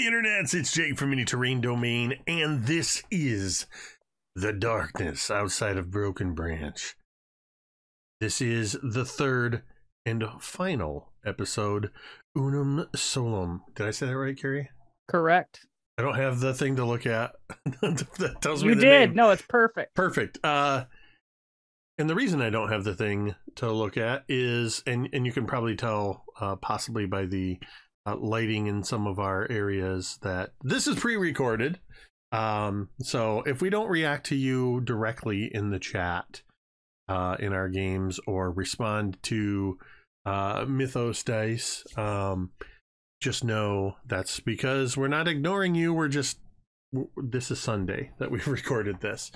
Hey internets, it's Jake from Mini Terrain Domain, and this is The Darkness Outside of Brokenbranch. This is the third and final episode, Unum Solum. Did I say that right, Cari? Correct. I don't have the thing to look at that tells me You the did. name. No, it's perfect. Perfect. And the reason I don't have the thing to look at is, and you can probably tell possibly by the lighting in some of our areas, that this is pre-recorded. So if we don't react to you directly in the chat in our games or respond to Mythos Dice, just know that's because we're not ignoring you. This is Sunday that we've recorded this.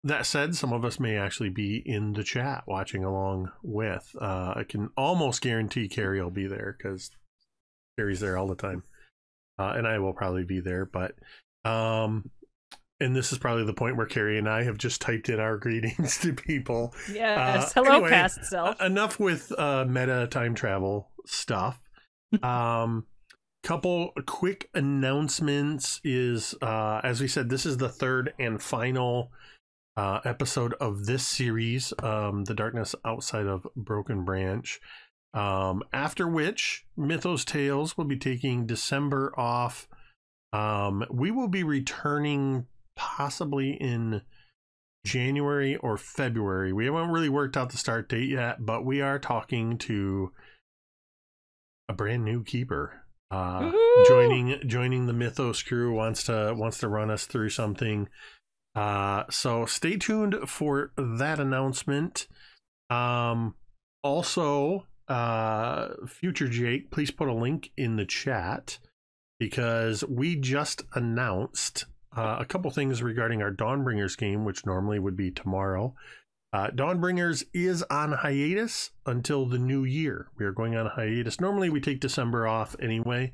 That said, some of us may actually be in the chat watching along with. I can almost guarantee Cari will be there because Cari's there all the time. And I will probably be there, but and this is probably the point where Cari and I have just typed in our greetings to people. Yes. Hello, anyway, past self. Enough with meta time travel stuff. Couple quick announcements is, as we said, this is the third and final episode of this series, The Darkness Outside of Brokenbranch. After which, Mythos Tales will be taking December off. We will be returning possibly in January or February. We haven't really worked out the start date yet, but we are talking to a brand new keeper. Joining the Mythos crew, wants to run us through something. So stay tuned for that announcement. Also, future Jake, please put a link in the chat because we just announced a couple things regarding our Dawnbringers game, which normally would be tomorrow. Dawnbringers is on hiatus until the new year. We are going on a hiatus. Normally we take December off anyway,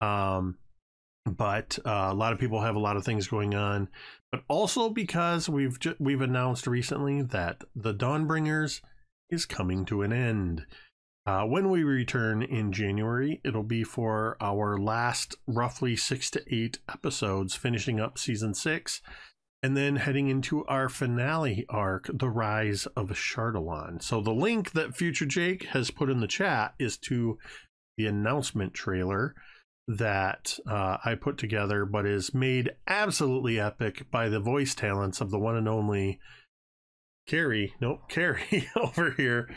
but a lot of people have a lot of things going on. But also because we've announced recently that the Dawnbringers is coming to an end. When we return in January, it'll be for our last roughly 6 to 8 episodes, finishing up season 6. And then heading into our finale arc, The Rise of Chardalon. So the link that Future Jake has put in the chat is to the announcement trailer that I put together, but is made absolutely epic by the voice talents of the one and only Cari over here,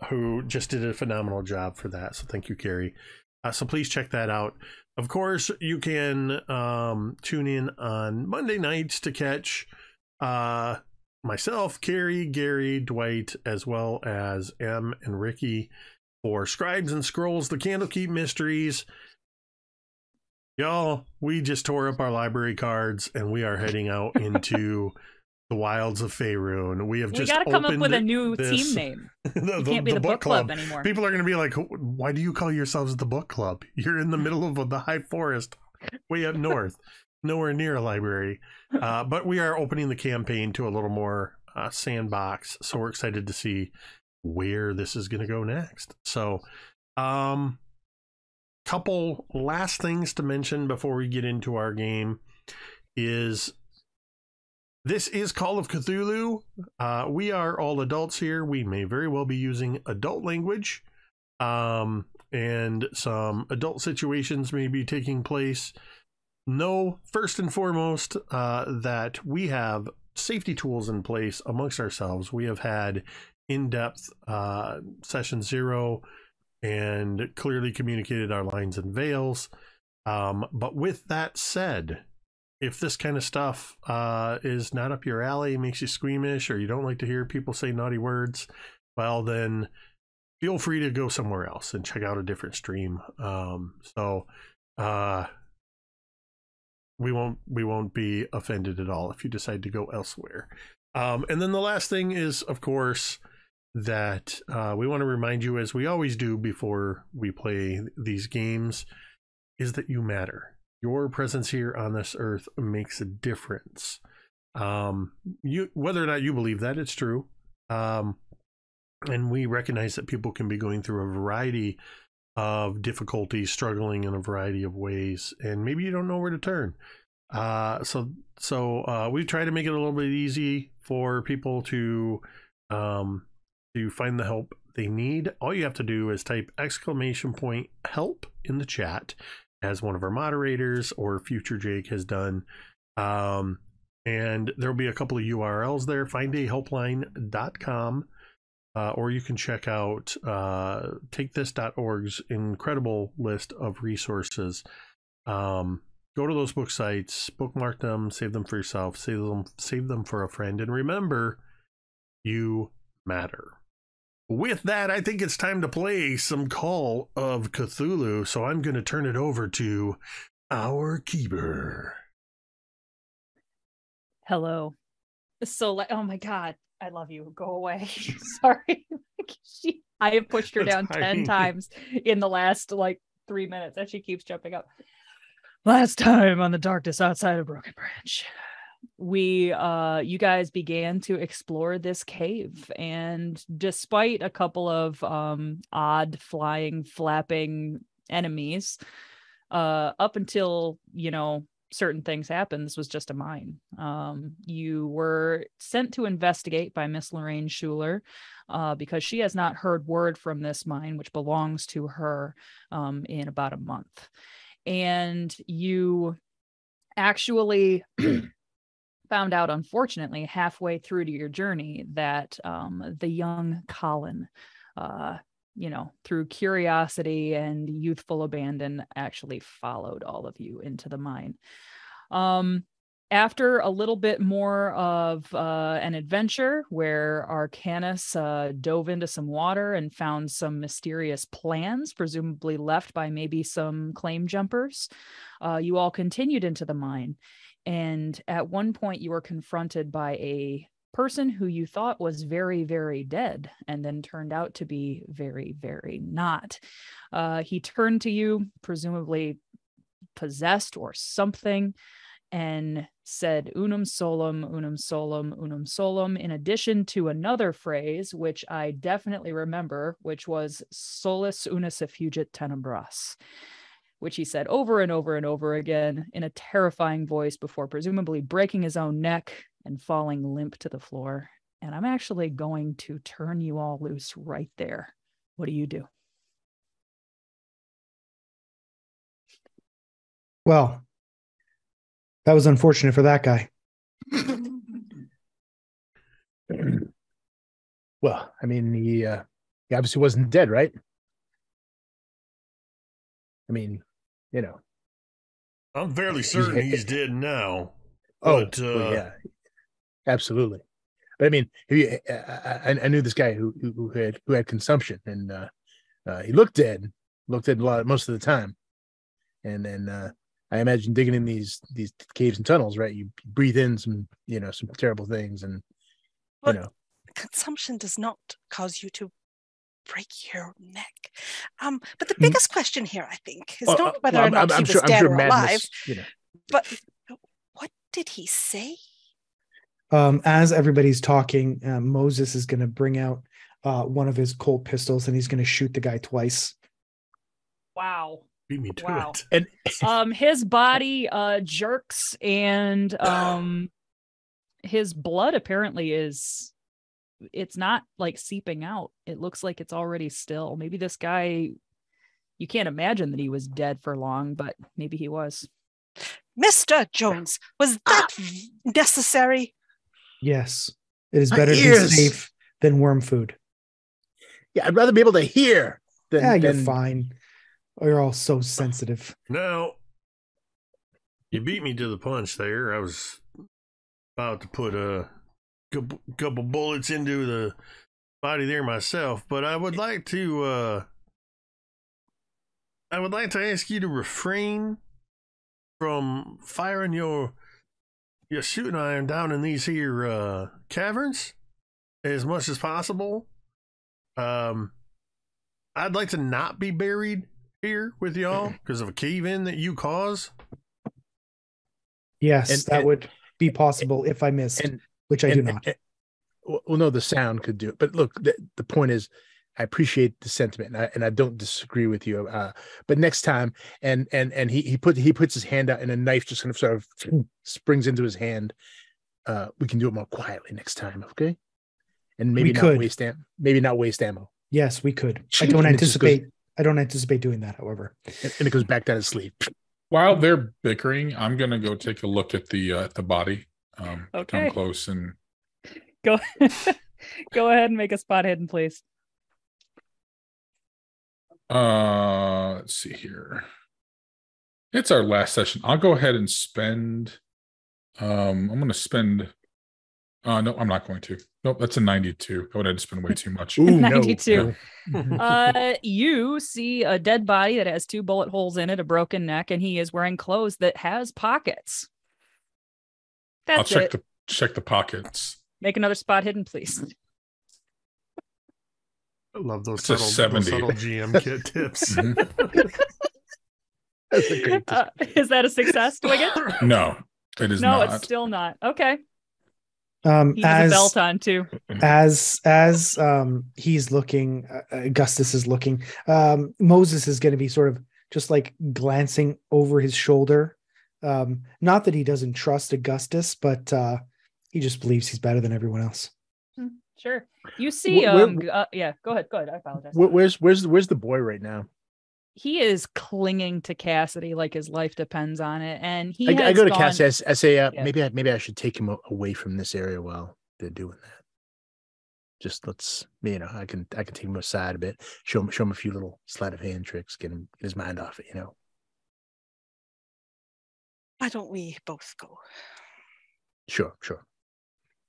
who just did a phenomenal job for that. So thank you, Cari. So please check that out. Of course, you can tune in on Monday nights to catch myself, Cari, Gary, Dwight, as well as Em and Ricky for Scribes and Scrolls, the Candlekeep Mysteries. Y'all, we just tore up our library cards and we are heading out into the wilds of Faerun. We gotta come up with a new team name. You can't be the book club anymore. People are going to be like, why do you call yourselves the book club? You're in the middle of the high forest way up north, nowhere near a library. But we are opening the campaign to a little more sandbox. So we're excited to see where this is going to go next. So couple last things to mention before we get into our game is, this is Call of Cthulhu. We are all adults here. We may very well be using adult language, and some adult situations may be taking place. Know, first and foremost, that we have safety tools in place amongst ourselves. We have had in-depth session 0 and clearly communicated our lines and veils. But with that said, if this kind of stuff is not up your alley, makes you squeamish, or you don't like to hear people say naughty words, well, then feel free to go somewhere else and check out a different stream. We won't be offended at all if you decide to go elsewhere. And then the last thing is, of course, that we want to remind you, as we always do before we play these games, is that you matter. Your presence here on this earth makes a difference. Whether or not you believe that, it's true. And we recognize that people can be going through a variety of difficulty, struggling in a variety of ways, and maybe you don't know where to turn. So we try to make it a little bit easy for people to find the help they need. All you have to do is type !help in the chat, as one of our moderators or future Jake has done. And there'll be a couple of URLs there, findahelpline.com, or you can check out takethis.org's incredible list of resources. Go to those book sites, bookmark them, save them for yourself, save them for a friend, and remember, you matter. With that, I think it's time to play some Call of Cthulhu, so I'm going to turn it over to our keeper. Hello. So, oh my God, I love you. Go away. Sorry. I have pushed her down 10 times in the last 3 minutes, and she keeps jumping up. Last time on the darkness outside of Brokenbranch, you guys began to explore this cave, and despite a couple of odd flapping enemies, up until certain things happened, this was just a mine. You were sent to investigate by Miss Loraine Schuler because she has not heard word from this mine, which belongs to her, in about a month. And you actually found out, unfortunately, halfway through to your journey, that the young Colin, through curiosity and youthful abandon, actually followed all of you into the mine. After a little bit more of an adventure where Arcanus dove into some water and found some mysterious plans, presumably left by maybe some claim jumpers, you all continued into the mine. And at one point you were confronted by a person who you thought was very, very dead, and then turned out to be very, very not. He turned to you, presumably possessed or something, and said, "Unum Solum, Unum Solum, Unum Solum," in addition to another phrase, which I definitely remember, which was "Solus unus effugit tenebras," which he said over and over and over again in a terrifying voice before presumably breaking his own neck and falling limp to the floor. And I'm actually going to turn you all loose right there. What do you do? Well, that was unfortunate for that guy. Well, I mean, he obviously wasn't dead, right? I mean, I'm fairly certain he's dead now. But, well, yeah, absolutely. But I mean, I knew this guy who had consumption, and he looked dead most of the time. And then I imagine digging in these caves and tunnels, right? You breathe in some terrible things, and consumption does not cause you to break your neck. But the biggest question here, I think, is not whether or not he was dead or alive, but what did he say? As everybody's talking, Moses is going to bring out one of his Colt pistols, and he's going to shoot the guy twice. Wow. Beat me to it. And his body jerks, and his blood apparently it's not seeping out. It looks like it's already still. Maybe this guy, you can't imagine that he was dead for long, but maybe he was. Mr. Jones, was that necessary? Yes. It is better to be safe than worm food. Yeah, I'd rather be able to hear than... you're fine. You're all so sensitive. No. You beat me to the punch there. I was about to put a couple bullets into the body there myself, but I would like to ask you to refrain from firing your shooting iron down in these here caverns as much as possible. I'd like to not be buried here with y'all because of a cave-in that you cause. Yes, that would be possible if I missed, which I do not. Well, no, the sound could do it. But look, the point is, appreciate the sentiment, and I don't disagree with you. But next time, and he puts his hand out, and a knife just kind of sort of springs into his hand. We can do it more quietly next time, okay? And maybe not waste ammo. Yes, we could. I don't anticipate doing that, however. And it goes back down his sleeve. While they're bickering, I'm gonna go take a look at the body. Okay. Come close and go ahead and make a spot hidden, please. Let's see here. It's our last session. I'll go ahead and spend. I'm going to spend. No, I'm not going to. Nope, that's a 92. I would have to spend way too much. Ooh, 92. No. You see a dead body that has 2 bullet holes in it, a broken neck, and he is wearing clothes that has pockets. That's I'll check the pockets. Make another spot hidden, please. I love those subtle GM kit tips. That's a great is that a success? Do I get? No, it is not. No, it's still not. Okay. He as has a belt on too. As he's looking, Augustus is looking. Moses is going to be sort of just like glancing over his shoulder. Not that he doesn't trust Augustus, but he just believes he's better than everyone else. Sure. You see, yeah, go ahead. I apologize. Where's the boy right now? He is clinging to Cassidy like his life depends on it, and I go to Cassidy. I say, maybe I should take him away from this area while they're doing that. Just let's, I can take him aside a bit, show him a few little sleight of hand tricks, get his mind off it. Why don't we both go? Sure.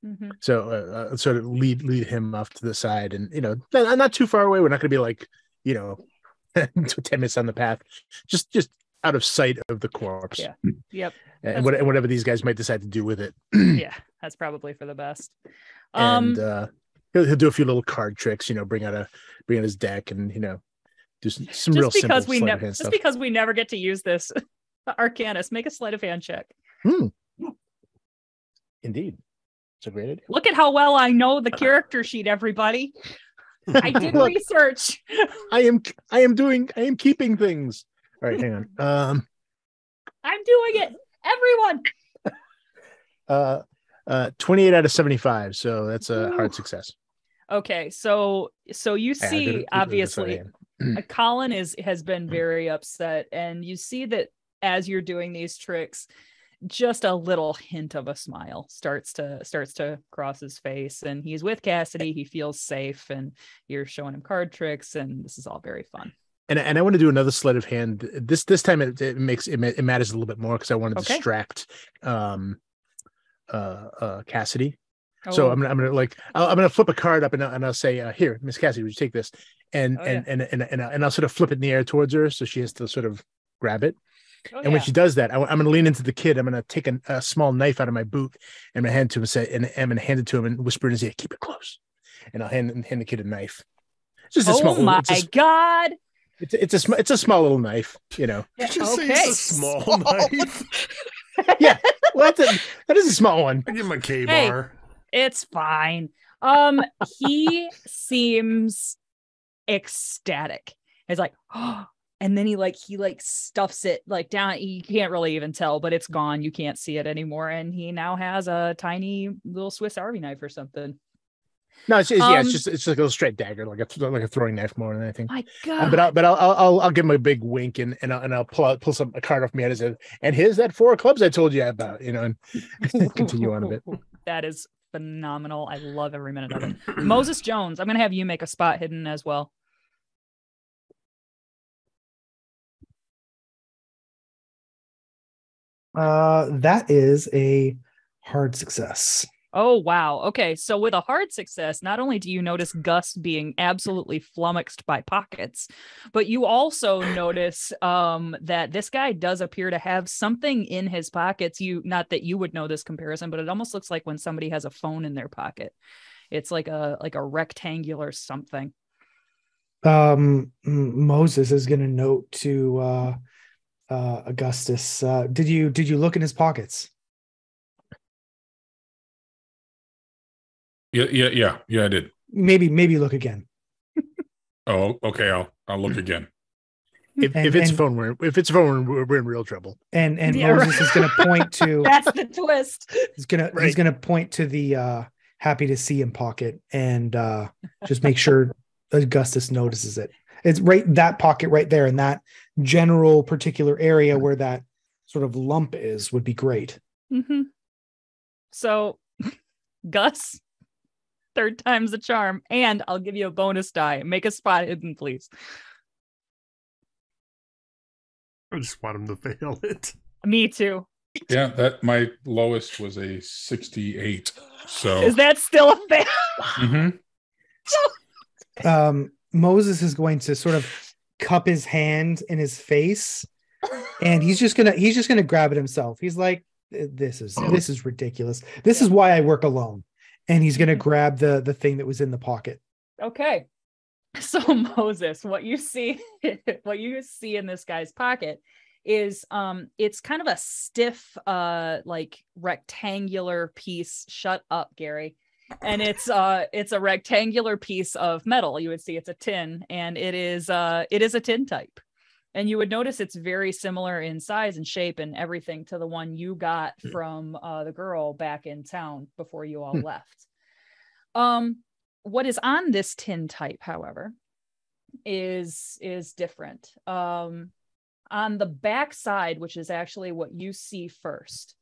Mm-hmm. So sort of lead him off to the side, and not too far away. We're not going to be like 10 minutes on the path, just out of sight of the corpse. Yeah. Yep. And whatever these guys might decide to do with it. Yeah, that's probably for the best. And he'll do a few little card tricks. Bring out his deck, and do some real simple sleight of hand stuff. Just because we never get to use this, Arcanus, make a sleight of hand check. Indeed. It's a great idea. Look at how well I know the character sheet, everybody. I did research. I am keeping things. All right, hang on. I'm doing it. Everyone. 28 out of 75. So that's a hard success. Okay, so you see, obviously, Colin has been very upset, and you see that as you're doing these tricks, just a little hint of a smile starts to cross his face, and he's with Cassidy. He feels safe, and you're showing him card tricks, and this is all very fun. And I want to do another sleight of hand. This time it matters a little bit more because I want to distract Cassidy. Oh. So I'm gonna flip a card up, and I'll say, "Here, Miss Cassidy, would you take this?" And I'll sort of flip it in the air towards her, so she has to sort of grab it. When she does that, I'm going to lean into the kid. I'm going to take a small knife out of my boot and I'm going to hand it to him I'm going to hand it to him and whisper in his ear, "Keep it close." And I'll hand the kid a knife. It's just a small. Oh my God! It's a small little knife, Did you say it's a small knife? Yeah, well, that is a small one. I give him a K-bar. Hey, it's fine. He seems ecstatic. He's like, oh. And then he stuffs it down. You can't really even tell, but it's gone. You can't see it anymore. And he now has a tiny little Swiss Army knife or something. No, it's just like a little straight dagger, like a throwing knife more than anything. My God! But I'll give him a big wink and I'll pull a card off me and say, "And here's that 4 of clubs I told you about," and continue on a bit. That is phenomenal. I love every minute of it. Moses Jones, I'm going to have you make a spot hidden as well. That is a hard success. Oh, wow. Okay. So with a hard success, not only do you notice Gus being absolutely flummoxed by pockets, but you also notice that this guy does appear to have something in his pockets. Not that you would know this comparison, but it almost looks like when somebody has a phone in their pocket. It's like a rectangular something. Moses is going to note to Augustus, did you look in his pockets? Yeah, I did. Maybe look again. Oh, okay. I'll look again. If it's a phone, we're in real trouble. And Moses is going to point to that's the twist. He's gonna point to the happy to see him pocket and just make sure Augustus notices it. It's right that pocket right there in that general particular area where that sort of lump is would be great. Mm-hmm. So, Gus, third time's the charm, and I'll give you a bonus die. Make a spot hidden, please. I just want him to fail it. Me too. Yeah, that my lowest was a 68. So is that still a fail? Mm-hmm. Moses is going to sort of cup his hand in his face, and he's just gonna grab it himself. He's like, "This is ridiculous. This is why I work alone." And he's gonna grab the thing that was in the pocket. Okay. So Moses, what you see in this guy's pocket is it's kind of a stiff like rectangular piece. Shut up, Gary. And it's a rectangular piece of metal. You would see it's a tin, and it is a tin type. And you would notice it's very similar in size and shape and everything to the one you got from the girl back in town before you all left. What is on this tin type, however, is different. On the back side, which is actually what you see first,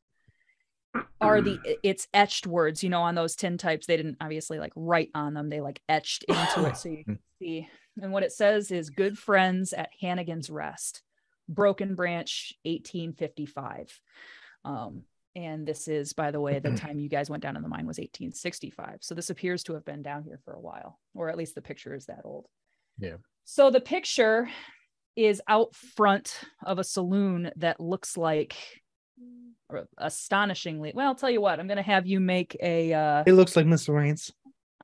are it's etched words. On those tin types, they didn't obviously like write on them. They like etched into it so you can see. And what it says is "Good friends at Hannigan's Rest, Brokenbranch, 1855." And this is, by the way, the time you guys went down in the mine was 1865. So this appears to have been down here for a while, or at least the picture is that old. Yeah. So the picture is out front of a saloon that looks like, astonishingly, well, I'll tell you what, I'm going to have you make a... It looks like Miss Loraine's.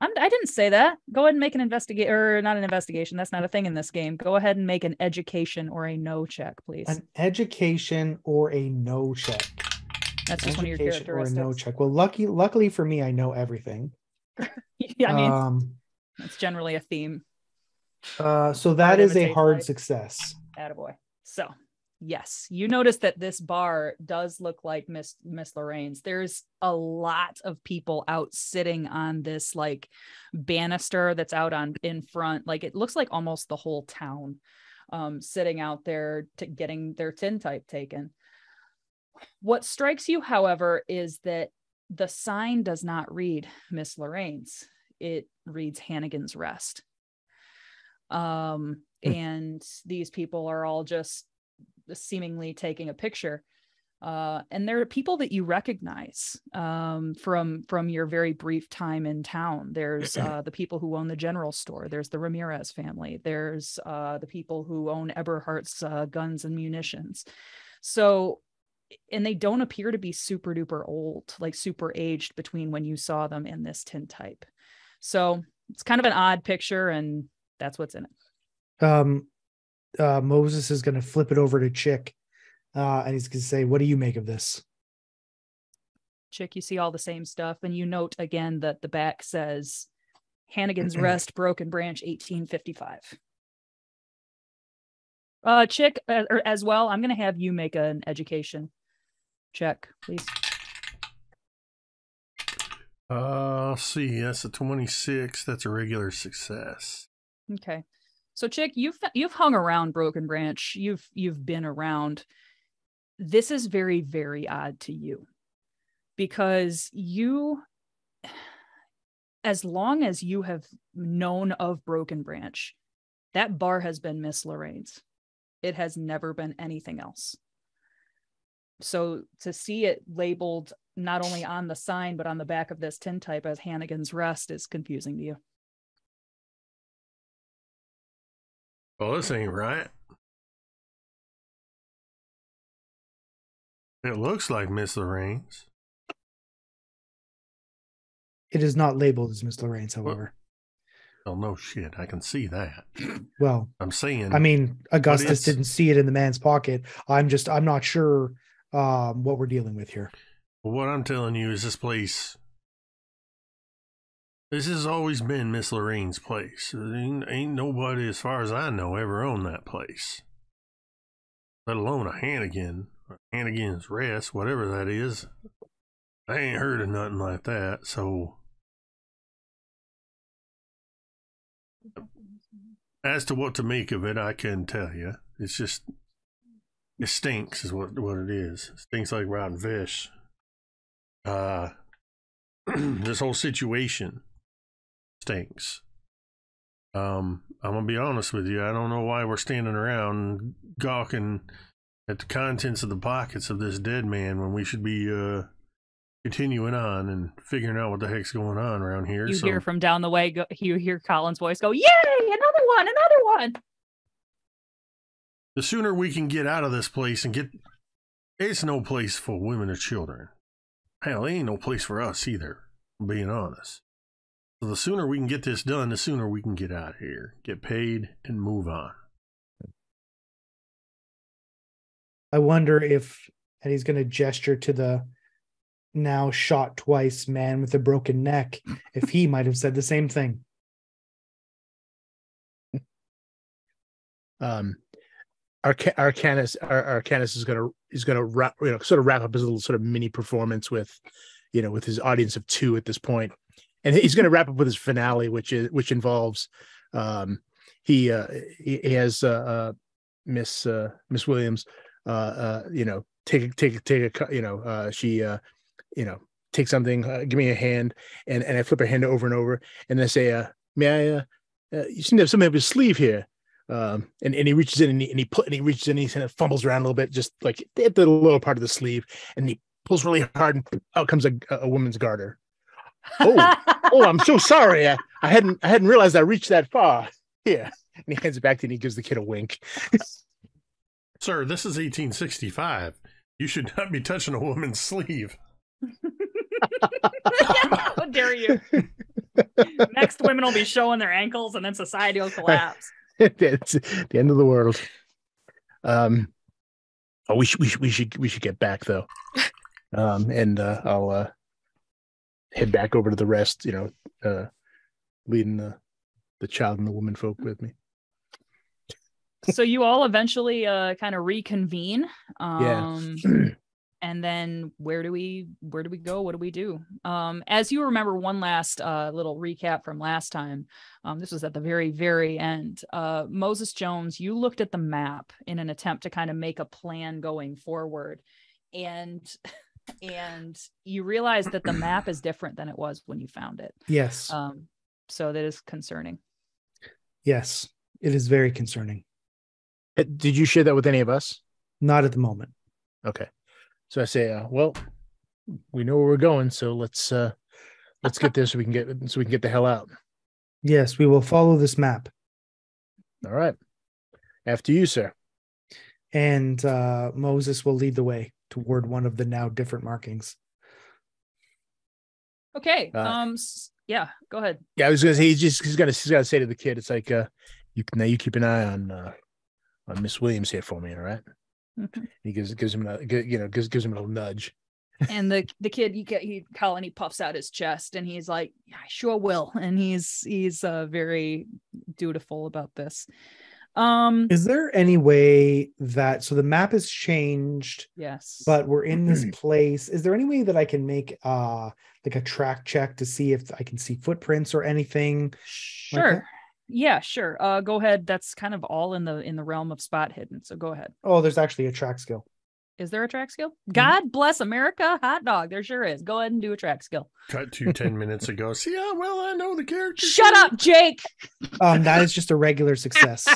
I didn't say that. Go ahead and make an investigation, or not an investigation. That's not a thing in this game. Go ahead and make an education or a no check, please. An education or a no check. That's just one of your characteristics. Or a no check. Well, luckily for me, I know everything. Yeah, I mean, that's generally a theme. So that is a hard success. Attaboy. So, yes, you notice that this bar does look like Miss Loraine's. There's a lot of people out sitting on this like banister that's out in front. Like it looks like almost the whole town sitting out there getting their tin type taken. What strikes you, however, is that the sign does not read Miss Loraine's. It reads Hannigan's Rest. And these people are all just seemingly taking a picture. And there are people that you recognize from your very brief time in town. There's the people who own the general store. There's the Ramirez family. There's the people who own Eberhardt's guns and munitions. So, and they don't appear to be super duper old, like super aged between when you saw them in this tin type. So it's kind of an odd picture, and that's what's in it. Moses is going to flip it over to Chick, and he's going to say, "What do you make of this?" Chick, you see all the same stuff, and you note again that the back says Hannigan's Rest, Brokenbranch, 1855. Chick, as well, I'm going to have you make an education check, please. Let's see. That's a 26. That's a regular success. Okay. So, Chick, you've hung around Brokenbranch. You've been around. This is very, very odd to you, because you, as long as you have known of Brokenbranch, that bar has been Miss Loraine's. It has never been anything else. So to see it labeled not only on the sign, but on the back of this tin type as Hannigan's Rest is confusing to you. Well, this ain't right. It looks like Miss Loraine's. It is not labeled as Miss Loraine's, however. Well, no shit. I can see that. Well, I'm saying. I mean, Augustus didn't see it in the man's pocket. I'm not sure what we're dealing with here. Well, what I'm telling you is this place This has always been Miss Loraine's place. Ain't nobody, as far as I know, ever owned that place. Let alone a Hannigan, or Hannigan's Rest, whatever that is. I ain't heard of nothing like that, so... As to what to make of it, I couldn't tell you. It's just... It stinks, is what it is. It stinks like rotten fish. This whole situation stinks. I'm gonna be honest with you. I don't know why we're standing around gawking at the contents of the pockets of this dead man when we should be continuing on and figuring out what the heck's going on around here. You hear from down the way. You hear Colin's voice go, "Yay! Another one! Another one!" The sooner we can get out of this place and get... It's no place for women or children. Hell, it ain't no place for us either, I'm being honest. So the sooner we can get this done, the sooner we can get out of here, get paid, and move on. I wonder if, and he's going to gesture to the now shot twice man with a broken neck, if he might have said the same thing. Arcanus is gonna wrap, sort of wrap up his little sort of mini performance with, with his audience of 2 at this point, and he's gonna wrap up with his finale, which involves, he has Miss Williams, take take something, give me a hand, and I flip her hand over and over, and I say, may I? You seem to have something up your sleeve here. And he reaches in and he reaches in and he kind of fumbles around a little bit, just like at the lower part of the sleeve, and he pulls really hard, and out comes a woman's garter. Oh, I'm so sorry. I hadn't realized I reached that far. Here, and he hands it back to you and he gives the kid a wink. Sir, this is 1865. You should not be touching a woman's sleeve. How dare you? Next, women will be showing their ankles, and then society will collapse. It's the end of the world. We should get back though, and I'll head back over to the rest. Leading the child and the woman folk with me. So you all eventually kind of reconvene. Yeah. And then where do we go? What do we do? As you remember, one last little recap from last time. This was at the very, very end. Moses Jones, you looked at the map in an attempt to kind of make a plan going forward. And you realized that the map is different than it was when you found it. Yes. So that is concerning. Yes, it is very concerning. Did you share that with any of us? Not at the moment. Okay. So I say, well, we know where we're going, so let's get there so we can get the hell out. Yes, we will follow this map. All right. After you, sir. And Moses will lead the way toward one of the now different markings. Okay. Yeah, go ahead. Yeah, I was gonna say he's gonna say to the kid, it's like you keep an eye on Miss Williams here for me, all right? Mm-hmm. He gives him a little nudge. And the kid, Colin, he puffs out his chest and he's like, yeah, I sure will. And he's very dutiful about this. Is there any way that, so the map has changed? Yes. But we're in this place. Is there any way that I can make like a track check to see if I can see footprints or anything? Sure. Like yeah, sure. Go ahead. That's kind of all in the realm of spot hidden. So go ahead. Oh, there's actually a track skill. Is there a track skill? God bless America, hot dog. There sure is. Go ahead and do a track skill. Cut to 10 minutes ago. See how well I know the character. Shut up, Jake. That is just a regular success.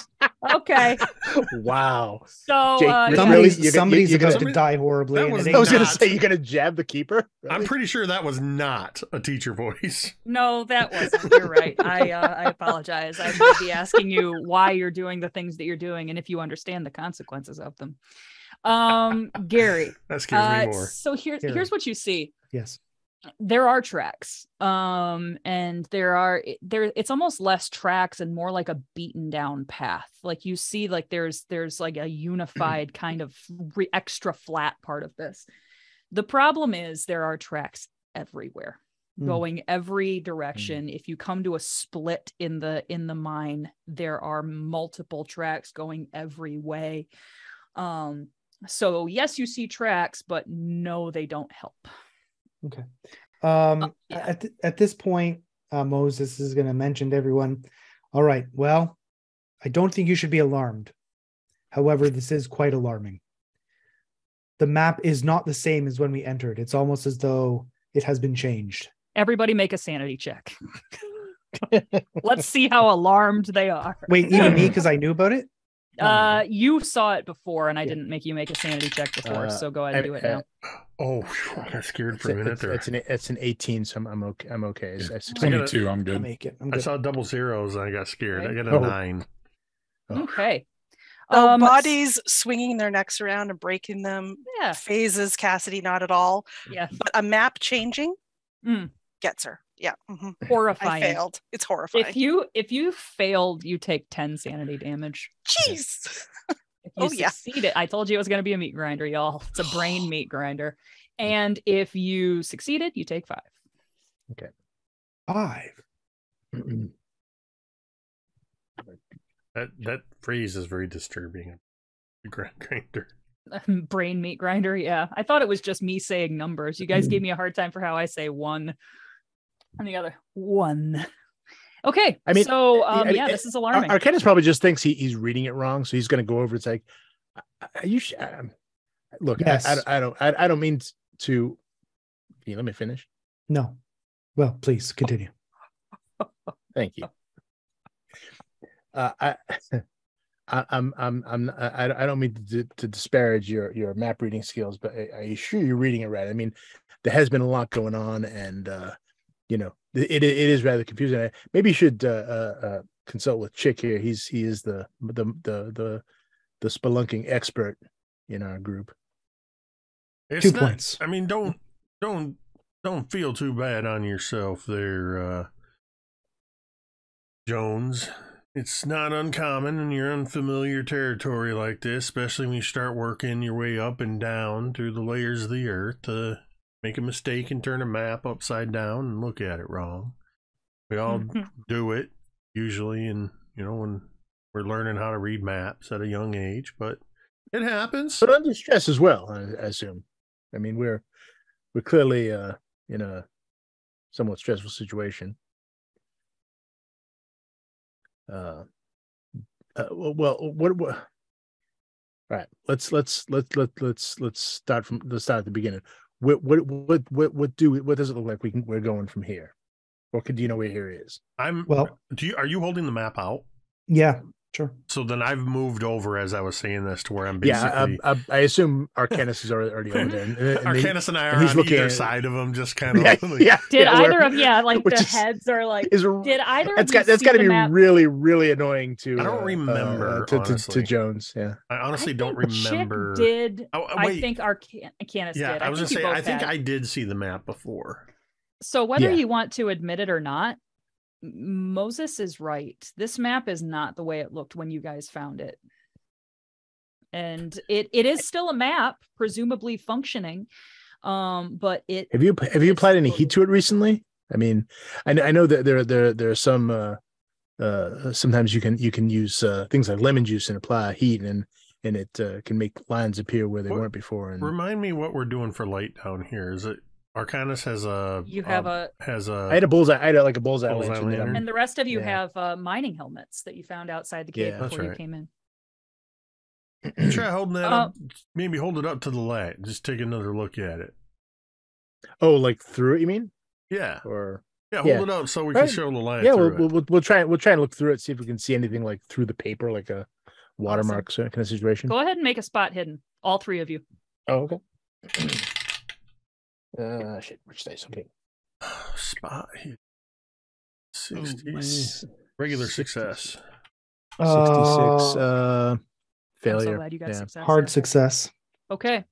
Okay. Wow. So Jake, somebody's about to die horribly. I was going to say, you're going to jab the keeper? Really? I'm pretty sure that was not a teacher voice. No, that wasn't. You're right. I apologize. I should be asking you why you're doing the things that you're doing and if you understand the consequences of them. Gary, that scares me more. So here's what you see. Yes, there are tracks, and it's almost less tracks and more like a beaten down path. Like you see, like there's like a unified kind of extra flat part of this. The problem is there are tracks everywhere. going every direction. If you come to a split in the mine, there are multiple tracks going every way. So yes, you see tracks, but no, they don't help. Okay. At this point, Moses is going to mention to everyone, all right, well, I don't think you should be alarmed. However, this is quite alarming. The map is not the same as when we entered. It's almost as though it has been changed. Everybody make a sanity check. Let's see how alarmed they are. Wait, even me, because I knew about it? You saw it before, and I didn't make you make a sanity check before, so go ahead and do it now. I got scared for a minute there. It's an 18, so I'm okay. I'm okay. It's 22. I'm good. I'll make it. I saw double zeros and I got scared. Okay. I got a 9. Okay. So bodies swinging their necks around and breaking them. Yeah. Phases Cassidy not at all. Yeah. But a map changing gets her. Yeah. Mm-hmm. Horrifying. I failed. It's horrifying. If you failed, you take 10 sanity damage. Jeez. If you succeeded, I told you it was going to be a meat grinder, y'all. It's a brain meat grinder. And if you succeeded, you take 5. Okay. 5. That phrase is very disturbing. Grinder. Brain meat grinder. Yeah. I thought it was just me saying numbers. You guys gave me a hard time for how I say 1 and the other 1. Okay. I mean, so this is alarming. Arcanus probably just thinks he's reading it wrong. So he's going to go over. It's like, look, yes. I don't mean to, can you let me finish? No. Well, please continue. Thank you. I don't mean to disparage your map reading skills, but are you sure you're reading it right? I mean, there has been a lot going on, and it is rather confusing. Maybe you should consult with Chick here. He is the spelunking expert in our group. It's 2 points. I mean, don't feel too bad on yourself there, Jones. It's not uncommon in your unfamiliar territory like this, especially when you start working your way up and down through the layers of the earth, to make a mistake and turn a map upside down and look at it wrong. We all do it usually, and when we're learning how to read maps at a young age, but it happens. But under stress as well, I assume. I mean, we're clearly in a somewhat stressful situation. Well, what? All right, let's start at the beginning. What does it look like we're going from here? Or do you know where here is? Are you holding the map out? Yeah, sure. So then I've moved over as I was saying this to where I'm basically. Yeah, I assume Arcanus is already over there. And Arcanus and I are on either side of him, just kind of. Did either of the heads are like? Did either? That's got to be really, really annoying to. I don't remember to Jones. Yeah, I honestly don't remember. Chick did I think Arcanus did? Yeah, I was just saying. I think I did see the map before. So whether you want to admit it or not, Moses is right. This map is not the way it looked when you guys found it. And it is still a map, presumably functioning. But it have you applied any heat to it recently? I mean, I know that there are some sometimes you can use things like lemon juice and apply heat, and it can make lines appear where they weren't before. And remind me what we're doing for light down here. Is it Arcanus has a? You have I had a bullseye. I had a bullseye lantern. And the rest of you have mining helmets that you found outside the cave before you came in. Try holding that up. Maybe hold it up to the light. Just take another look at it. Oh, like through it? You mean? Yeah. Or hold it up so we can show the light. Yeah, we'll try and look through it, see if we can see anything like through the paper, like a watermark kind of situation. Go ahead and make a spot hidden. All 3 of you. Oh, okay. Shit, which dice? Okay. Spot hidden. 60. Regular success. 66. Failure. I'm so glad you got success. Hard success. Okay.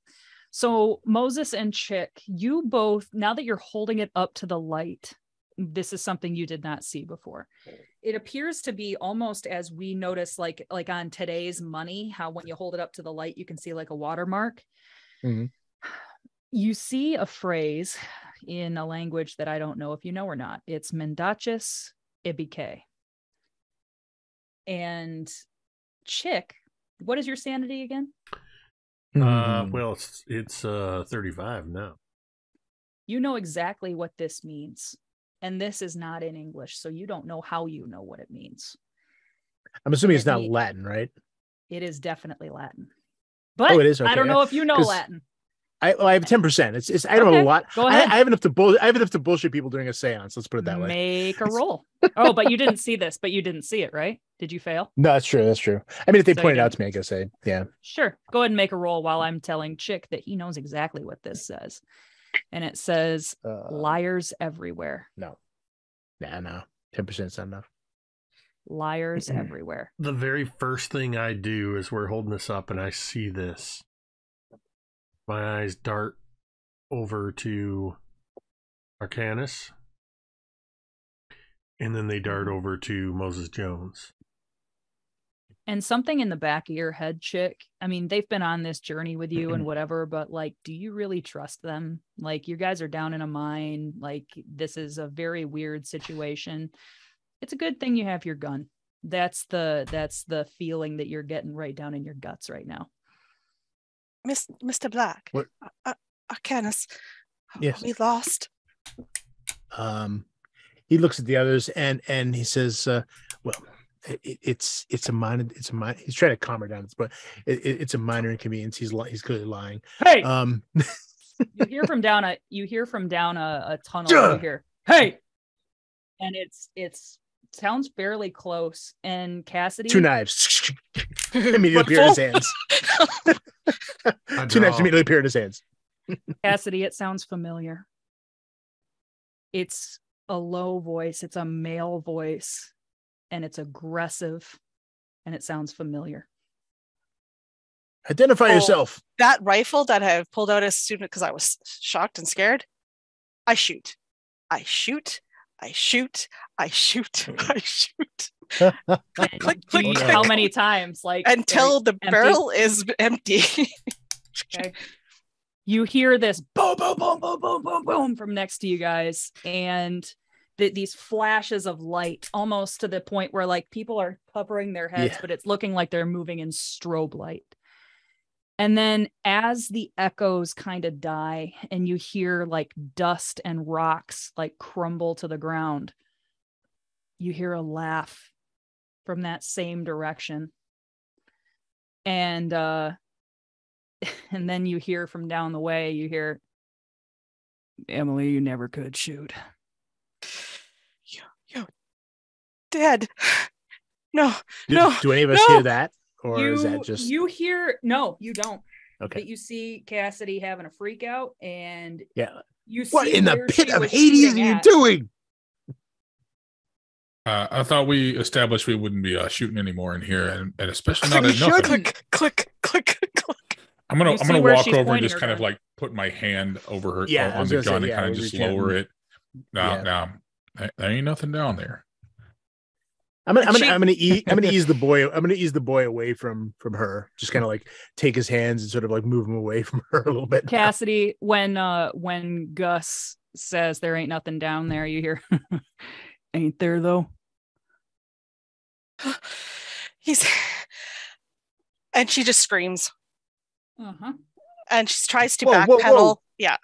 So Moses and Chick, you both, now that you're holding it up to the light, this is something you did not see before. It appears to be almost as we notice, like on today's money, how when you hold it up to the light, you can see like a watermark. Mm-hmm. You see a phrase in a language that I don't know if you know or not. It's Mendacis ibike. And Chick, what is your sanity again? Well, it's 35 now. You know exactly what this means. And this is not in English, so you don't know how you know what it means. I'm assuming it's not Latin, right? It is definitely Latin. But it is? Okay. I don't know if you know Latin. I have 10%. It's I don't know a lot. Go ahead. I have enough to bullshit people during a seance. Let's put it that way. Make a roll. Oh, but you didn't see this, but you didn't see it, right? Did you fail? No, that's true. That's true. I mean, if they pointed out to me, I guess yeah. Sure. Go ahead and make a roll while I'm telling Chick that he knows exactly what this says. And it says liars everywhere. No. 10% is not enough. Liars everywhere. The very first thing I do is we're holding this up and I see this. My eyes dart over to Arcanus. And then they dart over to Moses Jones. And something in the back of your head, Chick, I mean, they've been on this journey with you and whatever, but like, do you really trust them? Like, you guys are down in a mine. Like, this is a very weird situation. It's a good thing you have your gun. That's the feeling that you're getting right down in your guts right now. Mr. Black. What? Arcanus. Yes. Are we lost? He looks at the others and he says, well, it's a minor. He's trying to calm her down, but it's a minor inconvenience. He's clearly lying. Hey, you hear from down a tunnel over here. Hey, and it's sounds fairly close. And Cassidy, 2 knives immediately appear in his hands. 2 knives immediately appear in his hands. Cassidy, it sounds familiar. It's a low voice. It's a male voice. And it's aggressive, and it sounds familiar. Identify yourself. That rifle that I pulled out as soon because I was shocked and scared. I shoot. I shoot. I shoot. I shoot. I shoot. Click, click, click. How many times? Like until the barrel is empty. Okay. You hear this boom, boom, boom, boom, boom, boom, boom from next to you guys, and these flashes of light, almost to the point where like people are covering their heads, but it's looking like they're moving in strobe light. And then as the echoes kind of die and you hear like dust and rocks like crumble to the ground, you hear a laugh from that same direction. And then you hear from down the way, you hear, Emily, you never could shoot. Yo, Dad. No. Do any of us hear that? Or is that just you hear? No, you don't. Okay. But you see Cassidy having a freak out, and you see what in the pit of Hades are you doing? I thought we established we wouldn't be shooting anymore in here, and especially not at nothing. Click. I'm gonna walk over and just kind of like put my hand over her on the gun and kind of just lower it. No, there ain't nothing down there. I'm gonna ease the boy away from her. Just kind of like take his hands and sort of like move him away from her a little bit. Cassidy, when Gus says there ain't nothing down there, you hear, ain't there though? And she just screams. Uh-huh. And she tries to backpedal. Whoa. Yeah.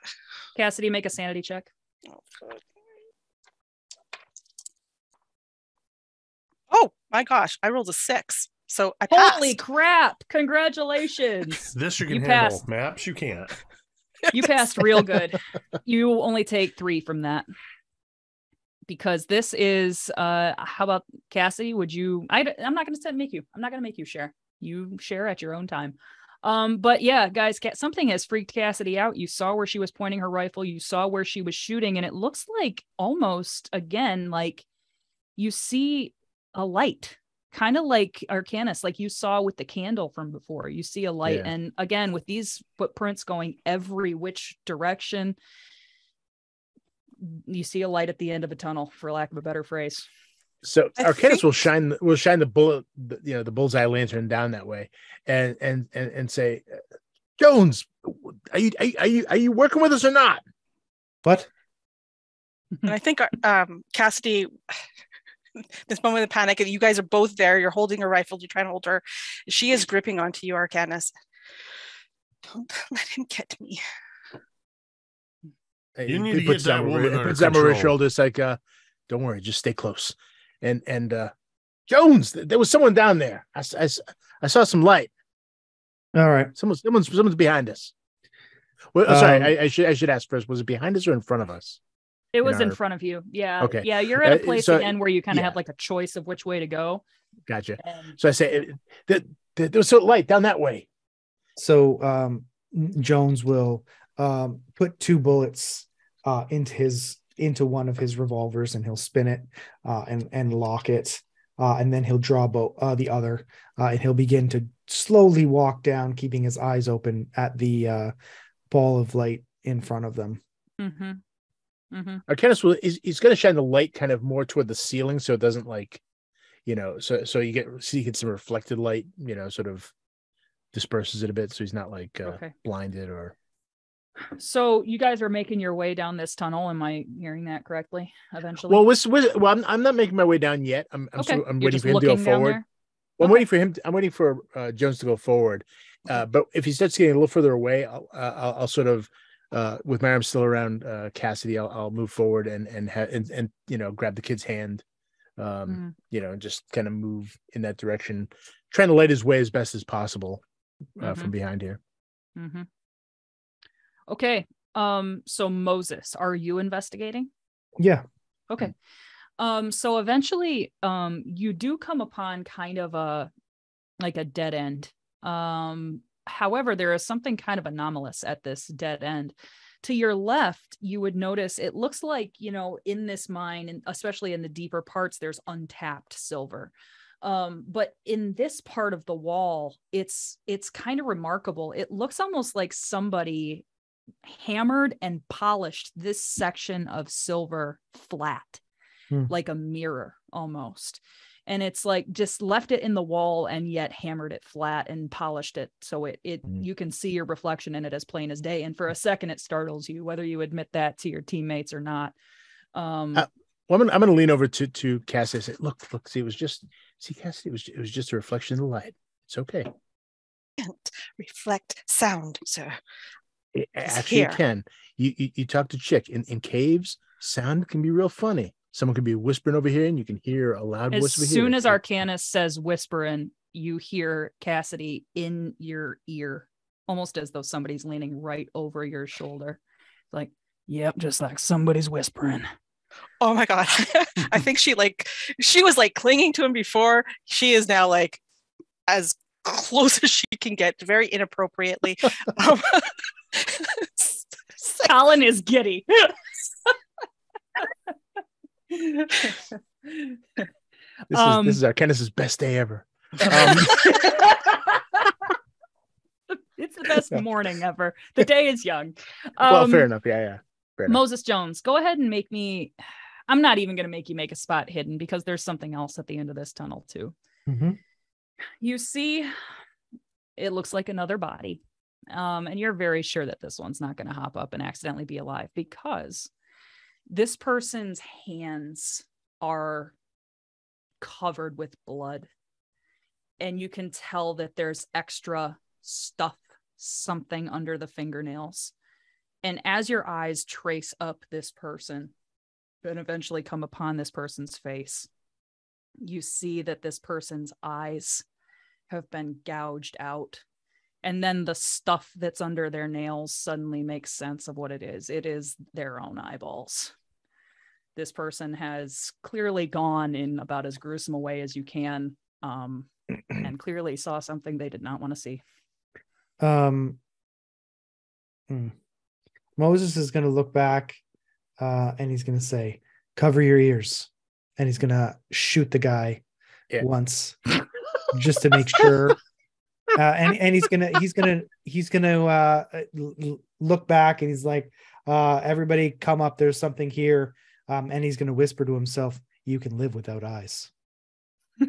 Cassidy, make a sanity check. Oh my gosh, I rolled a 6. So I passed. Holy crap. Congratulations. This you can handle. Maps you can't. You passed real good. You only take 3 from that. Because this is how about Cassidy? Would you I'm not gonna make you share. You share at your own time. But yeah, guys, something has freaked Cassidy out. You saw where she was pointing her rifle. You saw where she was shooting. And it looks like almost, again, like you see a light, kind of like Arcanus, like you saw with the candle from before. You see a light. Yeah. And again, with these footprints going every which direction, you see a light at the end of a tunnel, for lack of a better phrase. So Arcanus will shine the bullet, the bullseye lantern down that way, and say, Jones, are you working with us or not? What? And I think Cassidy, this moment of panic, you guys are both there. You're holding her rifle. You're trying to hold her. She is gripping onto you, Arcanus. Don't let him get me. You need to get that woman under puts that over his control. shoulder. It's like, don't worry, just stay close. And Jones, there was someone down there. I saw some light. All right. Someone's behind us. Well, sorry, I should ask first. Was it behind us or in front of us? It was in front of you. Yeah. Okay. Yeah, you're at a place again where you kind of yeah. have like a choice of which way to go. Gotcha. So I say there was so light down that way. So Jones will put 2 bullets into one of his revolvers, and he'll spin it and lock it, and then he'll draw the other, and he'll begin to slowly walk down, keeping his eyes open at the ball of light in front of them. Mm-hmm. Mm-hmm. Arcanus he's going to shine the light kind of more toward the ceiling, so it doesn't so you get some reflected light, sort of disperses it a bit, so he's not blinded or. So you guys are making your way down this tunnel. Am I hearing that correctly? Eventually. Well, I'm not making my way down yet. I'm waiting for him to go forward. Well, I'm waiting for Jones to go forward. But if he starts getting a little further away, I'll sort of, with my arm still around Cassidy, I'll move forward and grab the kid's hand, and just kind of move in that direction, trying to light his way as best as possible from behind here. Mm-hmm. Okay. So Moses, are you investigating? Yeah. Okay. So eventually, you do come upon kind of a dead end. However, there is something kind of anomalous at this dead end. To your left, you would notice it looks like, in this mine, and especially in the deeper parts, there's untapped silver. But in this part of the wall, it's kind of remarkable. It looks almost like somebody hammered and polished this section of silver flat, like a mirror almost. And it's like just left it in the wall and yet hammered it flat and polished it so you can see your reflection in it as plain as day. And for a second, it startles you, whether you admit that to your teammates or not. I'm going to lean over to Cassidy and say, look, see, Cassidy, it was just a reflection of the light. It's okay. Can't reflect sound, sir. Actually, you can. You talk to Chick in caves. Sound can be real funny. Someone could be whispering over here, and you can hear a loud voice over here. As soon as Arcanus says whispering, you hear Cassidy in your ear, almost as though somebody's leaning right over your shoulder. Like, yep, just like somebody's whispering. Oh my God. I think she was clinging to him before. She is now as close as she can get, very inappropriately. Colin is giddy. This is Arcanus's best day ever. It's the best morning ever. The day is young. Well, fair enough. Yeah. Fair enough. Moses Jones, go ahead and make me. I'm not even going to make you make a spot hidden because there's something else at the end of this tunnel too. Mm-hmm. You see, it looks like another body. And you're very sure that this one's not going to hop up and accidentally be alive because this person's hands are covered with blood. And you can tell that there's extra something under the fingernails. And as your eyes trace up this person and eventually come upon this person's face, you see that this person's eyes have been gouged out. And then the stuff that's under their nails suddenly makes sense of what it is. It is their own eyeballs. This person has clearly gone in about as gruesome a way as you can, and clearly saw something they did not want to see. Moses is going to look back and he's going to say, cover your ears. And he's going to shoot the guy once just to make sure. And he's gonna look back and he's like, everybody come up, there's something here. And he's gonna whisper to himself, you can live without eyes. You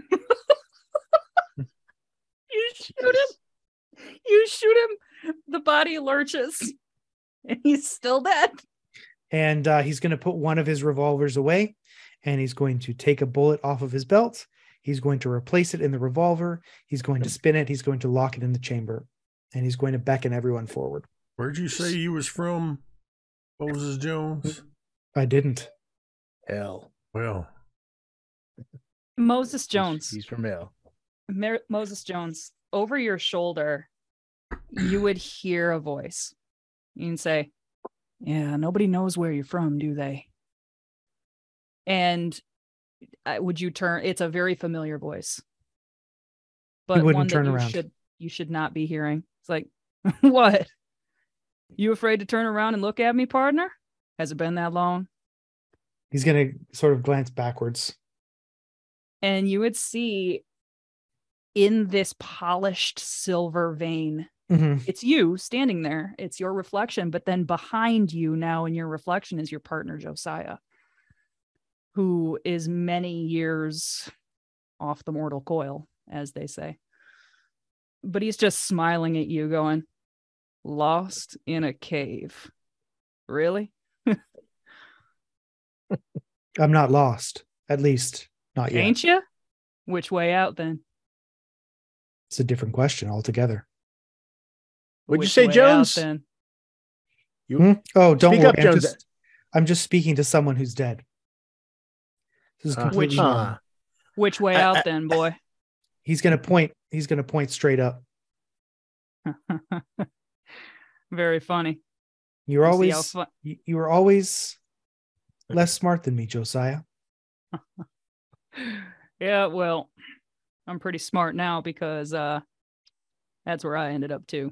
shoot him The body lurches, and he's still dead. And he's going to put one of his revolvers away, and he's going to take a bullet off of his belt. He's going to replace it in the revolver. He's going to spin it. He's going to lock it in the chamber, and he's going to beckon everyone forward. Where'd you say you was from, Moses Jones? I didn't. Hell. Well, Moses Jones. He's from hell. Moses Jones, over your shoulder, you would hear a voice. You can say, yeah, nobody knows where you're from, do they? And would you turn? It's a very familiar voice, but one that you should not be hearing. It's like, what? You afraid to turn around and look at me, partner? Has it been that long? He's going to sort of glance backwards. And you would see in this polished silver vein, it's you standing there. It's your reflection. But then behind you now in your reflection is your partner, Josiah, who is many years off the mortal coil, as they say. But he's just smiling at you going, lost in a cave. Really? I'm not lost. At least not yet. Ain't you? Which way out then? It's a different question altogether. What'd you say, Jones? Then? Oh, don't Speak worry. up, Jones. I'm just speaking to someone who's dead. This is completely normal. Which way out then, boy? He's gonna point. He's gonna point straight up. Very funny. You were always less smart than me, Josiah. Yeah, well, I'm pretty smart now because that's where I ended up too.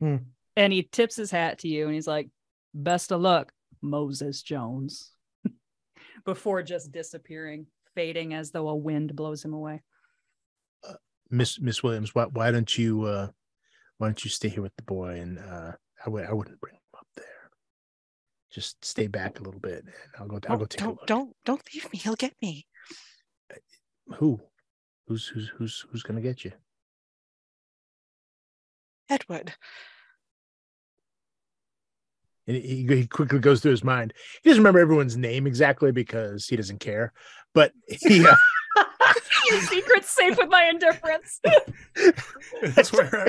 And he tips his hat to you and he's like, best of luck, Moses Jones. Before just disappearing, fading as though a wind blows him away. Miss Williams, why don't you stay here with the boy, and I wouldn't bring him up there. Just stay back a little bit, and I'll go take a look. Don't leave me. He'll get me. Who? Who's gonna get you? Edward. And he quickly goes through his mind. He doesn't remember everyone's name exactly because he doesn't care. But he, your secret's safe with my indifference. That's where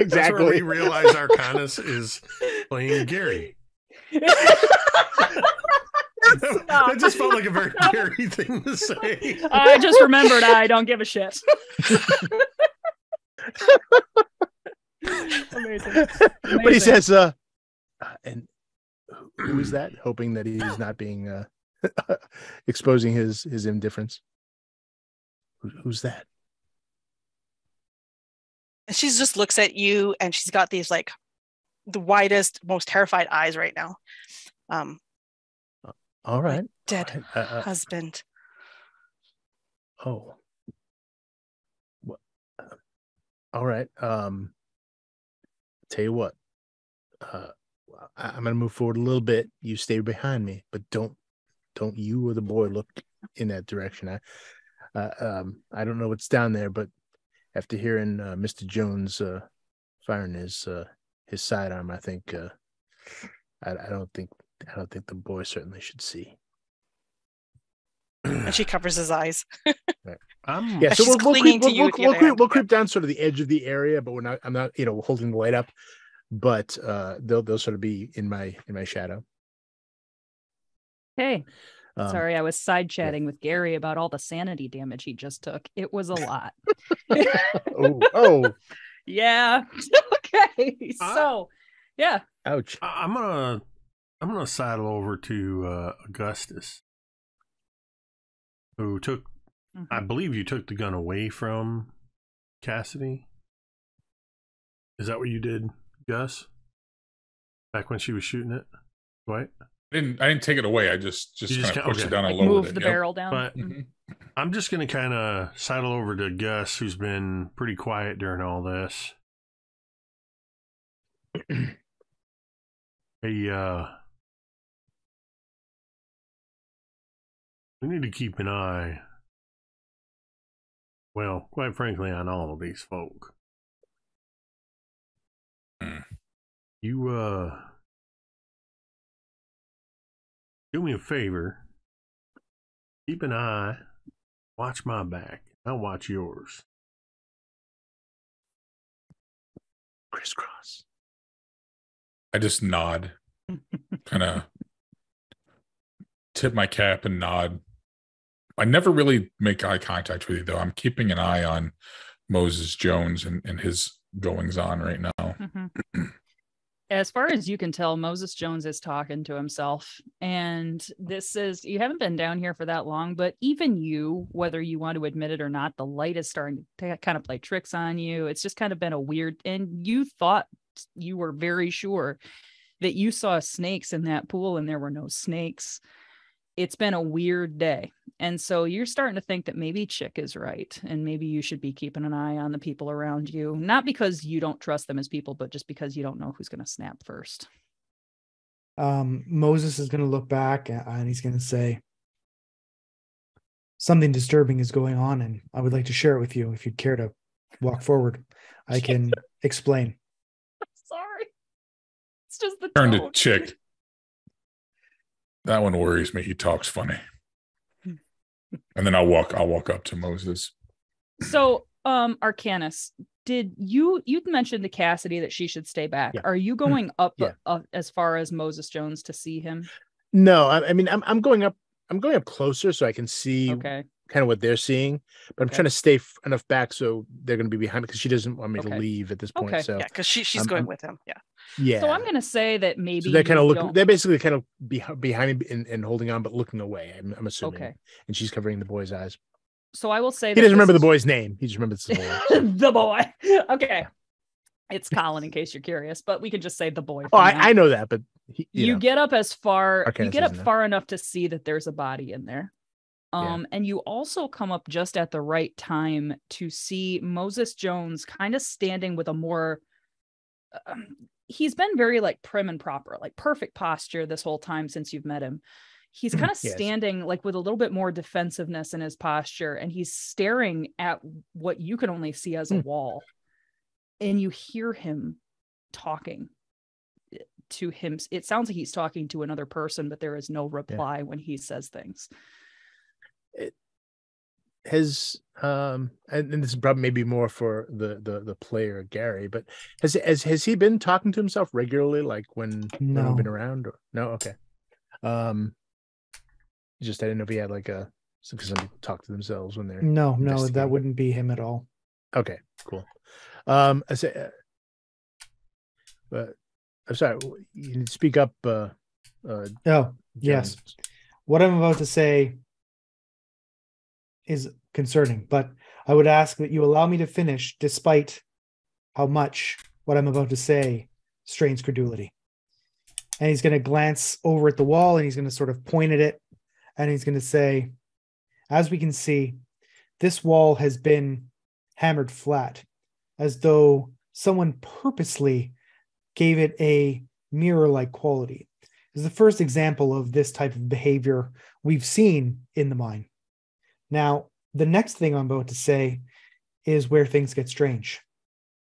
we realize Arcanus is playing Gary. That just felt like a very Gary thing to say. I just remembered I don't give a shit. Amazing. But he says, and who is that? Hoping that he's not being exposing his indifference. Who's that? And she just looks at you, and she's got these like the widest, most terrified eyes right now. All right. My dead husband. Oh. All right. Tell you what. I'm gonna move forward a little bit. You stay behind me, but don't you or the boy look in that direction. I don't know what's down there, but after hearing Mr. Jones firing his sidearm, I think I don't think the boy certainly should see. And she covers his eyes. Right. Yeah, so we'll creep down sort of the edge of the area, but I'm not holding the light up, but they'll sort of be in my shadow. Hey. Sorry, I was side chatting with Gary about all the sanity damage he just took. It was a lot. oh. Yeah. Okay. So, yeah. Ouch. I'm gonna sidle over to Augustus, who took. I believe you took the gun away from Cassidy. Is that what you did, Gus? Back when she was shooting it, Dwight? I didn't take it away. I just kind of pushed it down and like lowered move it. the barrel down. But I'm just going to kind of sidle over to Gus, who's been pretty quiet during all this. We need to keep an eye, well, quite frankly, on all of these folk. You do me a favor. Keep an eye. Watch my back. I'll watch yours. Crisscross. I just nod, kind of tip my cap and nod. I never really make eye contact with you, though. I'm keeping an eye on Moses Jones and his goings on right now. Mm-hmm. As far as you can tell, Moses Jones is talking to himself. And this is, you haven't been down here for that long, but even you, whether you want to admit it or not, the light is starting to kind of play tricks on you. It's just kind of been a weird, and you thought you were very sure that you saw snakes in that pool and there were no snakes. It's been a weird day. And so you're starting to think that maybe Chick is right. And maybe you should be keeping an eye on the people around you, not because you don't trust them as people, but just because you don't know who's going to snap first. Moses is going to look back and he's going to say, something disturbing is going on, and I would like to share it with you. If you'd care to walk forward, I can explain. I'm sorry. It's just the Turn tone. to Chick. That one worries me. He talks funny. And then I'll walk up to Moses. So, Arcanus, did you mentioned to Cassidy that she should stay back? Yeah. Are you going up, Yeah. up as far as Moses Jones to see him? No, I mean I'm going up. I'm going up closer so I can see Okay. kind of what they're seeing, but I'm Okay. trying to stay enough back so they're going to be behind me because she doesn't want me to Okay. leave at this point. Okay. So Yeah, because she's going with him. Yeah. yeah. So I'm going to say that maybe So they're kind of you looking. don't- They're basically kind of behind me and holding on, but looking away. I'm assuming. Okay. And she's covering the boy's eyes. So I will say He that doesn't remember the this boy's name. He just remembers the boy. is- the boy. Okay. It's Colin, in case you're curious, but we can just say the boy. Oh, for now. I know that, but you know. Get up as far, Arcanus you get up doesn't know. far enough to see that there's a body in there. And you also come up just at the right time to see Moses Jones kind of standing with a more, he's been very like prim and proper, like perfect posture this whole time since you've met him. He's kind of Yes. standing like with a little bit more defensiveness in his posture, and he's staring at what you can only see as a wall. And you hear him talking to him. It sounds like he's talking to another person, but there is no reply when he says things. It has and this is probably maybe more for the player Gary, but has he been talking to himself regularly, like when we've been around? Or no? Okay. Just I didn't know if he had like some people talk to themselves when they're No, that wouldn't be him at all. Okay, cool. I say, but I'm sorry. You need to speak up. Yes. What I'm about to say is concerning, but I would ask that you allow me to finish, despite how much what I'm about to say strains credulity. And he's going to glance over at the wall and he's going to sort of point at it. And he's going to say, as we can see, this wall has been hammered flat, as though someone purposely gave it a mirror-like quality. This is the first example of this type of behavior we've seen in the mine. Now, the next thing I'm about to say is where things get strange.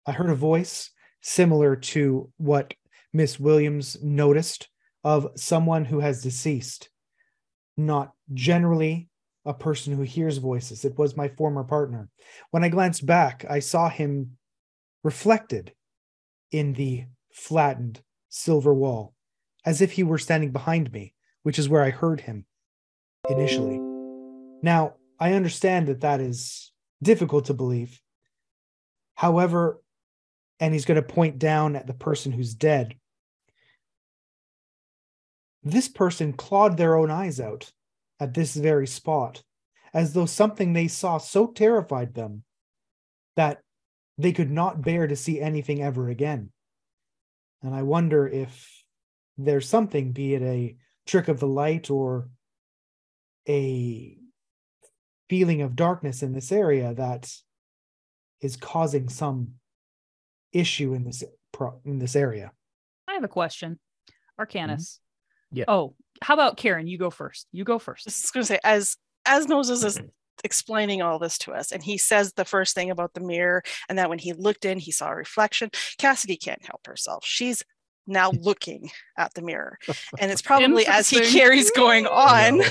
I heard a voice similar to what Miss Williams noticed of someone who has deceased. Not generally a person who hears voices. It was my former partner. When I glanced back, I saw him reflected in the flattened silver wall, as if he were standing behind me, which is where I heard him initially. Now, I understand that is difficult to believe. However, and he's going to point down at the person who's dead, this person clawed their own eyes out at this very spot, as though something they saw so terrified them that they could not bear to see anything ever again. And I wonder if there's something, be it a trick of the light or a feeling of darkness in this area, that is causing some issue in this area. I have a question. Arcanus. Yeah. Oh, how about Kaeryn? You go first. I was going to say, as Moses is explaining all this to us, and he says the first thing about the mirror, and that when he looked in, he saw a reflection. Cassidy can't help herself. She's now looking at the mirror. And it's probably as he carries going on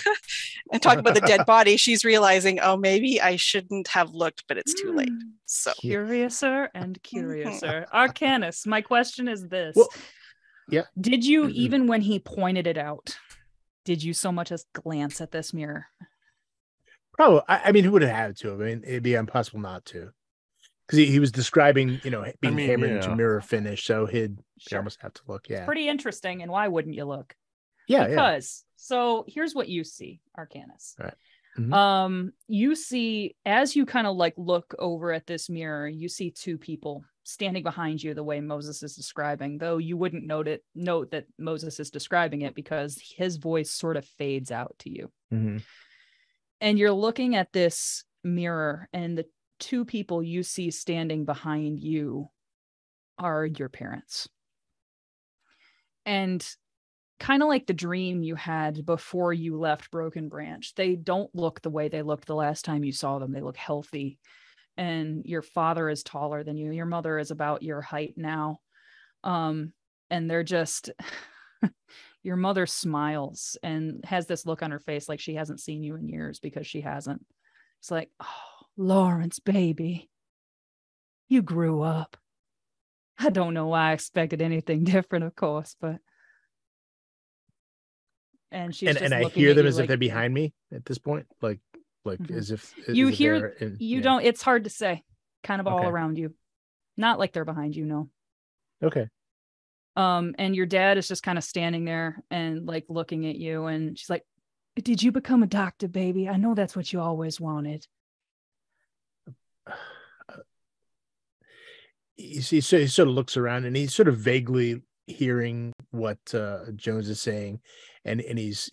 and talking about the dead body, she's realizing, oh, maybe I shouldn't have looked, but it's too late. So curiouser and curiouser. Arcanus, my question is this. Well, yeah. Did you, even when he pointed it out, did you so much as glance at this mirror? Probably. I mean, who would have had to? I mean, it'd be impossible not to. Because he was describing, being hammered into mirror finish, so he'd almost have to look. Yeah, it's pretty interesting. And why wouldn't you look? Yeah, because so here's what you see, Arcanus. Right. Mm-hmm. You see, as you kind of like look over at this mirror, you see two people standing behind you the way Moses is describing, though you wouldn't note that Moses is describing it because his voice sort of fades out to you. Mm-hmm. And you're looking at this mirror, and the two people you see standing behind you are your parents. And kind of like the dream you had before you left Brokenbranch, they don't look the way they looked the last time you saw them. They look healthy. And your father is taller than you. Your mother is about your height now. And they're just, your mother smiles and has this look on her face like she hasn't seen you in years, because she hasn't. It's like, oh, Lawrence, baby, you grew up. I don't know why I expected anything different, of course, but. And she's and I hear them as if they're behind me at this point, like as if you hear. You don't. It's hard to say. Kind of all around you, not like they're behind you. No. Okay. And your dad is just kind of standing there and like looking at you, and she's like, "Did you become a doctor, baby? I know that's what you always wanted." You see, so he sort of looks around and he's sort of vaguely hearing what Jones is saying, and he's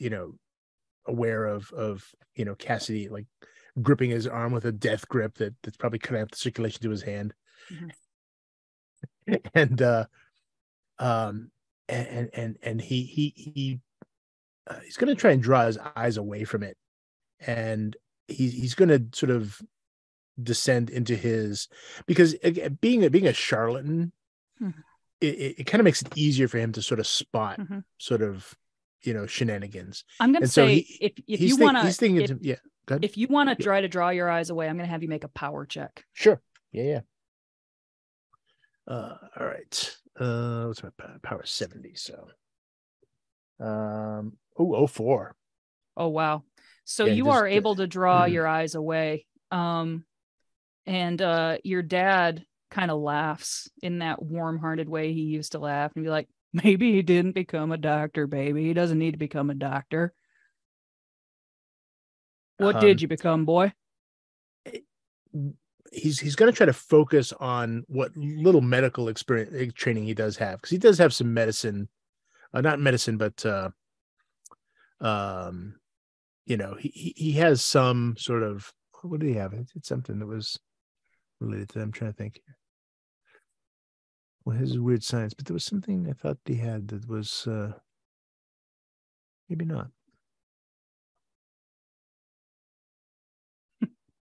aware of Cassidy like gripping his arm with a death grip that's probably cutting out the circulation to his hand. Mm-hmm. and he's going to try and draw his eyes away from it, and he's going to sort of descend into his, because being a charlatan, mm-hmm. it kind of makes it easier for him to sort of spot mm-hmm. sort of shenanigans. I'm going to say, so if you want to, if you want to try to draw your eyes away, I'm going to have you make a power check. Sure. Yeah. All right. What's my power? 70. So, 04. Oh, wow. So you are able to draw your eyes away. And your dad kind of laughs in that warm-hearted way he used to laugh and be like, maybe he didn't become a doctor, baby. He doesn't need to become a doctor. What did you become, boy? He's going to try to focus on what little medical experience training he does have, because he does have some medicine, not medicine, but he has some sort of, what did he have? It's something that was related to them. I'm trying to think. Well, his weird science, but there was something I thought he had that was maybe not.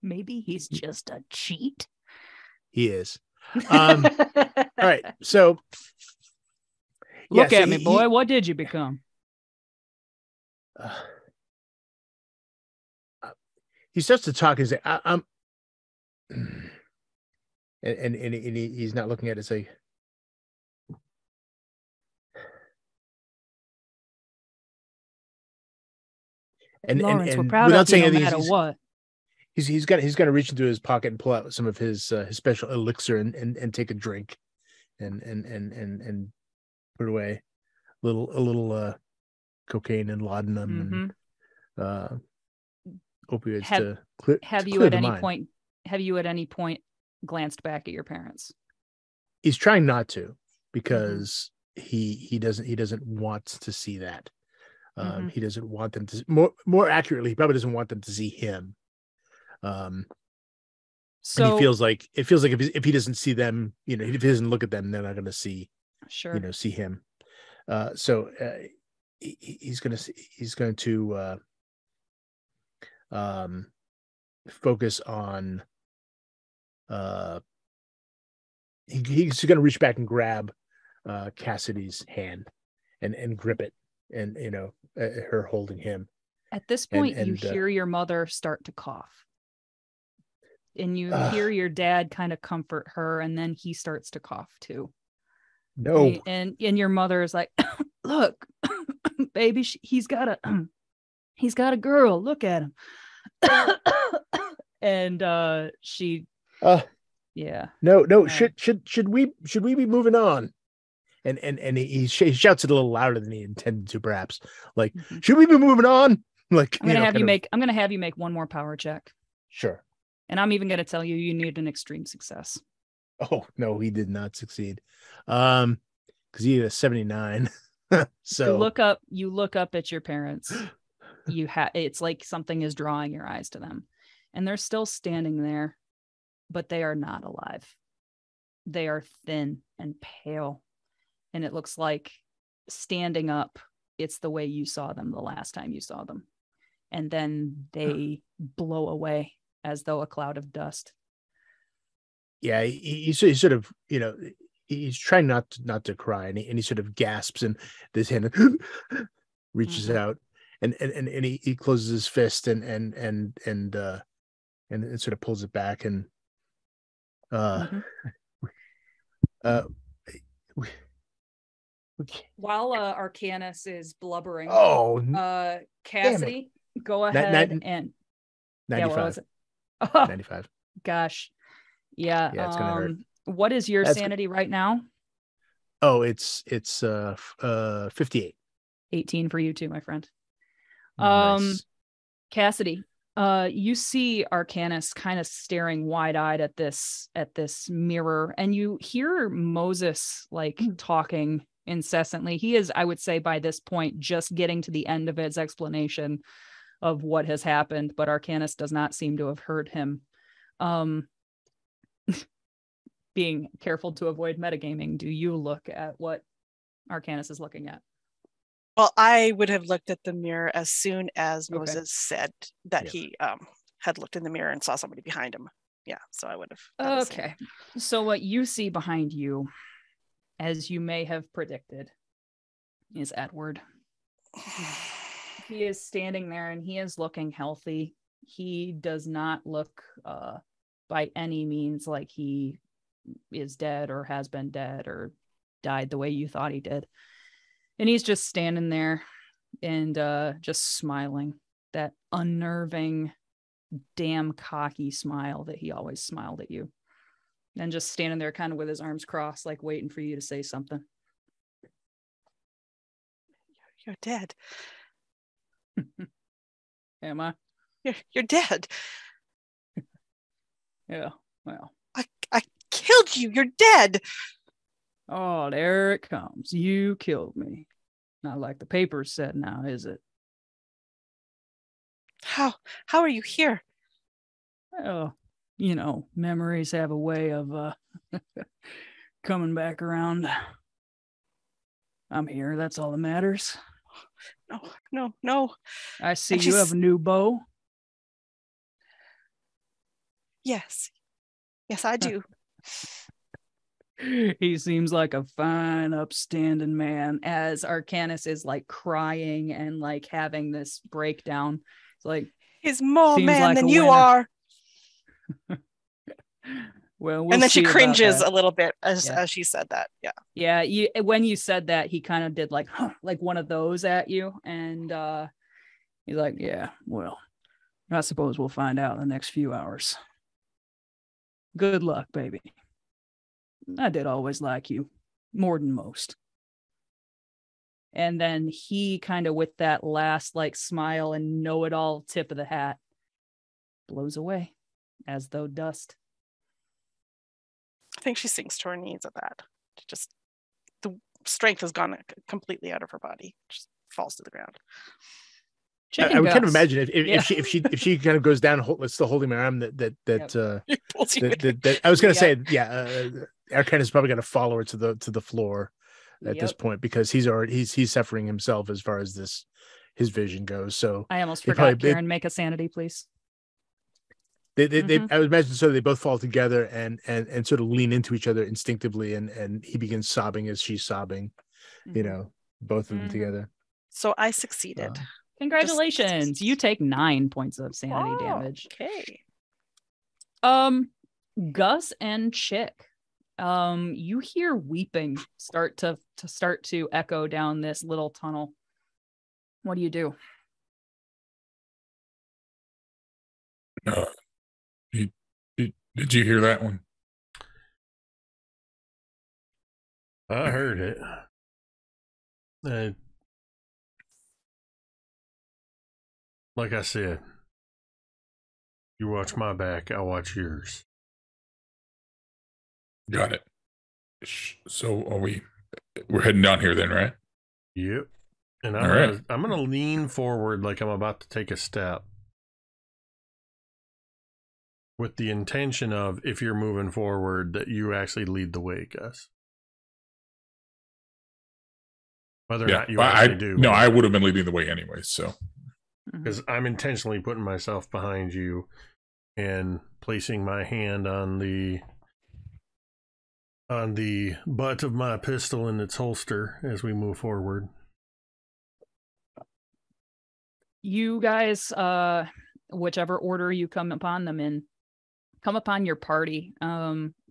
Maybe he's just a cheat. He is. All right. So look at me, boy. What did you become? He starts to talk and say, I'm and he's not looking at it. Say, Lawrence, we're proud of you no matter what. He's going to reach into his pocket and pull out some of his special elixir and take a drink, and put away a little cocaine and laudanum and opioids to clear. Have you at any point glanced back at your parents? He's trying not to, because he doesn't want to see that. He doesn't want them to, more accurately, he probably doesn't want them to see him. So and he feels like if he doesn't see them, if he doesn't look at them, they're not going to see, see him. So he's going to focus on. He's going to reach back and grab Cassidy's hand and grip it, and her holding him. At this point, and you hear your mother start to cough, and you hear your dad kind of comfort her, and then he starts to cough too. No, and your mother is like, "Look, baby, he's got a girl. Look at him." And she, yeah, no. Should we be moving on? And he shouts it a little louder than he intended to, perhaps. Like, should we be moving on? Like, I'm gonna have you make one more power check. Sure. And I'm even gonna tell you need an extreme success. Oh no, he did not succeed. Because he had a 79. So you look up at your parents. It's like something is drawing your eyes to them, and they're still standing there, but they are not alive. They are thin and pale, and it looks like standing up, it's the way you saw them the last time you saw them. And then they blow away as though a cloud of dust. Yeah, he sort of, he's trying not to cry, and he sort of gasps, and this hand reaches out, and he closes his fist and sort of pulls it back, and while Arcanus is blubbering, Cassidy, go ahead and 95. Yeah, what was it? 95. Gosh. Yeah. It's gonna hurt. What is your sanity right now? Oh, it's 58. 18 for you too, my friend. Nice. Cassidy, you see Arcanus kind of staring wide-eyed at this mirror, and you hear Moses like talking incessantly. He is, I would say, by this point, just getting to the end of his explanation of what has happened, but Arcanus does not seem to have heard him. Being careful to avoid metagaming, do you look at what Arcanus is looking at? Well, I would have looked at the mirror as soon as Moses said that he had looked in the mirror and saw somebody behind him. Yeah, so I would have. Okay, so what you see behind you, as you may have predicted, is Edward. He is standing there and he is looking healthy. He does not look by any means like he is dead or has been dead or died the way you thought he did. And he's just standing there and just smiling, that unnerving, damn cocky smile that he always smiled at you. And just standing there kind of with his arms crossed, like waiting for you to say something. You're dead. Am I? You're dead. Yeah, well. I killed you. You're dead. Oh, there it comes. You killed me. Not like the papers said now, is it? How are you here? Well, memories have a way of coming back around. I'm here. That's all that matters. No. I see you have a new bow. Yes, I do. He seems like a fine, upstanding man, as Arcanus is like crying and like having this breakdown. It's like, he's more man like than you are. Well, and then she cringes a little bit as she said that. Yeah. When you said that, he kind of did like one of those at you, and he's like, yeah, well, I suppose we'll find out in the next few hours. Good luck, baby. I did always like you more than most. And then he kind of, with that last like smile and know-it-all tip of the hat, blows away as though dust. I think she sinks to her knees at that. Just the strength has gone completely out of her body. Just falls to the ground. I would kind of imagine if she kind of goes down, still holding my arm. That I was going to say, Arcanus is probably going to follow her to the floor at this point, because he's suffering himself as far as his vision goes. So I almost forgot. Kaeryn, make a sanity, please. I would imagine so they both fall together and sort of lean into each other instinctively, and he begins sobbing as she's sobbing, both of them together. So I succeeded. Congratulations. You take 9 points of sanity damage. Okay. Gus and Chick, you hear weeping start to echo down this little tunnel. What do you do? Did you hear that one? I heard it. Like I said, you watch my back, I'll watch yours. Got it. So we're heading down here then, right? Yep. And I'm gonna lean forward like I'm about to take a step, with the intention of, if you're moving forward, that you actually lead the way, Gus. Whether or not you actually do. No, I would have been leading the way anyway, so. Because I'm intentionally putting myself behind you and placing my hand on the butt of my pistol in its holster as we move forward. You guys, whichever order you come upon them in, come upon your party.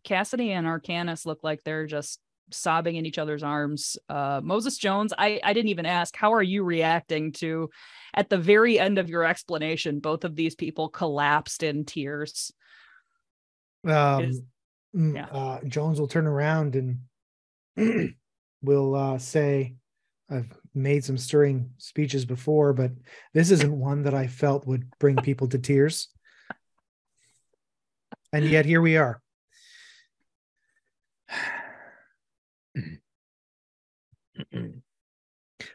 Cassidy and Arcanus look like they're just sobbing in each other's arms. Moses Jones, I didn't even ask, how are you reacting to, at the very end of your explanation, both of these people collapsed in tears? Jones will turn around and will say, I've made some stirring speeches before, but this isn't one that I felt would bring people to tears. And yet here we are.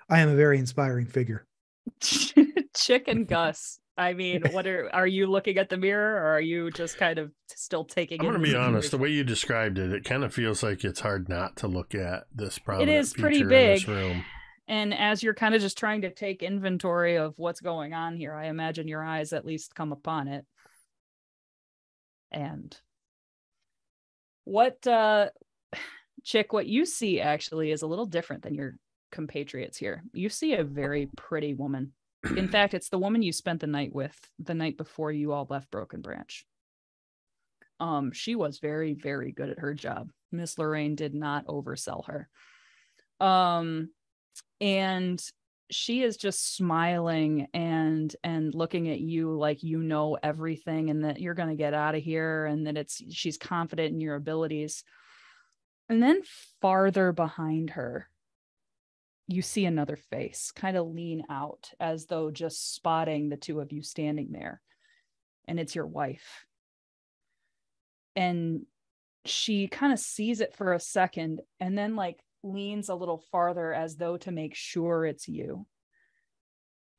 I am a very inspiring figure. Chick and Gus, I mean, are you looking at the mirror, or are you just kind of still taking? I'm going to be honest. The way you described it, it kind of feels like it's hard not to look at this prominent. It is pretty big. In this room. And as you're kind of just trying to take inventory of what's going on here, I imagine your eyes at least come upon it. And what, Chick, what you see actually is a little different than your compatriots here. You see a very pretty woman. In fact, it's the woman you spent the night with the night before you all left Brokenbranch. She was very, very good at her job. Miss Loraine did not oversell her. And she is just smiling and looking at you like you know everything and that you're going to get out of here, and that she's confident in your abilities. And then farther behind her, you see another face kind of lean out as though just spotting the two of you standing there. And it's your wife. And she kind of sees it for a second and then leans a little farther as though to make sure it's you.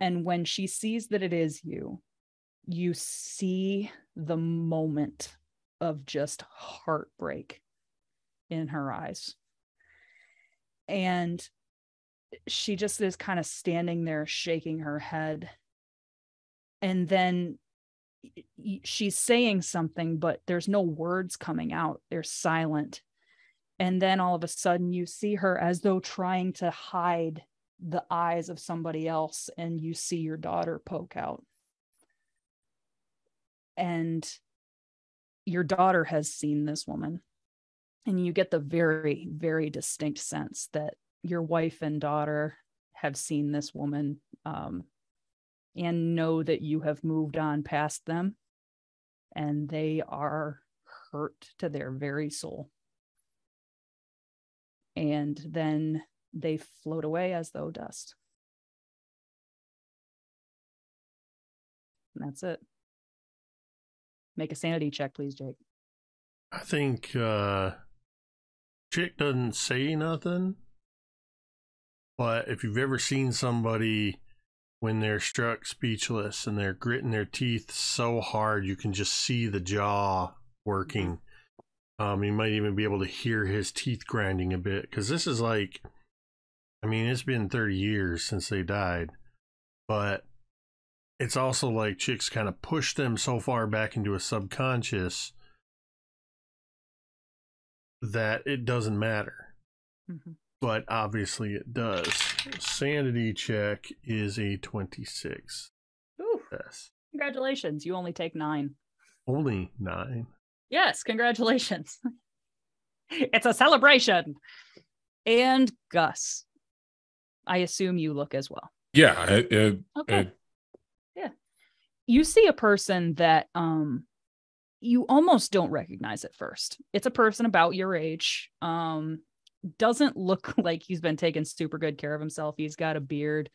And when she sees that it is you, you see the moment of just heartbreak in her eyes. And she just is kind of standing there shaking her head. And then she's saying something, but there's no words coming out. They're silent. And then all of a sudden you see her as though trying to hide the eyes of somebody else, and you see your daughter poke out. And your daughter has seen this woman. And you get the very, very distinct sense that your wife and daughter have seen this woman, and know that you have moved on past them, and they are hurt to their very soul. And then they float away as though dust. And that's it. Make a sanity check, please, Jake. I think Chick doesn't say nothing, but if you've ever seen somebody when they're struck speechless and they're gritting their teeth so hard you can just see the jaw working, you might even be able to hear his teeth grinding a bit, because this is it's been 30 years since they died, but it's also like chicks kind of push them so far back into a subconscious that it doesn't matter. Mm-hmm. But obviously it does. Sanity check is a 26. Ooh, Yes. congratulations. You only take 9. Only 9. Yes, congratulations. It's a celebration. And Gus, I assume you look as well. Yeah. Okay. Yeah. You see a person that you almost don't recognize at first. It's a person about your age. Doesn't look like he's been taking super good care of himself. He's got a beard.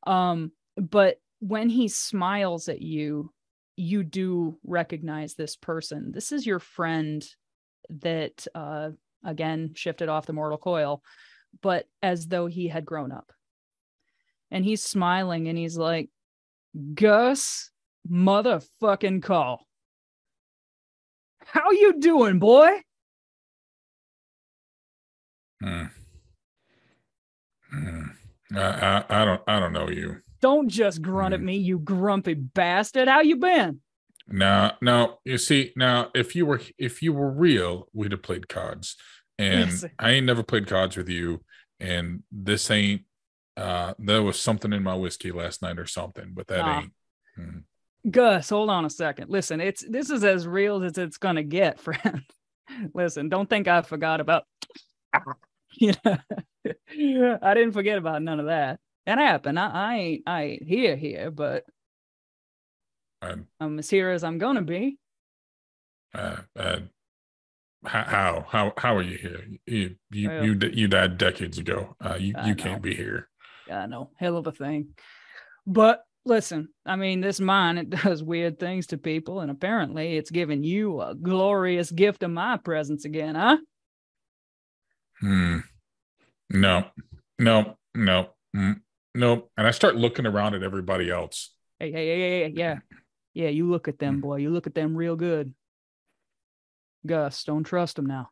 But when he smiles at you, you do recognize this person. This is your friend that again shifted off the mortal coil, but as though he had grown up. And he's smiling and he's like, Gus motherfucking Call. How you doing, boy? I don't know you. Don't just grunt at me, you grumpy bastard. How you been? No. You see, now if you were real, we'd have played cards. And Yes. I ain't never played cards with you. And this ain't. There was something in my whiskey last night or something, but that ain't. Gus, hold on a second. Listen, this is as real as it's gonna get, friend. Listen, don't think I forgot about. You know, I didn't forget about none of that. That happened. I ain't here, but I'm as here as I'm gonna be. How are you here? You died decades ago. You can't be here. I know, hell of a thing. But listen, I mean, this mine, it does weird things to people, and apparently it's given you a glorious gift of my presence again, huh? No. And I start looking around at everybody else. Hey, yeah. You look at them, boy. You look at them real good. Gus, don't trust them now.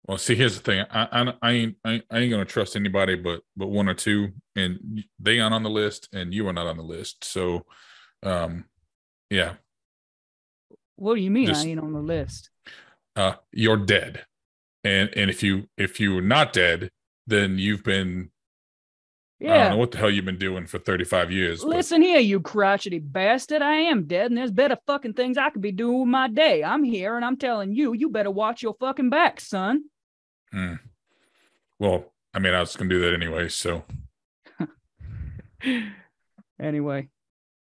Well, see, here's the thing. I ain't gonna trust anybody but one or two, and they aren't on the list, and you are not on the list. So, yeah. What do you mean I ain't on the list? You're dead, and if you're not dead, then you've been. Yeah. I don't know what the hell you've been doing for 35 years. Listen here, you crotchety bastard. I am dead, and there's better fucking things I could be doing with my day. I'm here, and I'm telling you, you better watch your fucking back, son. Well, I mean, I was going to do that anyway, so. Anyway,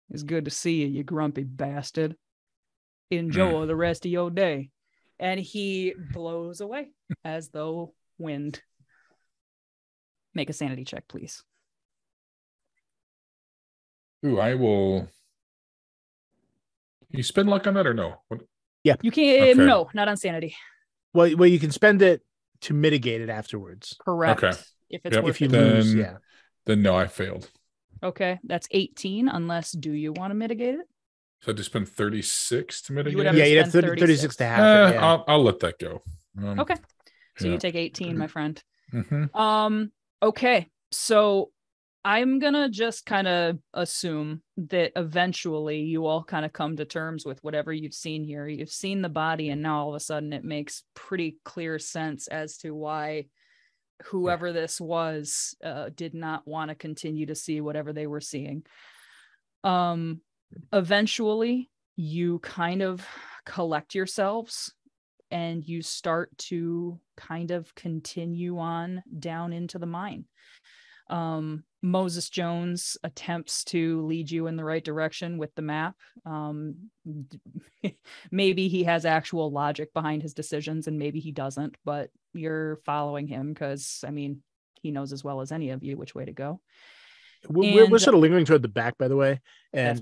it's good to see you, you grumpy bastard. Enjoy the rest of your day. And he blows away as though wind. Make a sanity check, please. Ooh, I will. You spend luck on that or no? What? Yeah. You can't. Okay. No, not on sanity. Well, you can spend it to mitigate it afterwards. Correct. Okay. If it's worth if you it. lose, yeah. Then no, I failed. Okay, that's 18. Unless, do you want to mitigate it? So I just spend 36 to mitigate. Yeah, you'd have 36 to have it. Yeah. I'll let that go. Okay. So you take 18, my friend. Mm-hmm. Okay. So I'm gonna just kind of assume that eventually you all kind of come to terms with whatever you've seen here. You've seen the body, and now all of a sudden it makes pretty clear sense as to why whoever this was did not want to continue to see whatever they were seeing. Eventually you kind of collect yourselves and you start to kind of continue on down into the mine. Moses Jones attempts to lead you in the right direction with the map. Maybe he has actual logic behind his decisions and maybe he doesn't, but you're following him because, I mean, he knows as well as any of you which way to go. We're sort of lingering toward the back, by the way. And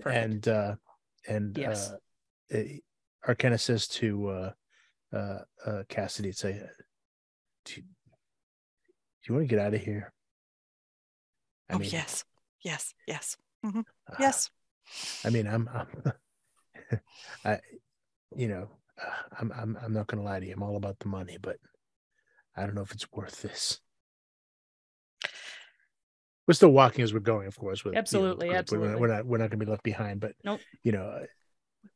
yes. Arcana says to Cassidy, say, do you want to get out of here? I mean, yes. Mm-hmm. Yes. I mean, I'm not going to lie to you. I'm all about the money, but I don't know if it's worth this. We're still walking as we're going, of course. With Absolutely, absolutely. We're not going to be left behind. But nope.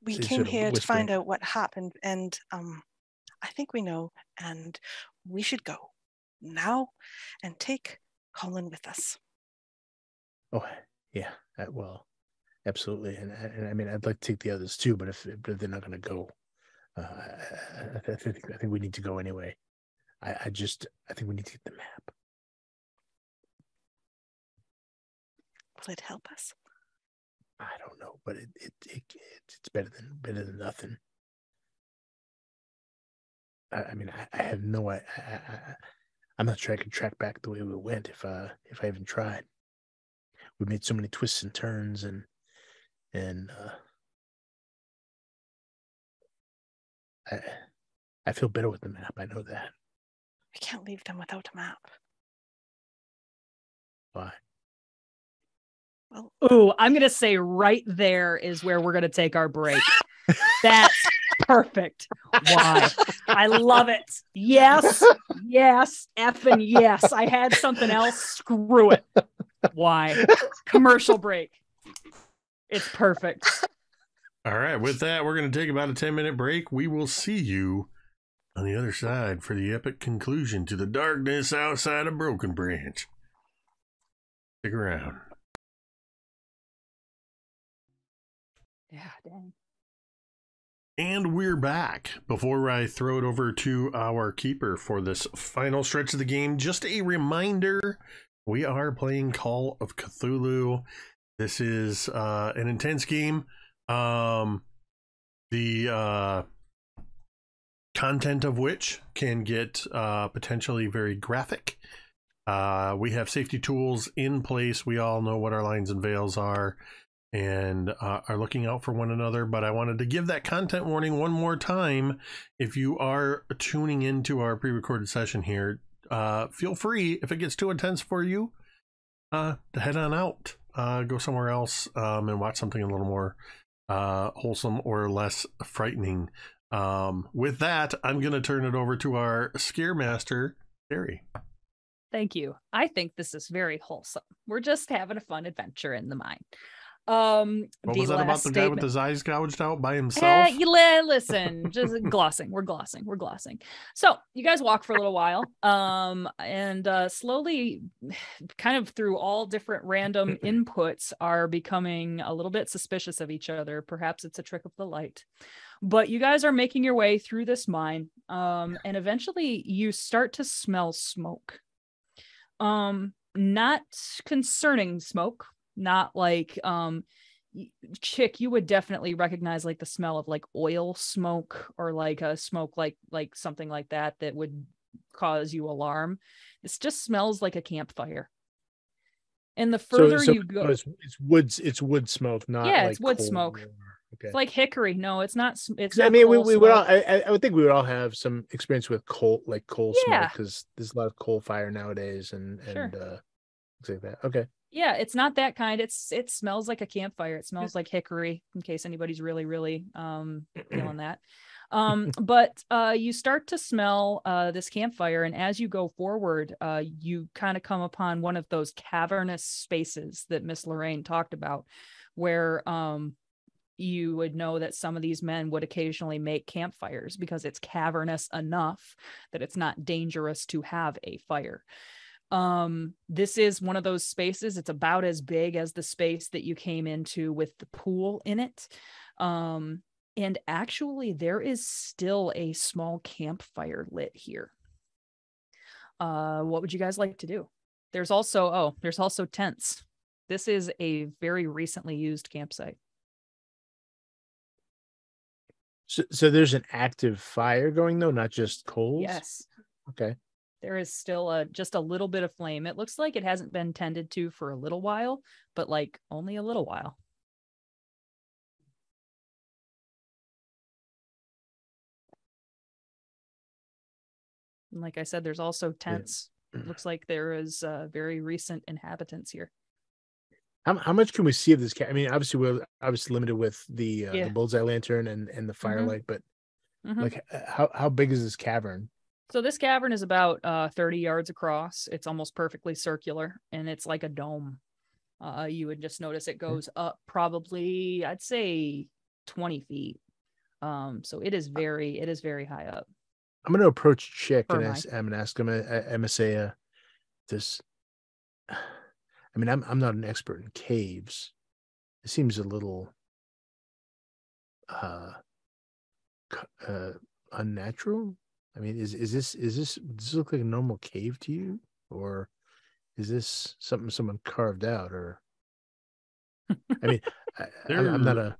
We came here to find out what happened, and I think we know, and we should go now and take Colin with us. Oh yeah, well, absolutely, and I mean, I'd like to take the others too, but if they're not going to go, I think we need to go anyway. I think we need to get the map. Will it help us? I don't know, but it's better than nothing. I mean, I have no. I'm not sure I could track back the way we went if I even tried. We made so many twists and turns, and I feel better with the map. I know that. We can't leave them without a map. Why? Well, ooh, I'm gonna say right there is where we're gonna take our break. That's perfect. Why? I love it. Yes, effing yes. I had something else. Screw it. Why? Commercial break. It's perfect. All right. With that, we're going to take about a 10-minute break. We will see you on the other side for the epic conclusion to the darkness outside of Brokenbranch. Stick around. Yeah, dang. And we're back. Before I throw it over to our keeper for this final stretch of the game, just a reminder, we are playing Call of Cthulhu. This is an intense game. The content of which can get potentially very graphic. We have safety tools in place. We all know what our lines and veils are and are looking out for one another. But I wanted to give that content warning one more time. If you are tuning into our pre-recorded session here, feel free, if it gets too intense for you, to head on out. Go somewhere else and watch something a little more wholesome or less frightening. With that, I'm going to turn it over to our scare master, Cari. Thank you. I think this is very wholesome. We're just having a fun adventure in the mine. What was that about the guy with his eyes gouged out by himself? Listen, just glossing. We're glossing. So you guys walk for a little while, and slowly, kind of through all different random inputs, are becoming a little bit suspicious of each other. Perhaps it's a trick of the light. But you guys are making your way through this mine, and eventually you start to smell smoke. Not concerning smoke. Not like Chick, you would definitely recognize like the smell of like oil smoke or like a smoke like something like that would cause you alarm. It just smells like a campfire. And the further you go, it's wood smoke, not it's wood smoke. Okay. It's like hickory. No, it's not. I mean, we would all. I would think we would all have some experience with coal smoke because there's a lot of coal fire nowadays and things like that. Okay. Yeah, it's not that kind. It smells like a campfire. It smells like hickory, in case anybody's really feeling that. But you start to smell this campfire, and as you go forward, you kind of come upon one of those cavernous spaces that Miss Loraine talked about, where you would know that some of these men would occasionally make campfires because it's cavernous enough that it's not dangerous to have a fire. This is one of those spaces. It's about as big as the space that you came into with the pool in it. And actually there is still a small campfire lit here. What would you guys like to do? There's also tents. This is a very recently used campsite. So there's an active fire going though, not just coals? Yes. Okay. There is still just a little bit of flame. It looks like it hasn't been tended to for a little while, but like only a little while. And like I said, there's also tents. Yeah. It looks like there is very recent inhabitants here. How much can we see of this? I mean, obviously we're limited with the bullseye lantern and the firelight, but like how big is this cavern? So this cavern is about 30 yards across. It's almost perfectly circular, and it's like a dome. You would just notice it goes up probably, I'd say, 20 feet. So it is very high up. I'm going to approach Chick and I'm going to ask him. I'm going to say, this. I mean, I'm not an expert in caves. It seems a little unnatural. I mean, does this look like a normal cave to you, or is this something someone carved out? Or, I mean, I'm not a.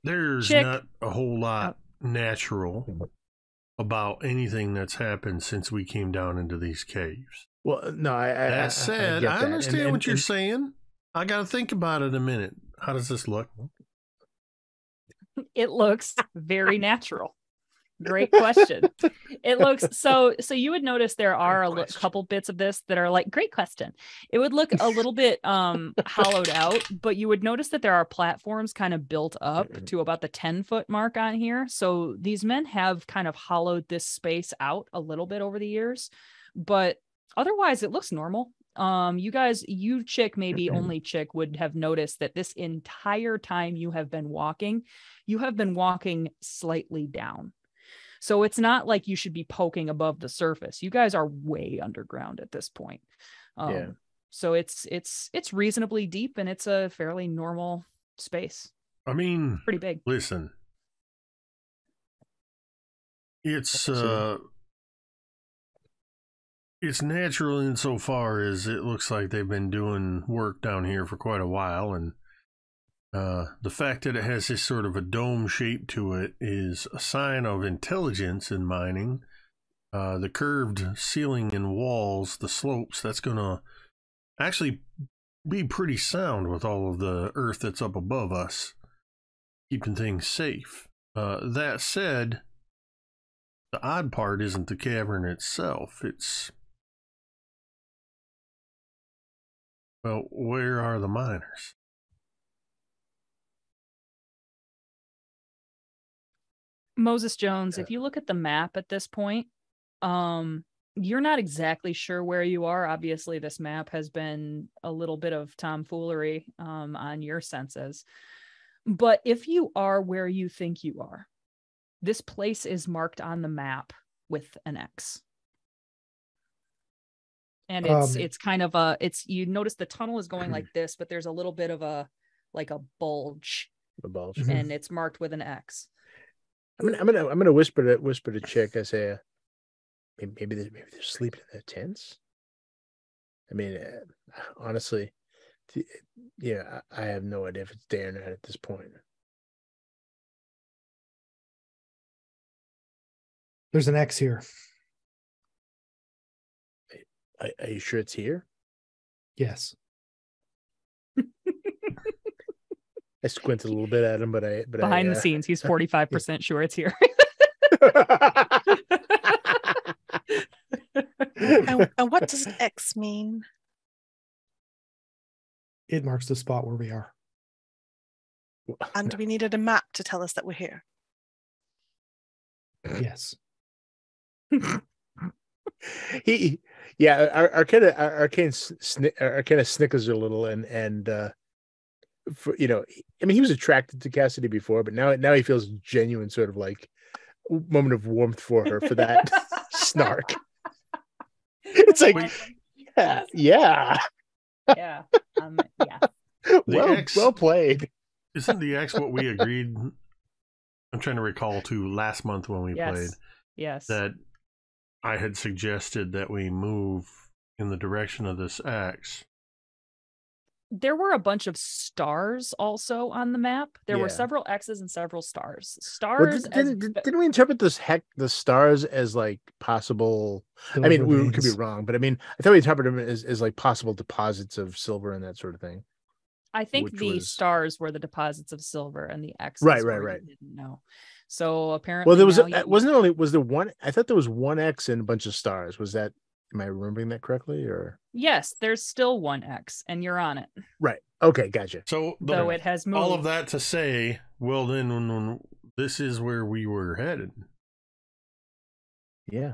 There's Chick. not a whole lot natural about anything that's happened since we came down into these caves. Well, no, That said, I understand what you're saying. I got to think about it a minute. How does this look? It looks very natural. Great question. It looks so you would notice there are a couple bits of this that are like, great question. It would look a little bit hollowed out, but you would notice that there are platforms kind of built up to about the 10-foot mark on here. So these men have kind of hollowed this space out a little bit over the years, but otherwise it looks normal. You Chick, maybe only Chick, would have noticed that this entire time you have been walking slightly down. So it's not like you should be poking above the surface. You guys are way underground at this point. So it's reasonably deep, and it's a fairly normal space. I mean, pretty big. Listen, it's natural insofar as it looks like they've been doing work down here for quite a while, and the fact that it has this sort of a dome shape to it is a sign of intelligence in mining. The curved ceiling and walls, the slopes, that's going to actually be pretty sound with all of the earth that's up above us, keeping things safe. That said, the odd part isn't the cavern itself. It's, well, where are the miners? Moses Jones, if you look at the map at this point, you're not exactly sure where you are. Obviously, this map has been a little bit of tomfoolery on your senses. But if you are where you think you are, this place is marked on the map with an X. And it's kind of you notice the tunnel is going like this, but there's a little bit of a bulge. A bulge. And it's marked with an X. I'm gonna whisper to Chick. I say, maybe they're sleeping in their tents. I mean, honestly, yeah, I have no idea if it's day or night at this point. There's an X here. Are you sure it's here? Yes. I squint a little bit at him, but behind the scenes, he's 45% sure it's here. And what does X mean? It marks the spot where we are. And we needed a map to tell us that we're here. Yes. Arcane snickers a little, and for, I mean, he was attracted to Cassidy before, but now he feels genuine sort of like moment of warmth for her for that snark. It's like, yeah. Well played. Isn't the X what we agreed? I'm trying to recall too, last month when we played. Yes. That I had suggested that we move in the direction of this X. There were a bunch of stars also on the map. There were several X's and several stars. Stars. Well, didn't we interpret the stars as like possible? I mean, we could be wrong, but I mean, I thought we interpreted them as like possible deposits of silver and that sort of thing. I think stars were the deposits of silver, and the X's right. Didn't know. So apparently, well, was there one? I thought there was one X and a bunch of stars. Was that? Am I remembering that correctly? Or yes, there's still one X, and you're on it. Right. Okay, gotcha. So though it has moved. All of that to say, well, then when this is where we were headed. Yeah.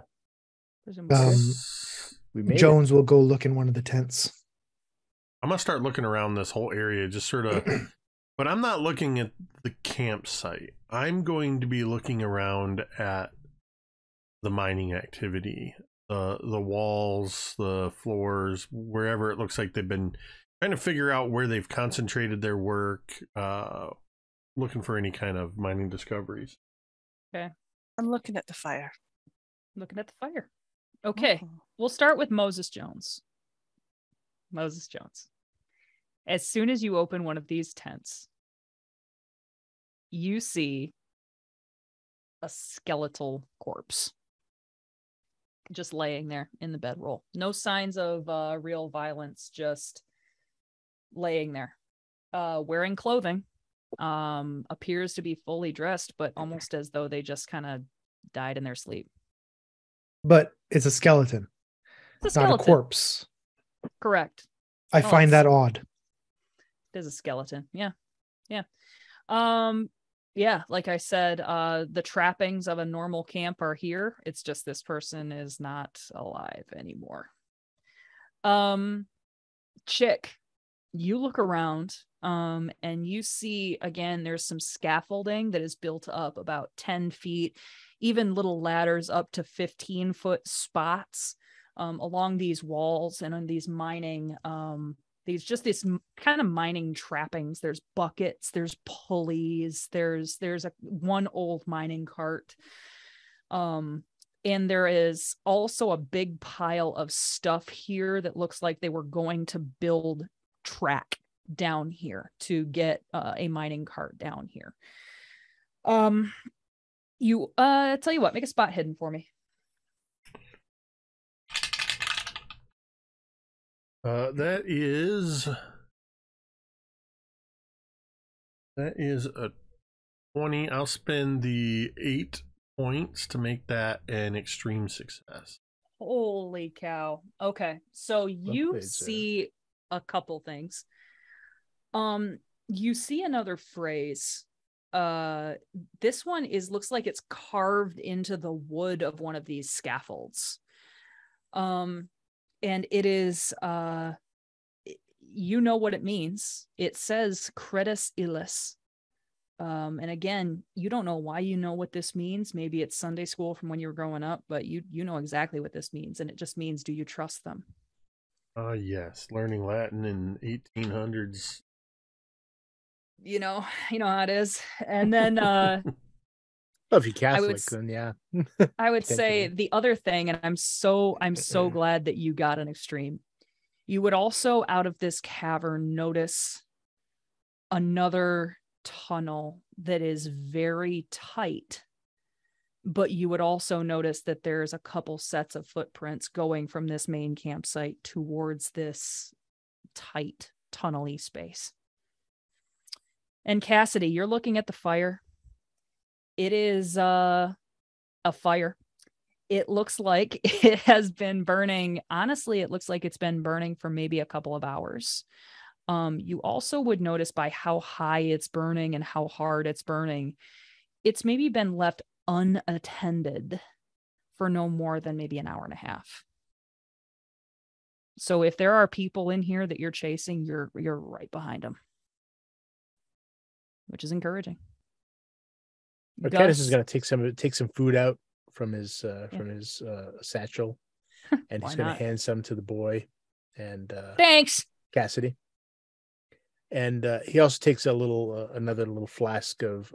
We made Jones will go look in one of the tents. I'm gonna start looking around this whole area, just sort of, but I'm not looking at the campsite. I'm going to be looking around at the mining activity, the walls, the floors, wherever it looks like they've been trying to figure out where they've concentrated their work, looking for any kind of mining discoveries. Okay. I'm looking at the fire. Looking at the fire. Okay. Oh. We'll start with Moses Jones. Moses Jones. As soon as you open one of these tents, you see a skeletal corpse just laying there in the bedroll. No signs of real violence, just laying there. Wearing clothing. Appears to be fully dressed, but almost as though they just kind of died in their sleep. But it's a skeleton. It's a skeleton. Not a corpse. Correct. I find that odd. It is a skeleton. Yeah. Yeah, like I said, the trappings of a normal camp are here. It's just this person is not alive anymore. Chick, you look around, and you see, again, there's some scaffolding that is built up about 10 feet, even little ladders up to 15-foot spots along these walls and on these mining, these kind of mining trappings. There's buckets, there's pulleys, there's one old mining cart. And there is also a big pile of stuff here that looks like they were going to build track down here to get a mining cart down here. You tell you what, make a spot hidden for me. That is a 20. I'll spend the 8 points to make that an extreme success. Holy cow. Okay, so you see a couple things. You see another phrase. This one looks like it's carved into the wood of one of these scaffolds. And it is, you know what it means. It says Cretus Illis. And again, you don't know why you know what this means. Maybe it's Sunday school from when you were growing up, but you know exactly what this means. And it just means, do you trust them? Yes. Learning Latin in 1800s. You know how it is. And then, well, if you're Catholic, then yeah. I would say the other thing, and I'm so glad that you got an extreme. You would also, out of this cavern, notice another tunnel that is very tight. But you would also notice that there's a couple sets of footprints going from this main campsite towards this tight, tunnel-y space. And Cassidy, you're looking at the fire. It is a fire. It looks like it has been burning. Honestly, it looks like it's been burning for maybe a couple of hours. You also would notice by how high it's burning and how hard it's burning, it's maybe been left unattended for no more than maybe an hour and a half. So if there are people in here that you're chasing, you're right behind them, which is encouraging. Augustus is going to take some food out from his satchel, and he's going to hand some to the boy and thanks, Cassidy. And he also takes another little flask of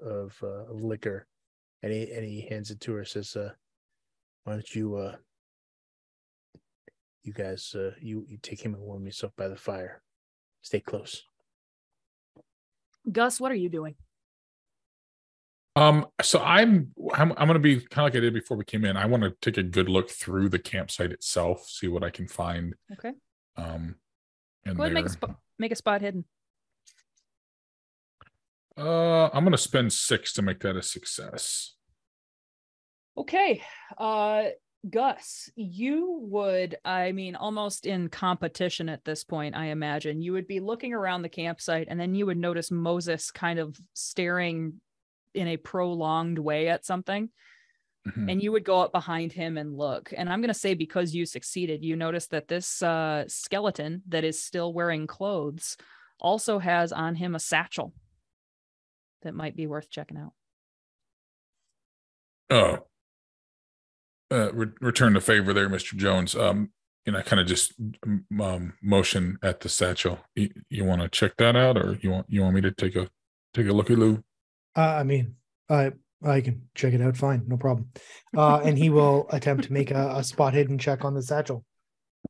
liquor, and he hands it to her. Says, "Why don't you guys you take him and warm yourself by the fire. Stay close." Gus, what are you doing? So I'm going to be kind of like I did before we came in. I want to take a good look through the campsite itself, see what I can find. Okay. Go ahead and make a spot hidden. I'm going to spend 6 to make that a success. Okay. Gus, you would, almost in competition at this point, I imagine, you would be looking around the campsite, and then you would notice Moses kind of staring in a prolonged way at something. And you would go up behind him and look. And I'm going to say, because you succeeded, you notice that this skeleton that is still wearing clothes also has on him a satchel that might be worth checking out. Oh, return the favor there, Mr. Jones. I kind of just motion at the satchel. You want to check that out, or you want me to take a look at Lou? I can check it out. Fine, no problem. And he will attempt to make a spot hidden check on the satchel.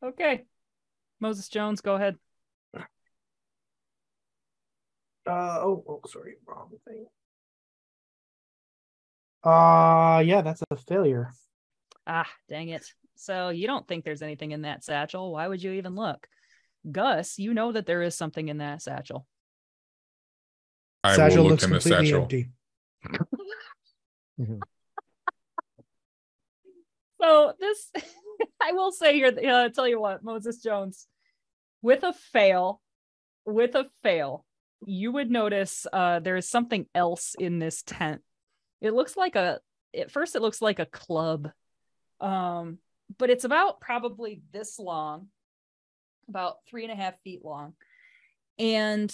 Okay, Moses Jones, go ahead. Sorry, wrong thing. Yeah, that's a failure. Ah, dang it. So you don't think there's anything in that satchel? Why would you even look? Gus, you know that there is something in that satchel. Satchel looks completely empty. So this, I will say here, I'll tell you what, Moses Jones, with a fail, you would notice there is something else in this tent. It looks like at first it looks like a club, but it's about probably this long, about 3.5 feet long. And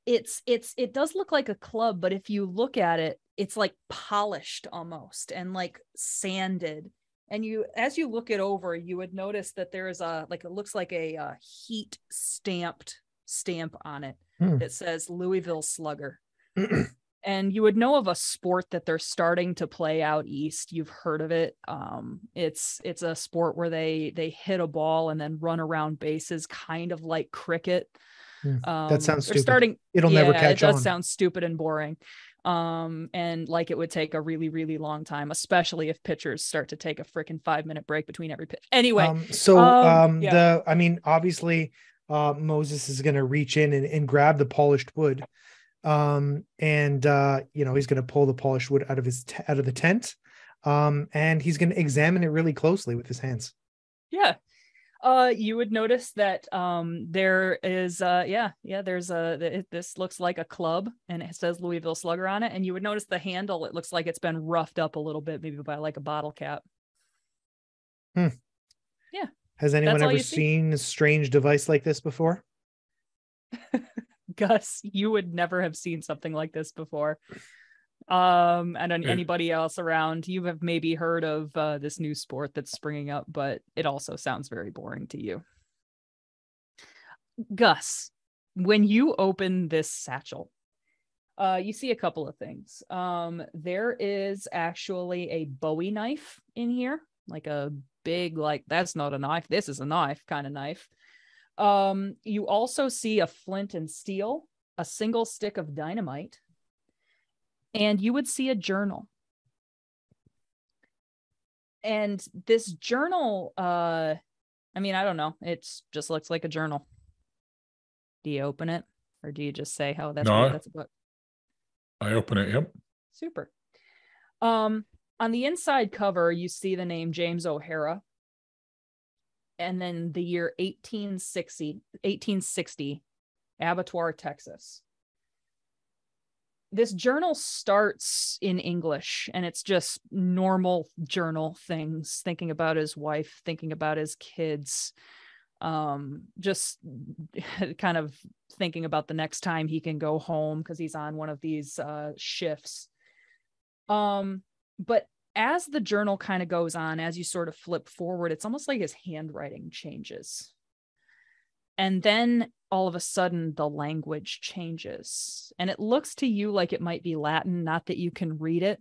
it does look like a club, but if you look at it, it's like polished almost and like sanded. And as you look it over, you would notice that there is it looks like a heat stamp on it that says Louisville Slugger. And you would know of a sport that they're starting to play out east. You've heard of it. It's a sport where they hit a ball and then run around bases, kind of like cricket. That sounds stupid. It'll never catch on. It does sound stupid and boring. And like it would take a really, really long time, especially if pitchers start to take a freaking 5-minute break between every pitch. Anyway, obviously, Moses is going to reach in and grab the polished wood. He's going to pull the polished wood out of the tent. And he's going to examine it really closely with his hands. Yeah. You would notice that there is this looks like a club and it says Louisville Slugger on it, and you would notice the handle, it looks like it's been roughed up a little bit, maybe by like a bottle cap. Yeah. Has anyone ever seen a strange device like this before? Gus, you would never have seen something like this before. And anybody else around, you have maybe heard of this new sport that's springing up, but it also sounds very boring to you. Gus, when you open this satchel, you see a couple of things. There is actually a Bowie knife in here, like a big, like, that's not a knife, this is a knife kind of knife. You also see a flint and steel, a single stick of dynamite, and you would see a journal. And this journal, I don't know. It just looks like a journal. Do you open it? Or do you just say, oh, that's a book? I open it, yep. Super. On the inside cover, you see the name James O'Hara. And then the year 1860, Abattoir, Texas. This journal starts in English, and it's just normal journal things, thinking about his wife, thinking about his kids, just kind of thinking about the next time he can go home because he's on one of these shifts. But as the journal kind of goes on, as you sort of flip forward, it's almost like his handwriting changes. And then all of a sudden the language changes, and it looks to you like it might be Latin, not that you can read it,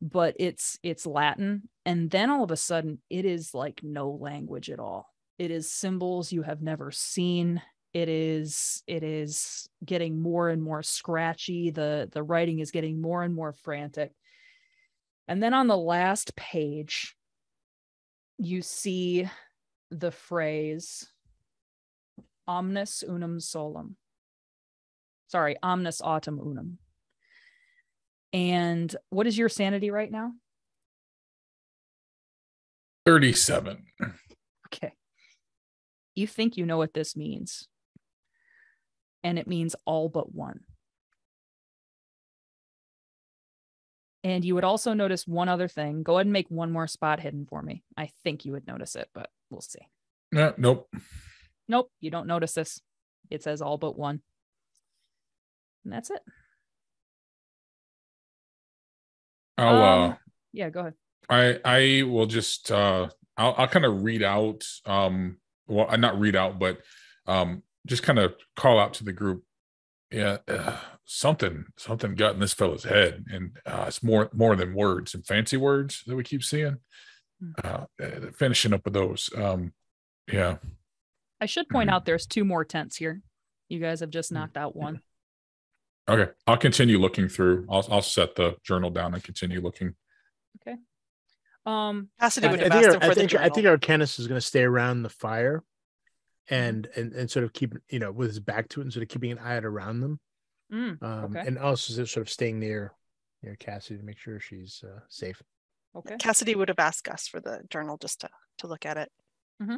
but it's Latin. And then all of a sudden it is like no language at all. It is symbols you have never seen. It is getting more and more scratchy. The writing is getting more and more frantic. And then on the last page, you see the phrase omnis unum solum. Sorry, omnis autem unum. And what is your sanity right now? 37. Okay. You think you know what this means. And it means all but one. And you would also notice one other thing. Go ahead and make one more spot hidden for me. I think you would notice it, but we'll see. Nope. Nope, you don't notice this. It says all but one. And that's it. Yeah, go ahead. I will just I'll kind of read out well, not read out, but just kind of call out to the group. Yeah, something got in this fella's head, and it's more than words and fancy words that we keep seeing. Finishing up with those. Yeah. I should point out there's 2 more tents here. You guys have just knocked out one. Okay, I'll continue looking through. I'll set the journal down and continue looking. Okay. Cassidy would have asked him for the journal. I think Arcanus is going to stay around the fire, and sort of keep, with his back to it, and sort of keeping an eye out around them. Okay. And also sort of staying near Cassidy to make sure she's safe. Okay. Cassidy would have asked us for the journal just to look at it. Mm-hmm.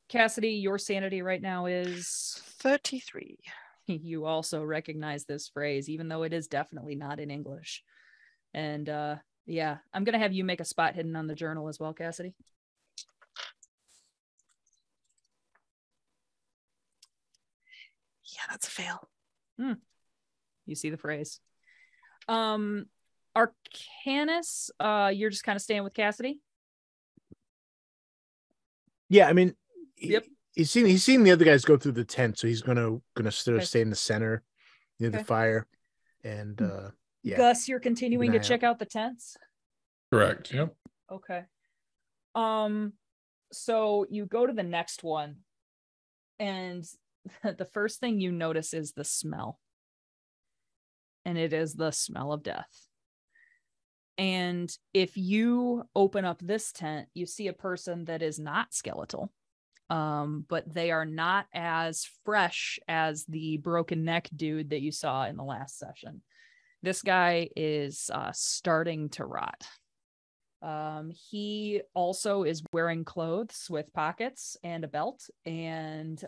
Cassidy, your sanity right now is 33. You also recognize this phrase, even though it is definitely not in English. And yeah, I'm going to have you make a spot hidden on the journal as well, Cassidy. Yeah, that's a fail. You see the phrase. Arcanus, you're just kind of staying with Cassidy? Yeah, I mean, yep. He's seen the other guys go through the tent, so he's gonna sort of stay in the center near the fire. And yeah. Gus, you're continuing to check out the tents? Correct. Yep. Okay. So you go to the next one, and the first thing you notice is the smell. And it is the smell of death. And if you open up this tent, you see a person that is not skeletal, but they are not as fresh as the broken neck dude that you saw in the last session. This guy is starting to rot. He also is wearing clothes with pockets and a belt, and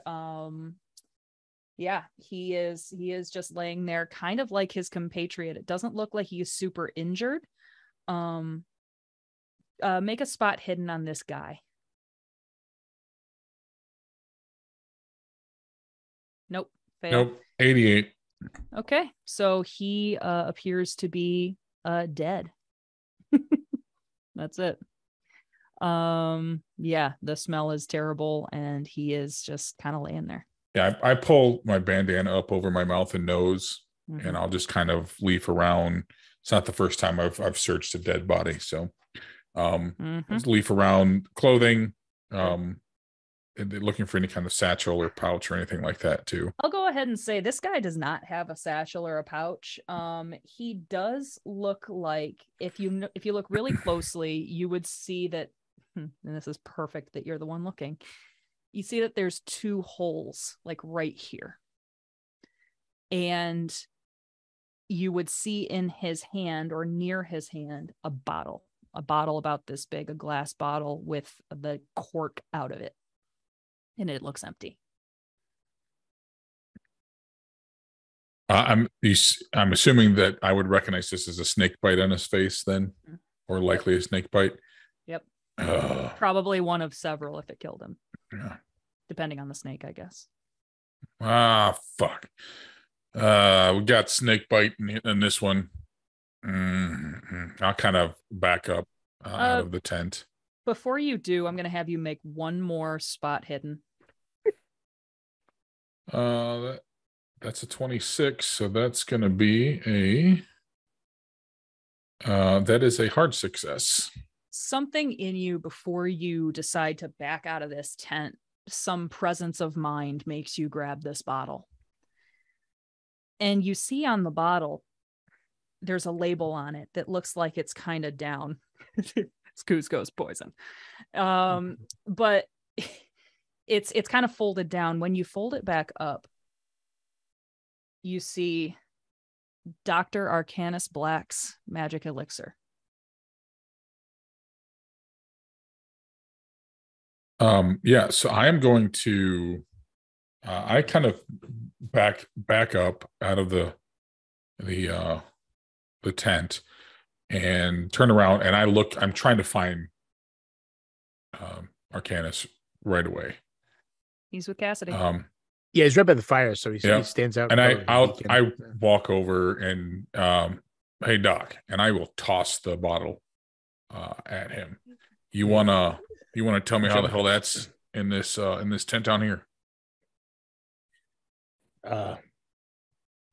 yeah, he is just laying there, kind of like his compatriot. It doesn't look like he's super injured. Make a spot hidden on this guy. Nope. Fail. Nope. 88. Okay, so he appears to be dead. That's it. Yeah, the smell is terrible, and he is just kind of laying there. Yeah, I pull my bandana up over my mouth and nose, and I'll just kind of leaf around. It's not the first time I've searched a dead body, so just leaf around clothing, looking for any kind of satchel or pouch or anything like that too. I'll go ahead and say this guy does not have a satchel or a pouch. He does look like, if you look really closely, you would see that, and this is perfect that you're the one looking. You see that there's 2 holes, like right here. And you would see in his hand or near his hand a bottle about this big, a glass bottle with the cork out of it. And it looks empty. I'm assuming that I would recognize this as a snake bite on his face then, or likely a snake bite. Yep. Probably one of several if it killed him. Yeah. Depending on the snake, I guess. Fuck. We got snake bite in this one. I'll kind of back up out of the tent. Before you do, I'm going to have you make one more spot hidden. That's a 26, so that's going to be that is a hard success. Something in you, before you decide to back out of this tent, some presence of mind makes you grab this bottle. And you see on the bottle, there's a label on it that looks like it's kind of down. It's Cusco's poison. But it's kind of folded down. When you fold it back up, you see Dr. Arcanus Black's magic elixir. Yeah, so I am going to I kind of back up out of the tent, and turn around, and I'm trying to find Arcanus right away. He's with Cassidy. Yeah, he's right by the fire, so he stands out. And I walk over and hey Doc, and I will toss the bottle at him. You wanna tell me how the hell that's in this tent down here?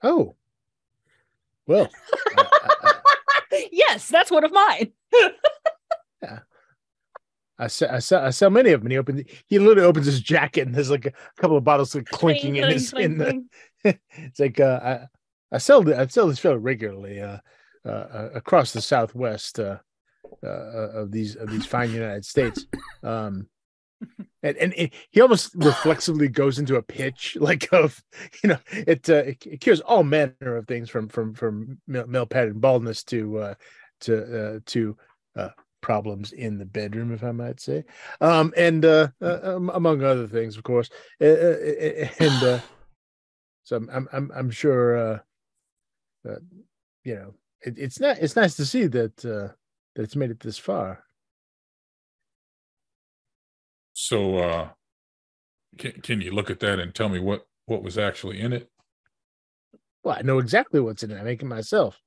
Oh, well. Yes, that's one of mine. Yeah. I sell many of them. And he literally opens his jacket, and there's like a couple of bottles like clinking in his. It's like I sell this fairly regularly across the Southwest of these fine United States. And he almost reflexively goes into a pitch like of, it cures all manner of things from male pattern baldness to problems in the bedroom, if I might say, and among other things, of course. So I'm sure it's nice to see that it's made it this far. So can you look at that and tell me what was actually in it? Well, I know exactly what's in it. I make it myself.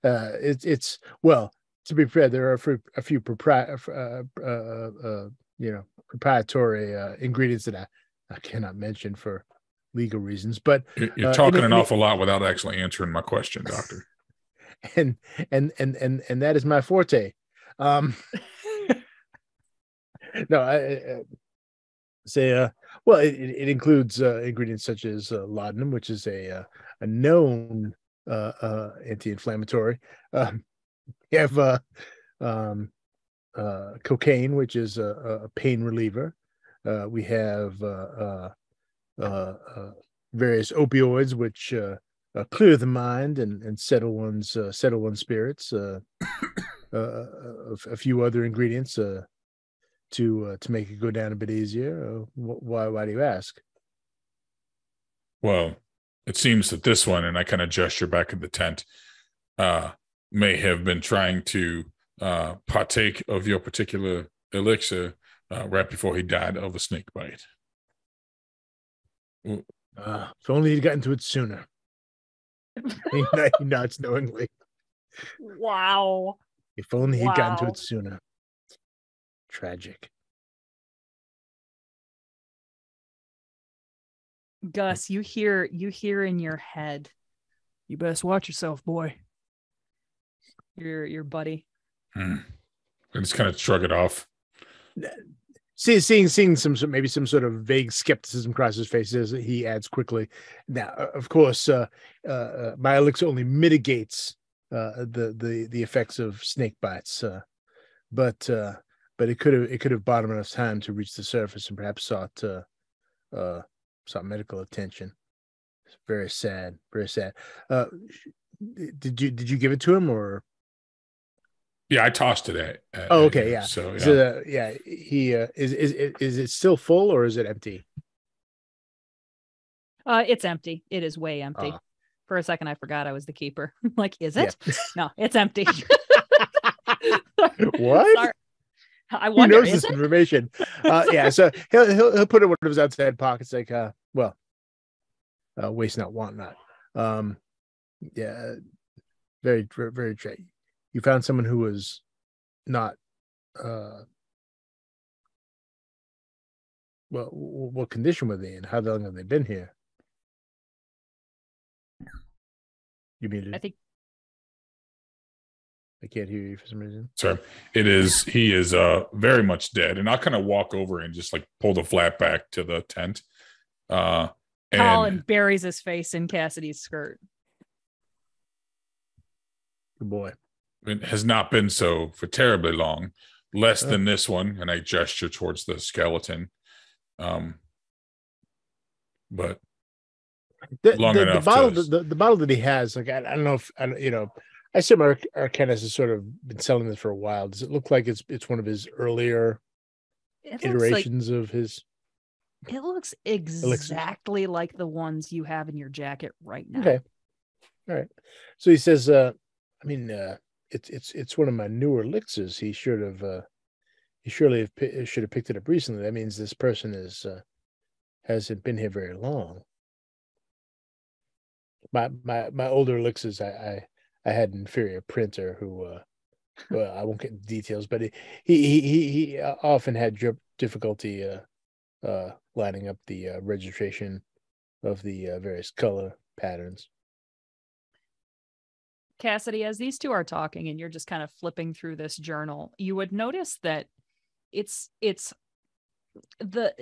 It's well, to be fair, there are a few proprietary ingredients that I cannot mention for legal reasons. But you're talking an awful lot without actually answering my question, Doctor. And that is my forte. No, I say well, it includes ingredients such as laudanum, which is a known anti-inflammatory. You have cocaine, which is a pain reliever. We have various opioids, which clear the mind and settle one's spirits. A few other ingredients to make it go down a bit easier. Why do you ask? Well, it seems that this one, and I kind of gesture back at the tent, may have been trying to partake of your particular elixir right before he died of a snake bite. If only he'd gotten to it sooner. He nods knowingly. Wow. If only he'd gotten to it sooner. Tragic. Gus, you hear in your head, "You best watch yourself, boy." Your buddy. I just kind of shrug it off. Seeing some maybe some sort of vague skepticism cross his face, as he adds quickly, "Now, of course, my elixir only mitigates the effects of snake bites, but it could have bought him enough time to reach the surface and perhaps sought medical attention. It's very sad, very sad. Did you give it to him, or?" Yeah, I tossed it at okay, him, yeah. So He is it still full or is it empty? It's empty. It is way empty. For a second, I forgot I was the keeper. Like, is it? Yeah. No, it's empty. What? Sorry. I wonder. Who knows this information? Yeah, so he'll put it in one of his outside pockets, like, waste not, want not. Yeah, very, very true. You found someone who was not. Well, what condition were they in? How long have they been here? You mean? I think. I can't hear you for some reason. Sorry. He is very much dead. And I'll kind of walk over and just like pull the flap back to the tent. Colin buries his face in Cassidy's skirt. Good boy. It has not been so for terribly long, less than this one. And I gesture towards the skeleton. But the bottle that he has, like, I don't know if I assume Arcanus has sort of been selling this for a while. Does it look like it's one of his earlier iterations of his? It looks exactly like the ones you have in your jacket right now. Okay. All right. So he says, it's one of my newer elixirs. He should have should have picked it up recently. That means this person hasn't been here very long. My older elixirs, I had an inferior printer who well, I won't get into details, but he often had difficulty lining up the registration of the various color patterns. Cassidy, as these two are talking and you're just kind of flipping through this journal, you would notice that it's the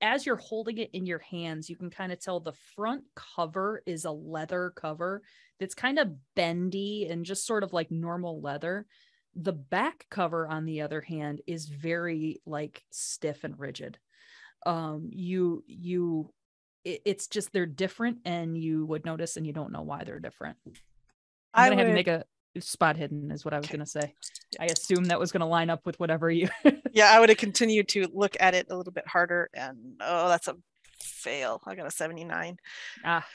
as you're holding it in your hands, you can kind of tell the front cover is a leather cover that's kind of bendy and just sort of like normal leather. The back cover, on the other hand, is very like stiff and rigid. It's just, they're different, and you would notice, and you don't know why they're different. I'm gonna have you make a spot hidden is what I was gonna say. I assume that was gonna line up with whatever you Yeah, I would have continued to look at it a little bit harder, and that's a fail. I got a 79.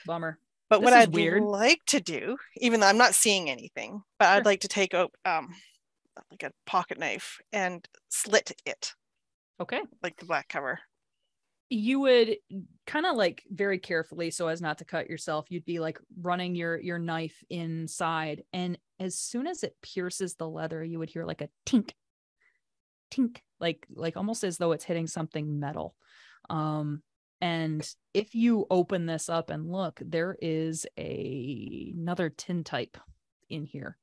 Bummer. But what I'd like to do, even though I'm not seeing anything, but I'd like to take out like a pocket knife and slit it. Okay. Like the black cover. You would kind of like very carefully, so as not to cut yourself, you'd be like running your knife inside, and as soon as it pierces the leather, you would hear like a tink, tink, like almost as though it's hitting something metal. And if you open this up and look, there is another tintype in here.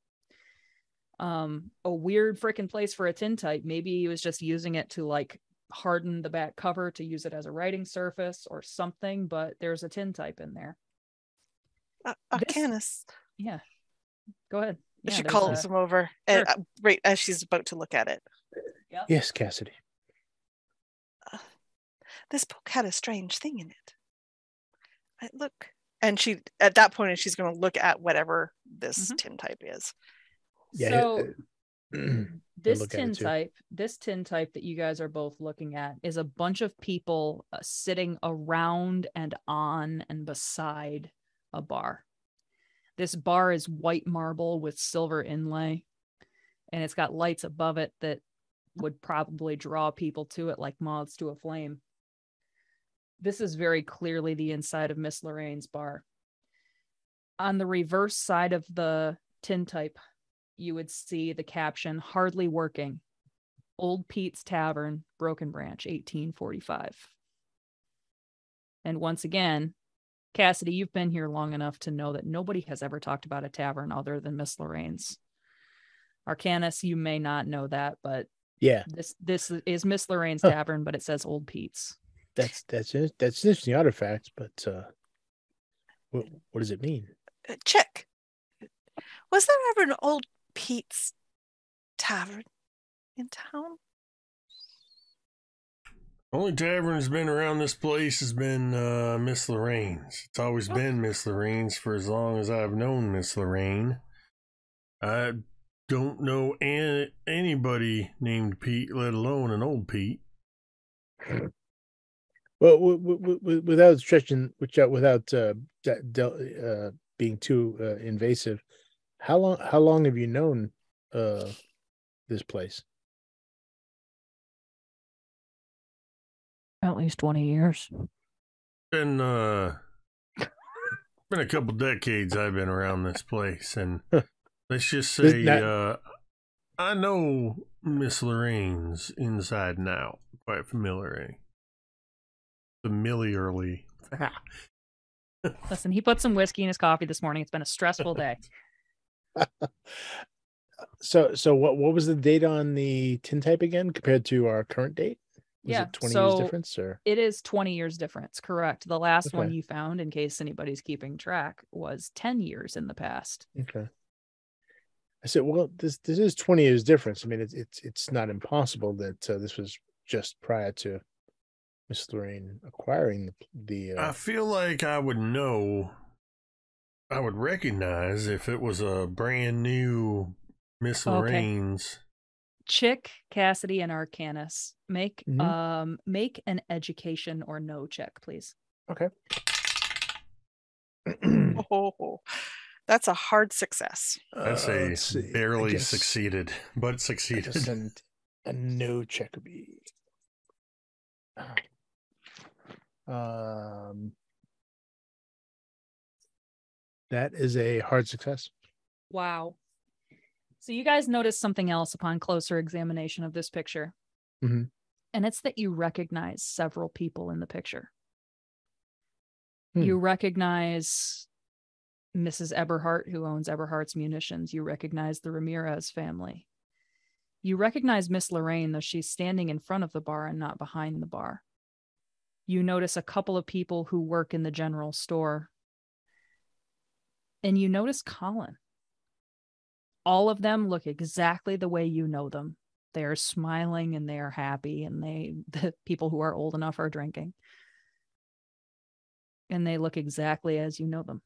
A weird freaking place for a tintype. Maybe he was just using it to like harden the back cover to use it as a writing surface or something, but there's a tintype in there. Canis. Yeah. Go ahead. Yeah, she calls him over right as she's about to look at it. Yep. Yes, Cassidy. This book had a strange thing in it. Look. And she, at that point, she's going to look at whatever this tintype is. Yeah. So this tintype that you guys are both looking at is a bunch of people sitting around and on and beside a bar. This bar is white marble with silver inlay, and it's got lights above it that would probably draw people to it like moths to a flame. This is very clearly the inside of Miss Loraine's bar. On the reverse side of the tintype, you would see the caption, "Hardly Working, Old Pete's Tavern, Brokenbranch, 1845. And once again, Cassidy, you've been here long enough to know that nobody has ever talked about a tavern other than Miss Loraine's. Arcanus, you may not know that, but yeah, this is Miss Loraine's Tavern, but it says Old Pete's. That's an interesting artifact, but what does it mean? Check. Was there ever an Old Pete's Tavern in town? Only tavern has been around this place has been Miss Loraine's. It's always been Miss Loraine's for as long as I've known Miss Loraine. I don't know anybody named Pete, let alone an old Pete. Well, without stretching, without being too invasive, how long have you known this place? At least 20 years. Been a couple decades I've been around this place, and let's just say I know Miss Loraine's inside and out quite familiarly. Listen, he put some whiskey in his coffee this morning. It's been a stressful day. So what was the date on the tintype again compared to our current date? Was it 20 years difference, or it is 20 years difference? Correct. The last one you found, in case anybody's keeping track, was 10 years in the past. Okay. I said, well, this is 20 years difference. I mean, it's not impossible that this was just prior to Miss Loraine acquiring the. I feel like I would recognize if it was a brand new Miss Loraine's. Chick, Cassidy, and Arcanus, make an education or no check, please. Okay. That's a hard success. That's barely succeeded, but succeeded. Send a no check be. That is a hard success. Wow. So you guys notice something else upon closer examination of this picture. Mm-hmm. And it's that you recognize several people in the picture. You recognize Mrs. Eberhardt, who owns Eberhardt's Munitions. You recognize the Ramirez family. You recognize Miss Loraine, though she's standing in front of the bar and not behind the bar. You notice a couple of people who work in the general store. And you notice Colin. All of them look exactly the way you know them. They are smiling and they are happy, and the people who are old enough are drinking. And they look exactly as you know them.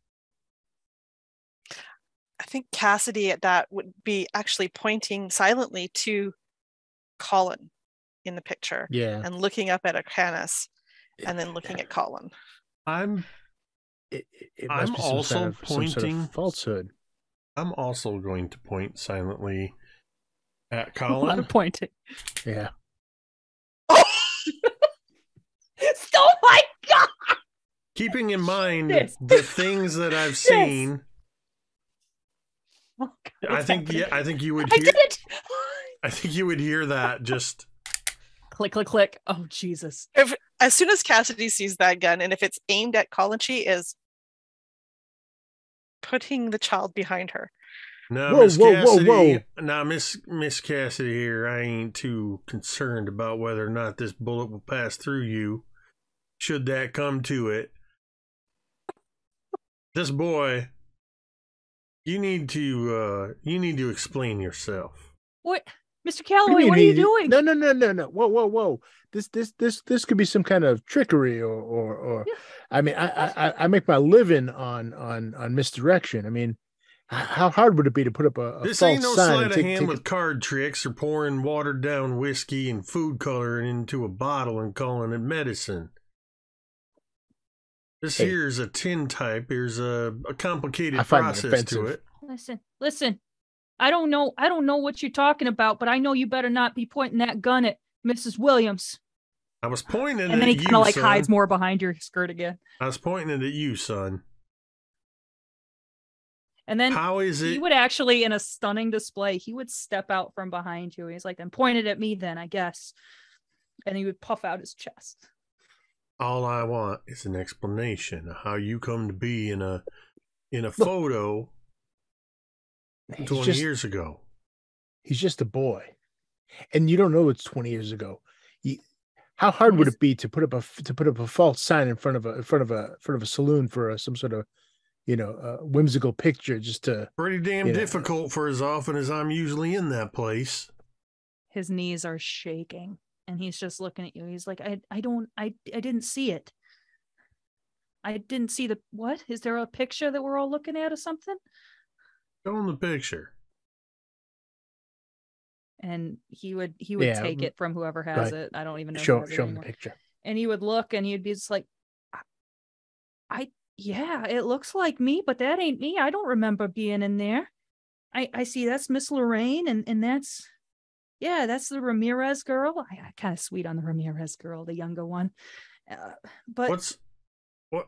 I think Cassidy at that would be actually pointing silently to Colin in the picture. Yeah. And looking up at Arcanis and then looking at Colin. I'm also pointing some sort of falsehood. I'm also going to point silently at A lot Colin. of pointing. Yeah. Oh my God! Keeping in mind Yes. the things that I've seen. Oh, God, I think you would I hear. did it! I think you would hear that just Click, click, click. Oh, Jesus. As soon as Cassidy sees that gun, and if it's aimed at Colin, she is putting the child behind her. No, Miss Cassidy. Now, Miss Cassidy here, I ain't too concerned about whether or not this bullet will pass through you, should that come to it. This boy, you need to explain yourself. What? Mr. Calloway, what are you doing? No. Whoa. This could be some kind of trickery or Yeah. I mean, I make my living on misdirection. I mean, how hard would it be to put up a This false ain't no sign sleight of hand with card tricks or pouring watered down whiskey and food coloring into a bottle and calling it medicine. This here's a tin type. There's a complicated process to it. Listen. I don't know what you're talking about, but I know you better not be pointing that gun at Mrs. Williams. I was pointing at you, and then he kind of like son. hides more behind your skirt again. I was pointing it at you, son. And then how is it? He would actually, in a stunning display, he would step out from behind you. He's like, then point it at me then, I guess. And he would puff out his chest. All I want is an explanation of how you come to be in a photo 20 years ago. He's just a boy. And you don't know it's 20 years ago. How hard would it be to put up a false sign in front of a saloon for some sort of whimsical picture, just to pretty damn difficult for as often as I'm usually in that place. His knees are shaking and he's just looking at you. He's like, I didn't see it. I didn't see what? Is there a picture that we're all looking at or something? Show him the picture. And he would take it from whoever has it. I don't even know. Show him the picture. And he would look and he'd be just like, yeah, it looks like me, but that ain't me. I don't remember being in there. I see that's Miss Loraine and that's the Ramirez girl. I kind of sweet on the Ramirez girl, the younger one. But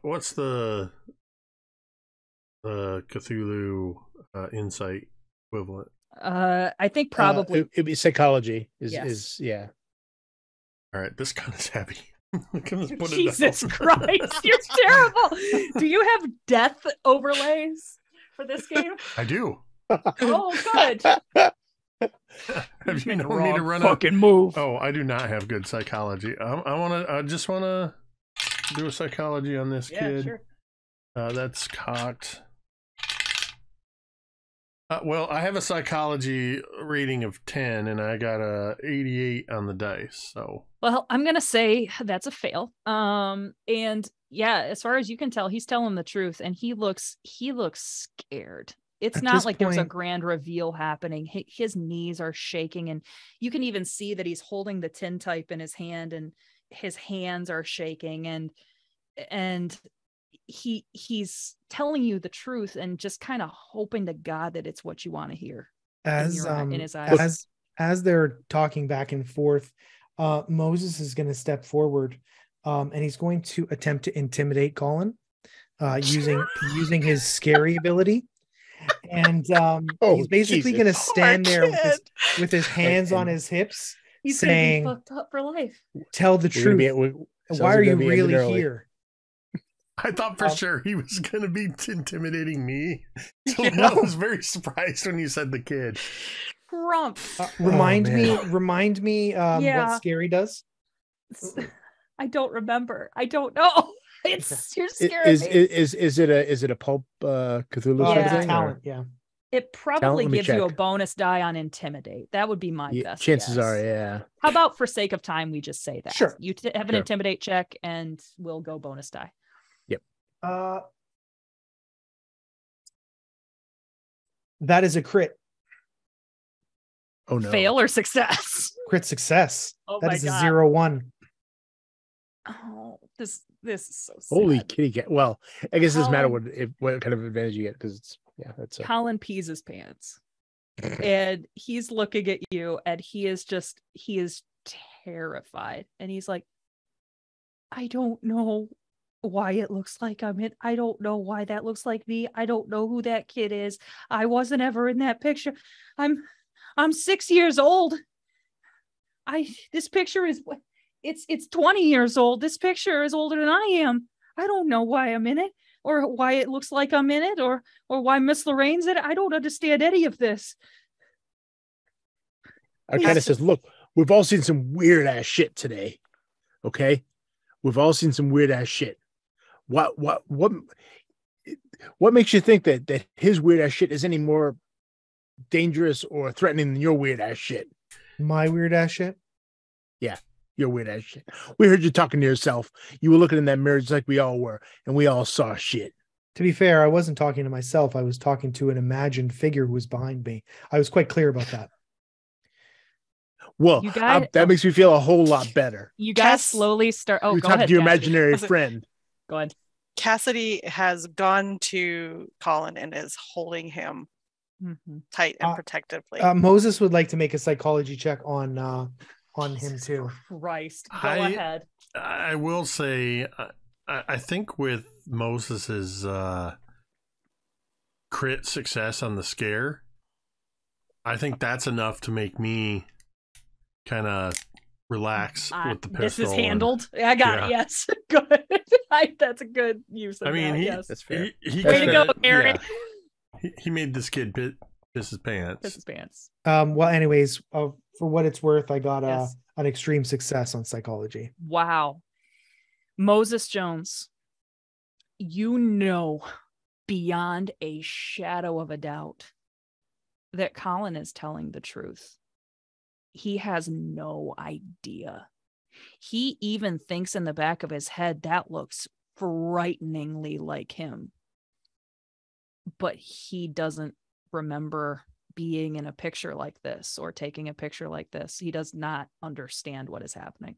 what's the Cthulhu insight equivalent? I think probably it'd be psychology. Is All right, this gun is heavy. Jesus Christ, you're terrible. Do you have death overlays for this game? I do. Oh, good. Have you known me to run fucking move? Oh, I do not have good psychology. I just want to do a psychology on this kid. Sure. That's cocked. Well, I have a psychology rating of 10, and I got a 88 on the dice. So, well, I'm gonna say that's a fail. And yeah, as far as you can tell, he's telling the truth, and he looks scared. It's not like there's a grand reveal happening. His knees are shaking, and you can even see that he's holding the tin type in his hand, and his hands are shaking, and he's telling you the truth and just kind of hoping to God that it's what you want to hear. In his eyes. As they're talking back and forth, Moses is going to step forward, and he's going to attempt to intimidate Colin, using his scary ability. And he's basically going to stand there with his hands on his hips, he's saying, gonna be fucked up for life. "Tell the truth. Why are you really here?" I thought for sure he was going to be intimidating me. So I was very surprised when you said the kid. Trump. Remind me what Scary does. I don't remember. I don't know. It's you're scaring me. Is it a Pulp Cthulhu sort of thing? Talent, yeah. It probably gives you a bonus die on intimidate. That would be my best chances guess. are, yeah. How about for sake of time, we just say that? Sure. You have an intimidate check and we'll go bonus die. Yep. That is a crit. Oh no. Fail or success? Crit success. Oh that my is God. a 0-1. Oh, this is so sad. Holy kitty cat. Well, I guess it doesn't matter what kind of advantage you get, because it's that's Colin pees his pants. And he's looking at you and he is terrified. And he's like, I don't know why it looks like I'm in. I don't know why that looks like me. I don't know who that kid is. I wasn't ever in that picture. I'm 6 years old. This picture is it's 20 years old. This picture is older than I am. I don't know why I'm in it, or why it looks like I'm in it, or why Miss Loraine's in it. I don't understand any of this. Arcana says, look, we've all seen some weird ass shit today. Okay? We've all seen some weird ass shit. What makes you think that his weird ass shit is any more dangerous or threatening than your weird ass shit? My weird ass shit? Yeah, your weird ass shit. We heard you talking to yourself. You were looking in that mirror just like we all were, and we all saw shit. To be fair, I wasn't talking to myself. I was talking to an imagined figure who was behind me. I was quite clear about that. Well, that makes me feel a whole lot better. You guys slowly start. Oh, you go talk ahead, to your Cassidy. imaginary friend. Go ahead. Cassidy has gone to Colin and is holding him tight and protectively. Moses would like to make a psychology check on him too. Christ, go ahead. I will say, I think with Moses's crit success on the scare, I think that's enough to make me kind of relax with the pistol. This is handled. I got it. Yes, good. That's a good use of yes. That's fair. Way to go, Kaeryn. Yeah. He made this kid piss his pants. Piss his pants. Well, anyways, for what it's worth, I got an extreme success on psychology. Wow. Moses Jones, you know beyond a shadow of a doubt that Colin is telling the truth. He has no idea. He even thinks in the back of his head that looks frighteningly like him. But he doesn't remember being in a picture like this or taking a picture like this. He does not understand what is happening.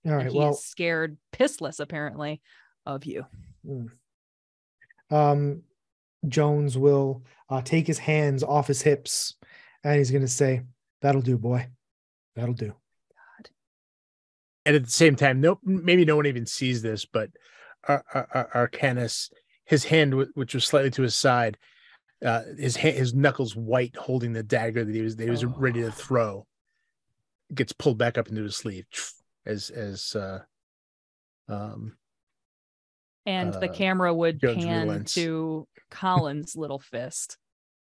All right. And he is scared pissless, apparently, of you. Jones will take his hands off his hips and he's going to say, "That'll do, boy. That'll do." God. And at the same time, maybe no one even sees this, but Arcanus, his hand, which was slightly to his side, his knuckles white, holding the dagger that he was ready to throw, gets pulled back up into his sleeve and the camera would Judge pan relents. to Colin's little fist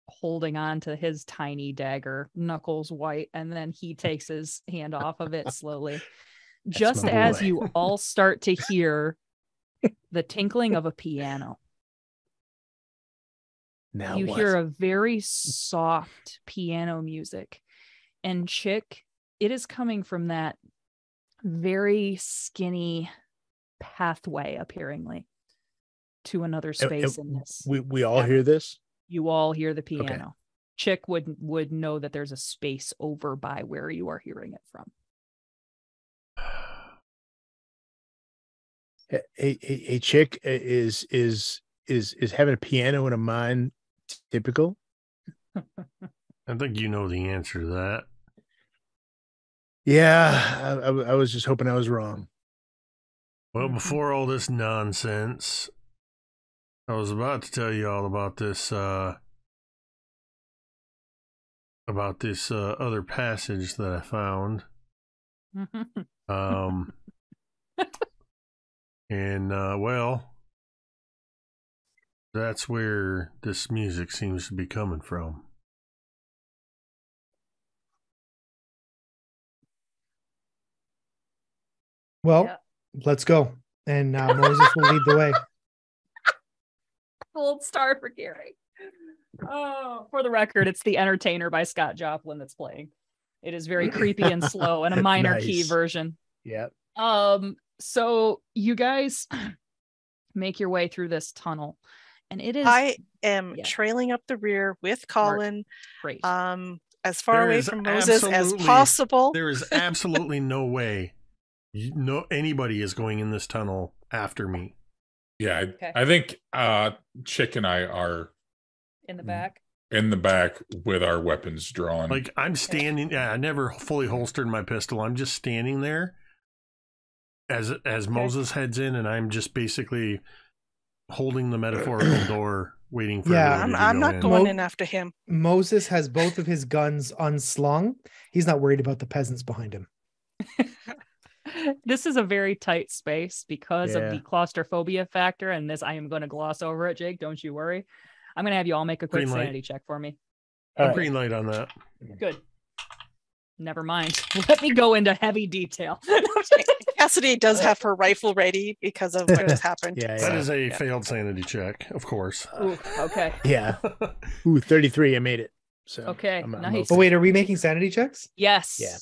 holding on to his tiny dagger, knuckles white, and then he takes his hand off of it slowly. Just as you all start to hear the tinkling of a piano. Now you hear a very soft piano music, and Chick, it is coming from that very skinny pathway, appearingly, to another space in this. We all hear this? You all hear the piano. Okay. Chick would know that there's a space over by where you are hearing it from. a chick is having a piano in a mine typical? I think you know the answer to that. Yeah, I was just hoping I was wrong. Well, before all this nonsense, I was about to tell you all about this other passage that I found. Well, that's where this music seems to be coming from. Well, let's go. And Moses will lead the way. Gold star for Cari. Oh, for the record, it's The Entertainer by Scott Joplin that's playing. It is very creepy and slow and a minor key version. Yeah. So you guys make your way through this tunnel, and it is. I am trailing up the rear with Colin. Great. As far away from Moses as possible. There is absolutely no way anybody is going in this tunnel after me. Yeah, I think Chick and I are in the back. In the back with our weapons drawn. Like I'm standing. Yeah, I never fully holstered my pistol. I'm just standing there as Moses heads in, and I'm just basically holding the metaphorical door, waiting for. Yeah, I'm not going in after him. Moses has both of his guns unslung. He's not worried about the peasants behind him. This is a very tight space because of the claustrophobia factor, and this I am going to gloss over it, Jake. Don't you worry. I'm going to have you all make a quick sanity check for me. Green light on that. Good. Never mind. Let me go into heavy detail. Cassidy does have her rifle ready because of what has happened. That is a failed sanity check, of course. Ooh, okay. Yeah. Ooh, 33. I made it. So okay, nice. But wait, are we making sanity checks? Yes. Yeah.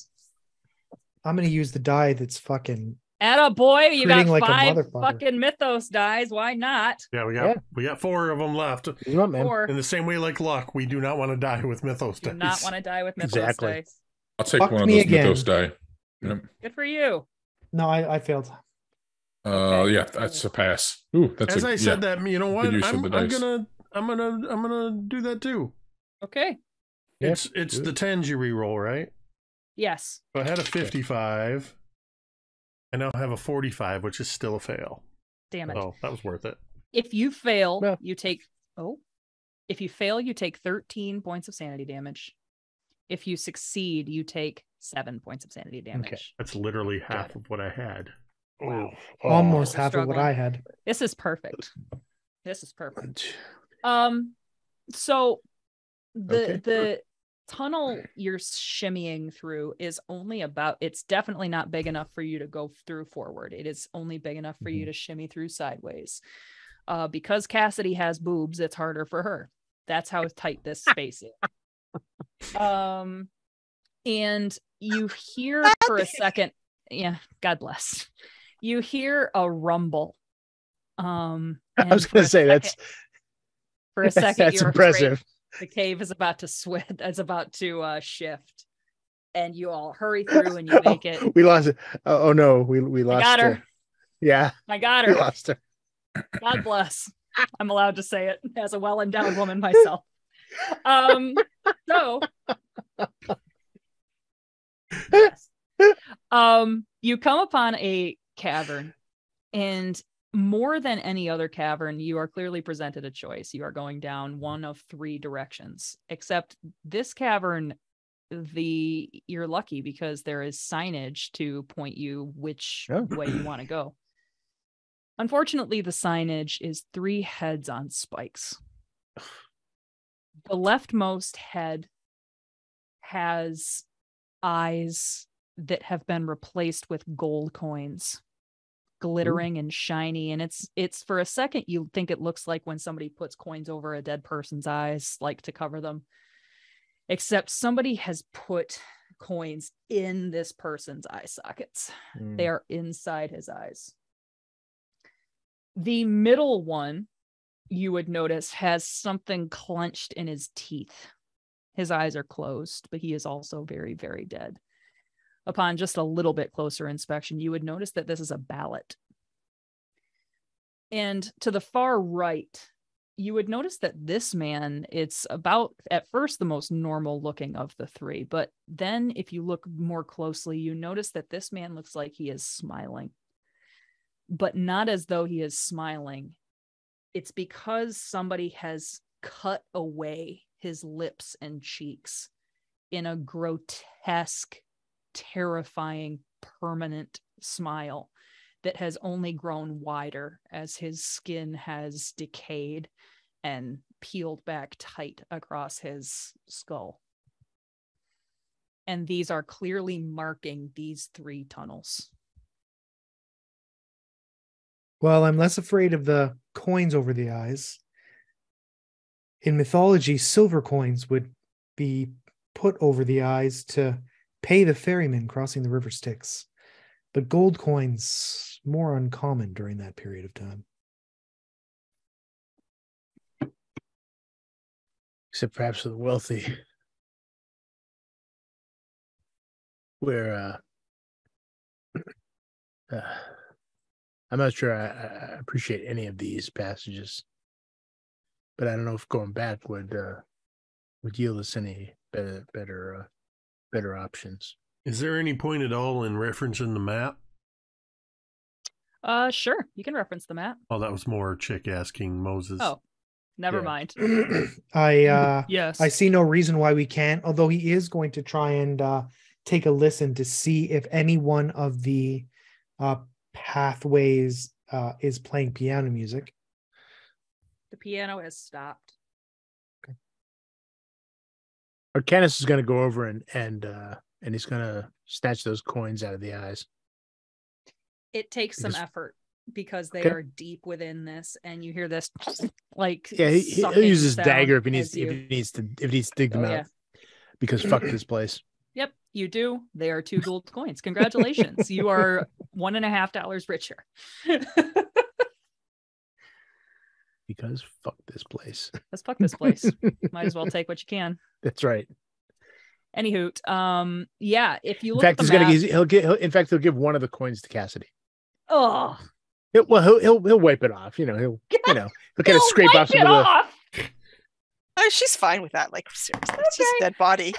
I'm going to use the die that's fucking. Atta boy, you got like 5 fucking mythos dies. Why not? Yeah, we got 4 of them left. Four. In the same way, like luck, we do not want to die with mythos dice. Do not want to die with mythos dice. I'll take one of those mythos die. Yep. Good for you. No, I failed. Yeah, that's a pass. Ooh, that's as I said that. You know what? I'm gonna do that too. Okay. It's the 10s you re-roll, right? Yes. So I had a 55. I now have a 45, which is still a fail. Damn it. Oh, that was worth it. If you fail, you take 13 points of sanity damage. If you succeed, you take 7 points of sanity damage. Okay. That's literally half of what I had. Wow. Almost half of what I had. This is perfect. So the tunnel you're shimmying through is it's definitely not big enough for you to go through forward. It is only big enough for you to shimmy through sideways. Because Cassidy has boobs, it's harder for her. That's how tight this space is. And you hear for a second, God bless. You hear a rumble. I was going to say that's impressive. The cave is about to shift, and you all hurry through and you make it. We lost it. Oh no, we lost got her. Yeah, I got her. We lost her. God bless. I'm allowed to say it as a well-endowed woman myself. You come upon a cavern, and more than any other cavern, you are clearly presented a choice. You are going down one of 3 directions, except this cavern, you're lucky because there is signage to point you which way you want to go. Unfortunately, the signage is 3 heads on spikes. The leftmost head has eyes that have been replaced with gold coins, glittering and shiny, and it's for a second you think it looks like when somebody puts coins over a dead person's eyes, like to cover them, except somebody has put coins in this person's eye sockets. They are inside his eyes. The middle one, you would notice, has something clenched in his teeth. His eyes are closed, but he is also very, very dead. Upon just a little bit closer inspection, you would notice that this is a ballot. And to the far right, you would notice that this man, it's about at first the most normal looking of the three. But then if you look more closely, you notice that this man looks like he is smiling, but not as though he is smiling. It's because somebody has cut away his lips and cheeks in a grotesque, terrifying, permanent smile that has only grown wider as his skin has decayed and peeled back tight across his skull. And these are clearly marking these 3 tunnels. Well, I'm less afraid of the coins over the eyes. In mythology, silver coins would be put over the eyes to pay the ferryman crossing the river Styx. But gold coins, more uncommon during that period of time. Except perhaps for the wealthy. Where I'm not sure I appreciate any of these passages, but I don't know if going back would yield us any better options. Is there any point at all in referencing the map? Sure. You can reference the map. Oh, that was more Chick asking Moses. Oh, never mind. Yes. I see no reason why we can't, although he is going to try and take a listen to see if any one of the pathways is playing piano music. The piano has stopped. Okay. Arcanus is going to go over and he's going to snatch those coins out of the eyes. It takes some effort because they are deep within this, and you hear this like he'll use his dagger if he needs to dig them out. Because fuck this place. Yep, you do. They are 2 gold coins. Congratulations. You are $1.50 richer. Because fuck this place. Let's fuck this place. Might as well take what you can. That's right. Anywho, yeah, if you look in fact, at the map, he'll give one of the coins to Cassidy. Oh. He'll wipe it off. He'll kind of scrape off some of the. Oh, she's fine with that. Like, seriously, it's just a dead body.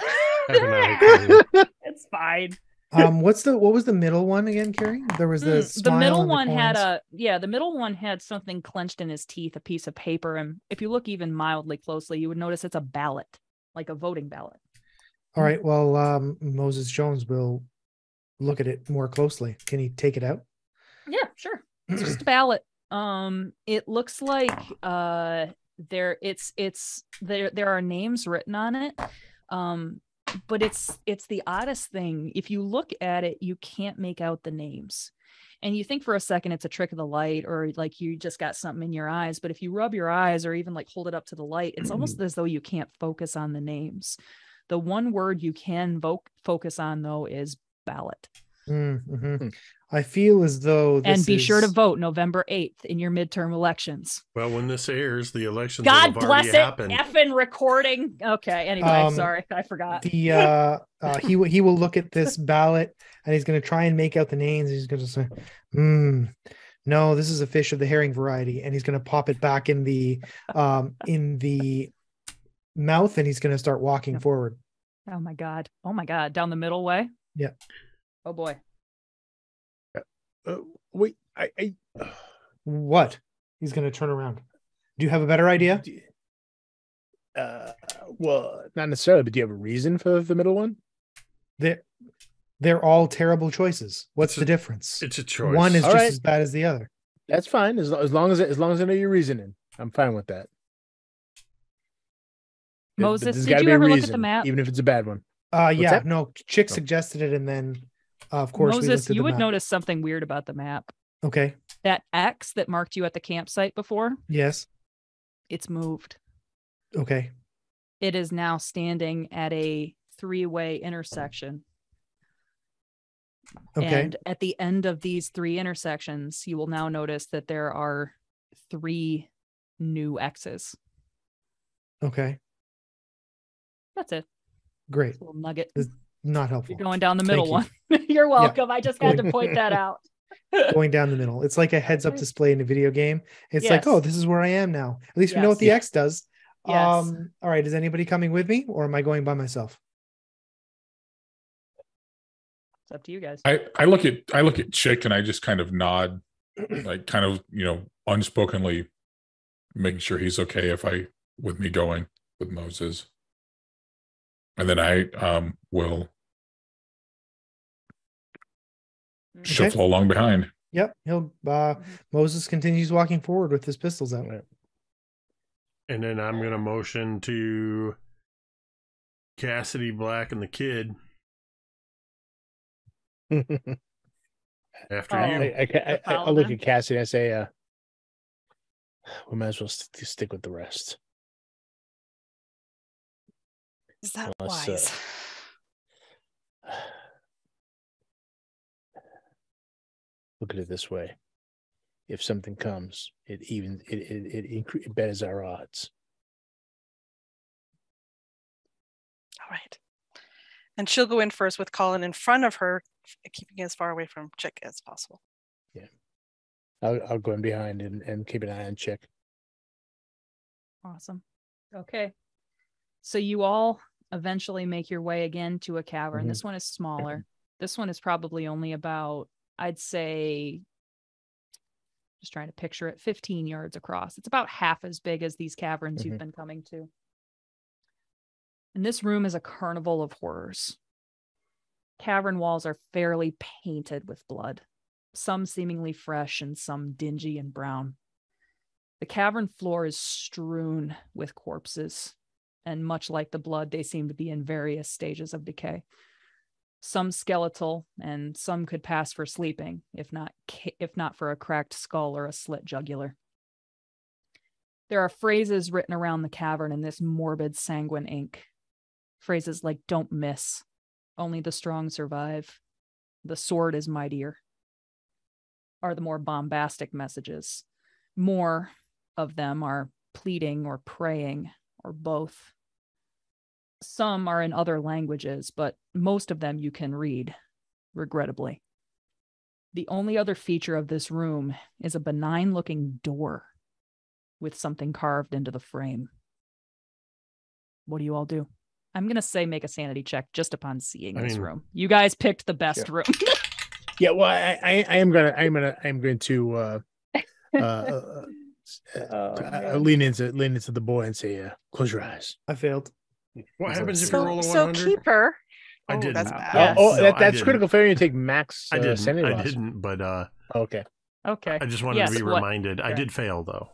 It's fine. What was the middle one again, Cari? There was the middle one had the middle one had something clenched in his teeth, a piece of paper, and if you look even mildly closely, you would notice it's a ballot, like a voting ballot. All right. Well, Moses Jones will look at it more closely. Can he take it out? Yeah, sure. It's just a ballot. It looks like there are names written on it. But it's the oddest thing. If you look at it, you can't make out the names. And you think for a second it's a trick of the light, or like you just got something in your eyes. But if you rub your eyes or even like hold it up to the light, it's almost as though you can't focus on the names. The one word you can focus on, though, is ballot. Mm-hmm. I feel as though be sure to vote November 8th in your midterm elections. Well, when this airs, the elections God will have bless already it. happened. Effing recording. Okay. Anyway, sorry, I forgot. He will look at this ballot and he's going to try and make out the names. He's going to say, "No, this is a fish of the herring variety," and he's going to pop it back in the mouth, and he's going to start walking forward. Oh my god, down the middle way. Yeah. Oh boy. Wait, what? He's going to turn around. Do you have a better idea? Well, not necessarily, but do you have a reason for the middle one? They're all terrible choices. What's the difference? It's a choice. One is just as bad as the other. That's fine. As long as I know your reasoning, I'm fine with that. Moses, did you ever look at the map? Even if it's a bad one. Yeah, no, Chick suggested it, and then of course Moses, you would notice something weird about the map. Okay. That X that marked you at the campsite before? Yes. It's moved. Okay. It is now standing at a 3-way intersection. Okay. And at the end of these 3 intersections, you will now notice that there are 3 new X's. Okay. That's it. Great. A little nugget. It's not helpful. You're going down the middle one. You're welcome. Yeah. I just had to point that out. going down the middle. It's like a heads-up display in a video game. It's like, oh, this is where I am now. At least we know what the X does. Yes. All right. Is anybody coming with me, or am I going by myself? It's up to you guys. I look at Chick and I just kind of nod, like kind of, unspokenly making sure he's okay with me going with Moses. And then I will shuffle along behind. Yep. He'll Moses continues walking forward with his pistols out. And then I'm gonna motion to Cassidy, Black, and the kid. After you. I look at Cassidy and I say, we might as well stick with the rest. Is that wise? Look at it this way: if something comes, it betters our odds. All right, and she'll go in first with Colin in front of her, keeping as far away from Chick as possible. Yeah, I'll go in behind and keep an eye on Chick. Awesome. Okay, so you all eventually make your way again to a cavern. Mm-hmm. This one is smaller. This one is probably only about, I'd say, just trying to picture it, 15 yards across. It's about half as big as these caverns you've been coming to. And this room is a carnival of horrors. Cavern walls are fairly painted with blood, some seemingly fresh and some dingy and brown. The cavern floor is strewn with corpses, and much like the blood, they seem to be in various stages of decay. Some skeletal, and some could pass for sleeping, if not for a cracked skull or a slit jugular. There are phrases written around the cavern in this morbid sanguine ink. Phrases like "don't miss," "only the strong survive," "the sword is mightier," are the more bombastic messages. More of them are pleading or praying or both. Some are in other languages, but most of them you can read, regrettably. The only other feature of this room is a benign-looking door with something carved into the frame. What do you all do? I'm going to say make a sanity check just upon seeing this room. You guys picked the best room. Yeah, well, I am going to lean into the boy and say, close your eyes. I failed. What happens if you roll a 100? So Keeper. I didn't. That's bad. Yes. That's critical failure. You take max. I didn't. Sanity loss. I didn't. But okay. I just wanted to be reminded. I did fail though.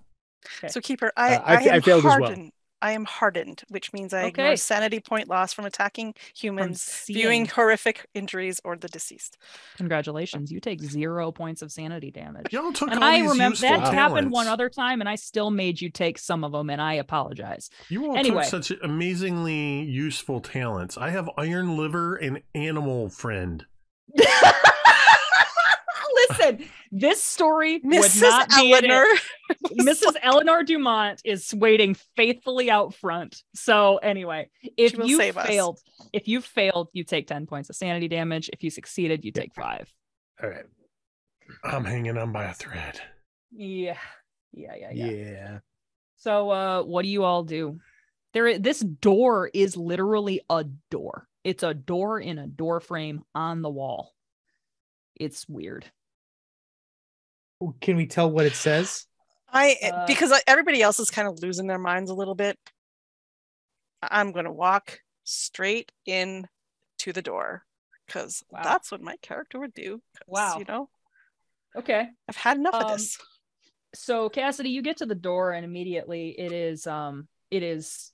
Okay. So Keeper, I failed as well. I am hardened, which means I ignore sanity point loss from attacking humans, viewing horrific injuries, or the deceased. Congratulations. You take 0 points of sanity damage. Y'all took and all I these remember that talents. happened one other time, and I still made you take some of them, and I apologize. You all took such amazingly useful talents. I have iron liver and animal friend. Listen, this story would not be Eleanor. Mrs. Eleanor Dumont is waiting faithfully out front. So anyway, if you failed, you take 10 points of sanity damage. If you succeeded, you take 5. All right. I'm hanging on by a thread. Yeah. So what do you all do? This door is literally a door. It's a door in a door frame on the wall. It's weird. Can we tell what it says? Because everybody else is kind of losing their minds a little bit. I'm going to walk straight in to the door because that's what my character would do. Wow. Okay. I've had enough of this. So Cassidy, you get to the door and immediately it is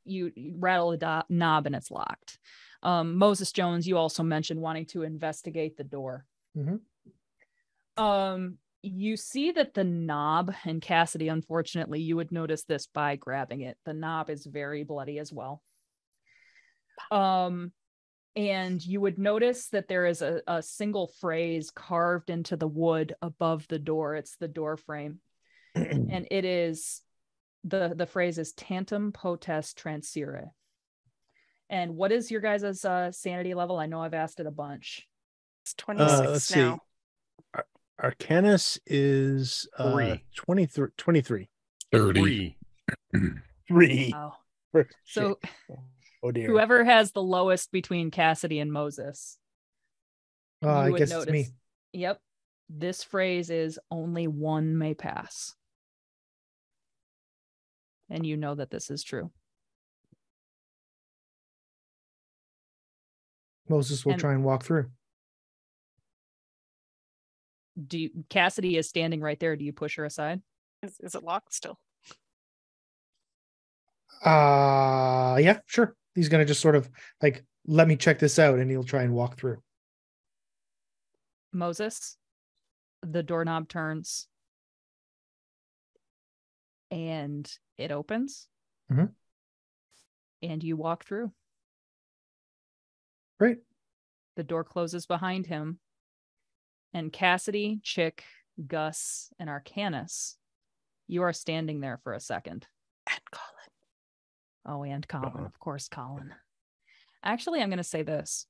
you rattle a knob and it's locked. Moses Jones, you also mentioned wanting to investigate the door. Mm-hmm. You see that the knob, and Cassidy, unfortunately, you would notice this by grabbing it. The knob is very bloody as well. And you would notice that there is a single phrase carved into the wood above the door. It's the door frame. And it is, the phrase is tantum potest transire. And what is your guys' sanity level? I know I've asked it a bunch. It's 26 now. Arcanus is 23. 30. 3. Oh. For So shit. Oh dear. whoever has the lowest between Cassidy and Moses, you I would guess notice. it's me. Yep. This phrase is only one may pass. And you know that this is true. Moses will And- try and walk through. Cassidy is standing right there. Do you push her aside? Is it locked still? Yeah, sure. He's gonna just sort of like, let me check this out, and he'll try and walk through. Moses, the doorknob turns and it opens. Mhm. And you walk through. Great. The door closes behind him. And Cassidy, Chick, Gus, and Arcanus, you are standing there for a second. And Colin. Oh, and Colin, of course, Colin. Actually, I'm going to say this.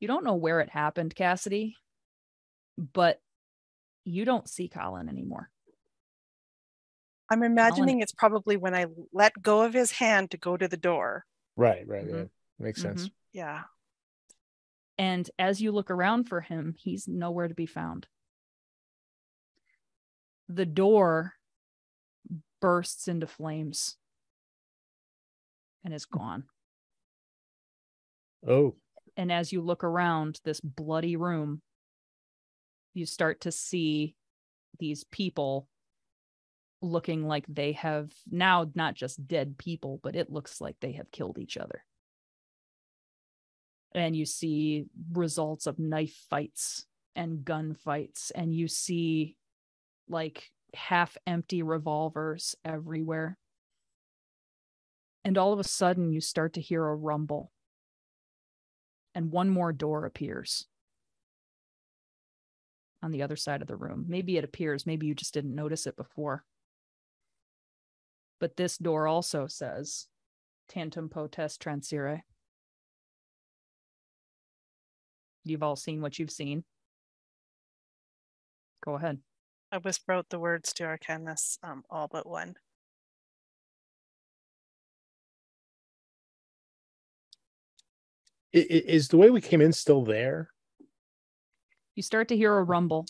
You don't know where it happened, Cassidy, but you don't see Colin anymore. I'm imagining it's probably when I let go of his hand to go to the door. Right. Mm-hmm. Yeah. Makes sense. Yeah. And as you look around for him, he's nowhere to be found. The door bursts into flames and is gone. Oh. And as you look around this bloody room, you start to see these people looking like they have now not just dead people, but it looks like they have killed each other. And you see results of knife fights and gun fights, and you see like half empty revolvers everywhere. And all of a sudden you start to hear a rumble, and one more door appears on the other side of the room. Maybe it appears, maybe you just didn't notice it before. But this door also says Tantum potest transire. You've all seen what you've seen. Go ahead. I whisper out the words to Arcanus, all but one. Is the way we came in still there? You start to hear a rumble.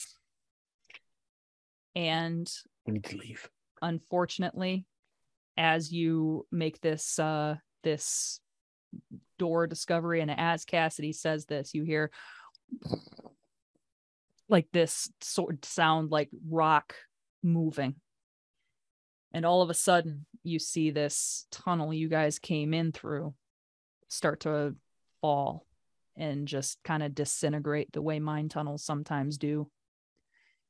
And We need to leave. Unfortunately, as you make this this door discovery, and as Cassidy says this, you hear like this sort of sound like rock moving. And all of a sudden, you see this tunnel you guys came in through start to fall and just kind of disintegrate the way mine tunnels sometimes do.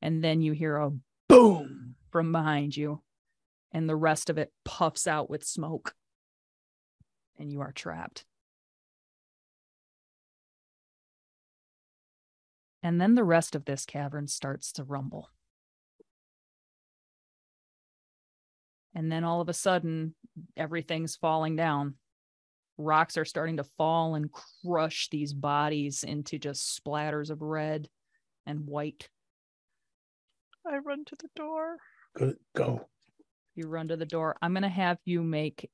And then you hear a boom from behind you, and the rest of it puffs out with smoke. And you are trapped. And then the rest of this cavern starts to rumble. And then all of a sudden, everything's falling down. Rocks are starting to fall and crush these bodies into just splatters of red and white. I run to the door. Go. You run to the door. I'm going to have you make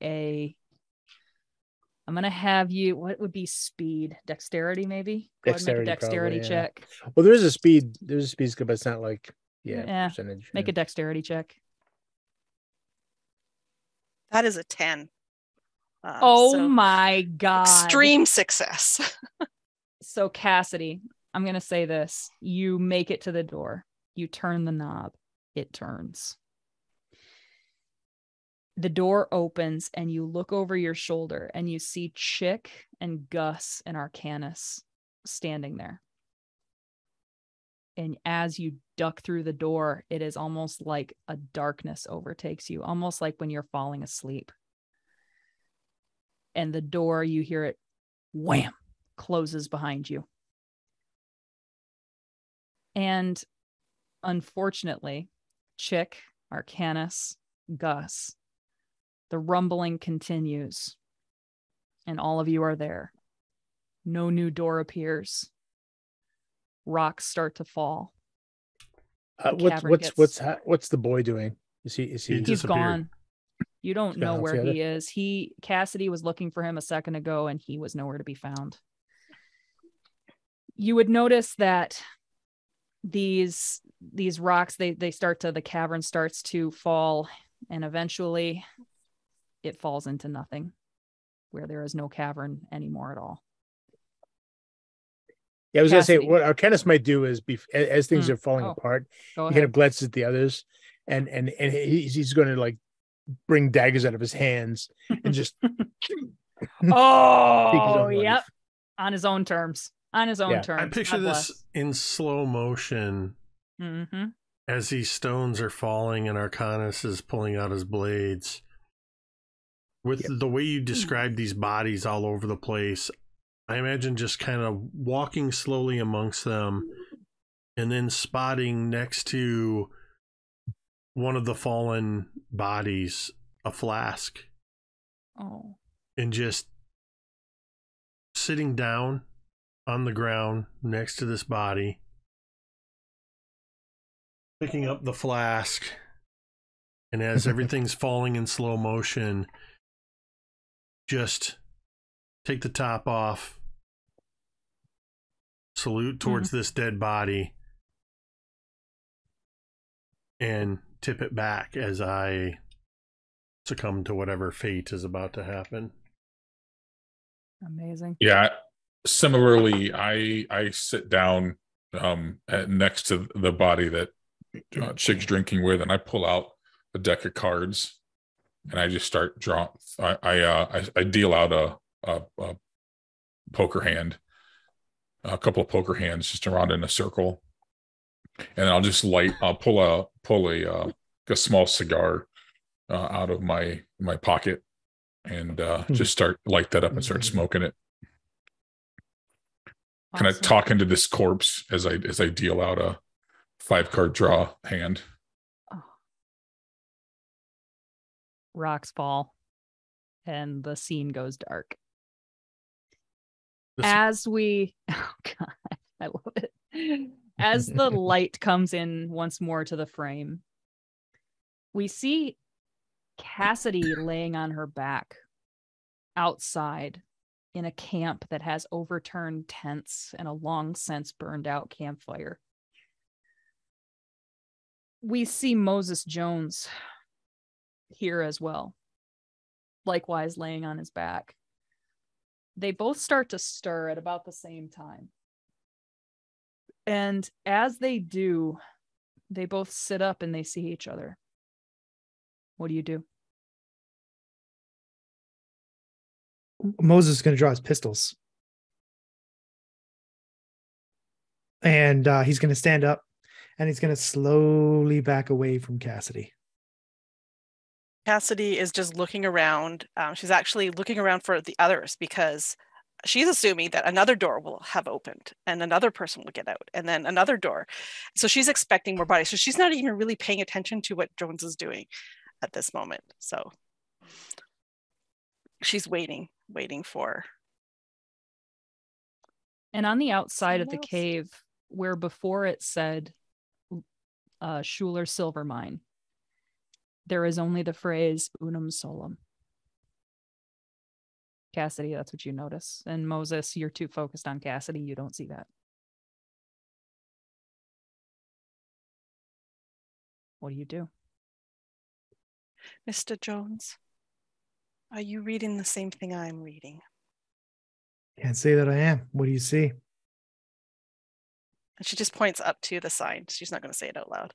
what would be speed? Dexterity, maybe? Go ahead and make a dexterity probably, check. Well, there's a speed skill, but it's not like, percentage. Make a dexterity check. That is a 10. My God. Extreme success. So Cassidy, I'm going to say this. You make it to the door. You turn the knob. It turns. The door opens and you look over your shoulder and you see Chick and Gus and Arcanus standing there. And as you duck through the door, it is almost like a darkness overtakes you, almost like when you're falling asleep. And the door, you hear it wham, closes behind you. And unfortunately, Chick, Arcanus, Gus, the rumbling continues. And all of you are there. No new door appears. Rocks start to fall. What's the boy doing? Is he? He's gone. You don't know where he is. Cassidy was looking for him a second ago, and he was nowhere to be found. You would notice that these rocks, the cavern starts to fall, and eventually it falls into nothing, where there is no cavern anymore at all. Yeah, I was going to say, what Arcanus might do is, as things are falling apart, he kind of glances at the others, and he's going to like bring daggers out of his hands and just yep, on his own terms. Terms. I picture this in slow motion as these stones are falling and Arcanus is pulling out his blades. With the way you describe these bodies all over the place, I imagine just kind of walking slowly amongst them and then spotting next to one of the fallen bodies a flask. Oh. And just sitting down on the ground next to this body, picking up the flask, and as everything's falling in slow motion, just take the top off, salute towards this dead body, and tip it back as I succumb to whatever fate is about to happen. Amazing. Yeah. Similarly, I sit down next to the body that Chig's drinking with, and I pull out a deck of cards, and I just start drawing. I deal out a poker hand, a couple of poker hands just around in a circle, and I'll just pull a small cigar out of my pocket, and just start light that up and start smoking it. Awesome. Kind of talking to this corpse as I deal out a 5-card draw hand. Oh. Rocks fall, and the scene goes dark. As we, oh God, I love it. As the light comes in once more to the frame, we see Cassidy laying on her back outside in a camp that has overturned tents and a long since burned out campfire. We see Moses Jones here as well, likewise laying on his back. They both start to stir at about the same time. And as they do, they both sit up and they see each other. What do you do? Moses is going to draw his pistols. And he's going to stand up and he's going to slowly back away from Cassidy. Cassidy is just looking around. She's actually looking around for the others because she's assuming that another door will have opened and another person will get out and then another door. So she's expecting more bodies. So she's not even really paying attention to what Jones is doing at this moment. So she's waiting for. And on the outside of the cave, where before it said Schuler Silver Mine, there is only the phrase Unum Solum. Cassidy, that's what you notice. And Moses, you're too focused on Cassidy. You don't see that. What do you do? Mr. Jones, are you reading the same thing I'm reading? Can't say that I am. What do you see? And she just points up to the sign. She's not going to say it out loud.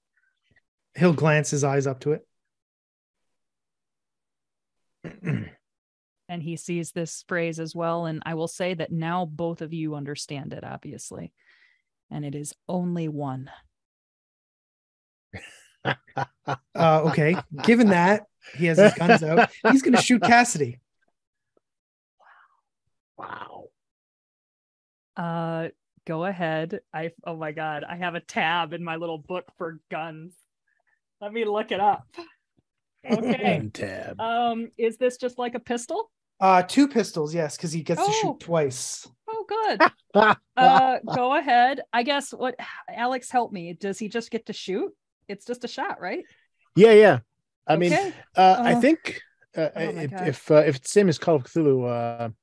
He'll glance his eyes up to it. And he sees this phrase as well. And I will say that now both of you understand it, obviously. And it is only one. Okay. Given that he has his guns out, he's going to shoot Cassidy. Wow. Go ahead. Oh my God. I have a tab in my little book for guns. Let me look it up. Okay. Tab. Is this just like a pistol? 2 pistols, yes, because he gets to shoot twice. good. Go ahead. I guess what Alex, help me. Does he just get to shoot? It's just a shot, right? Yeah. I mean, Okay. I think my if it's the same as Call of Cthulhu,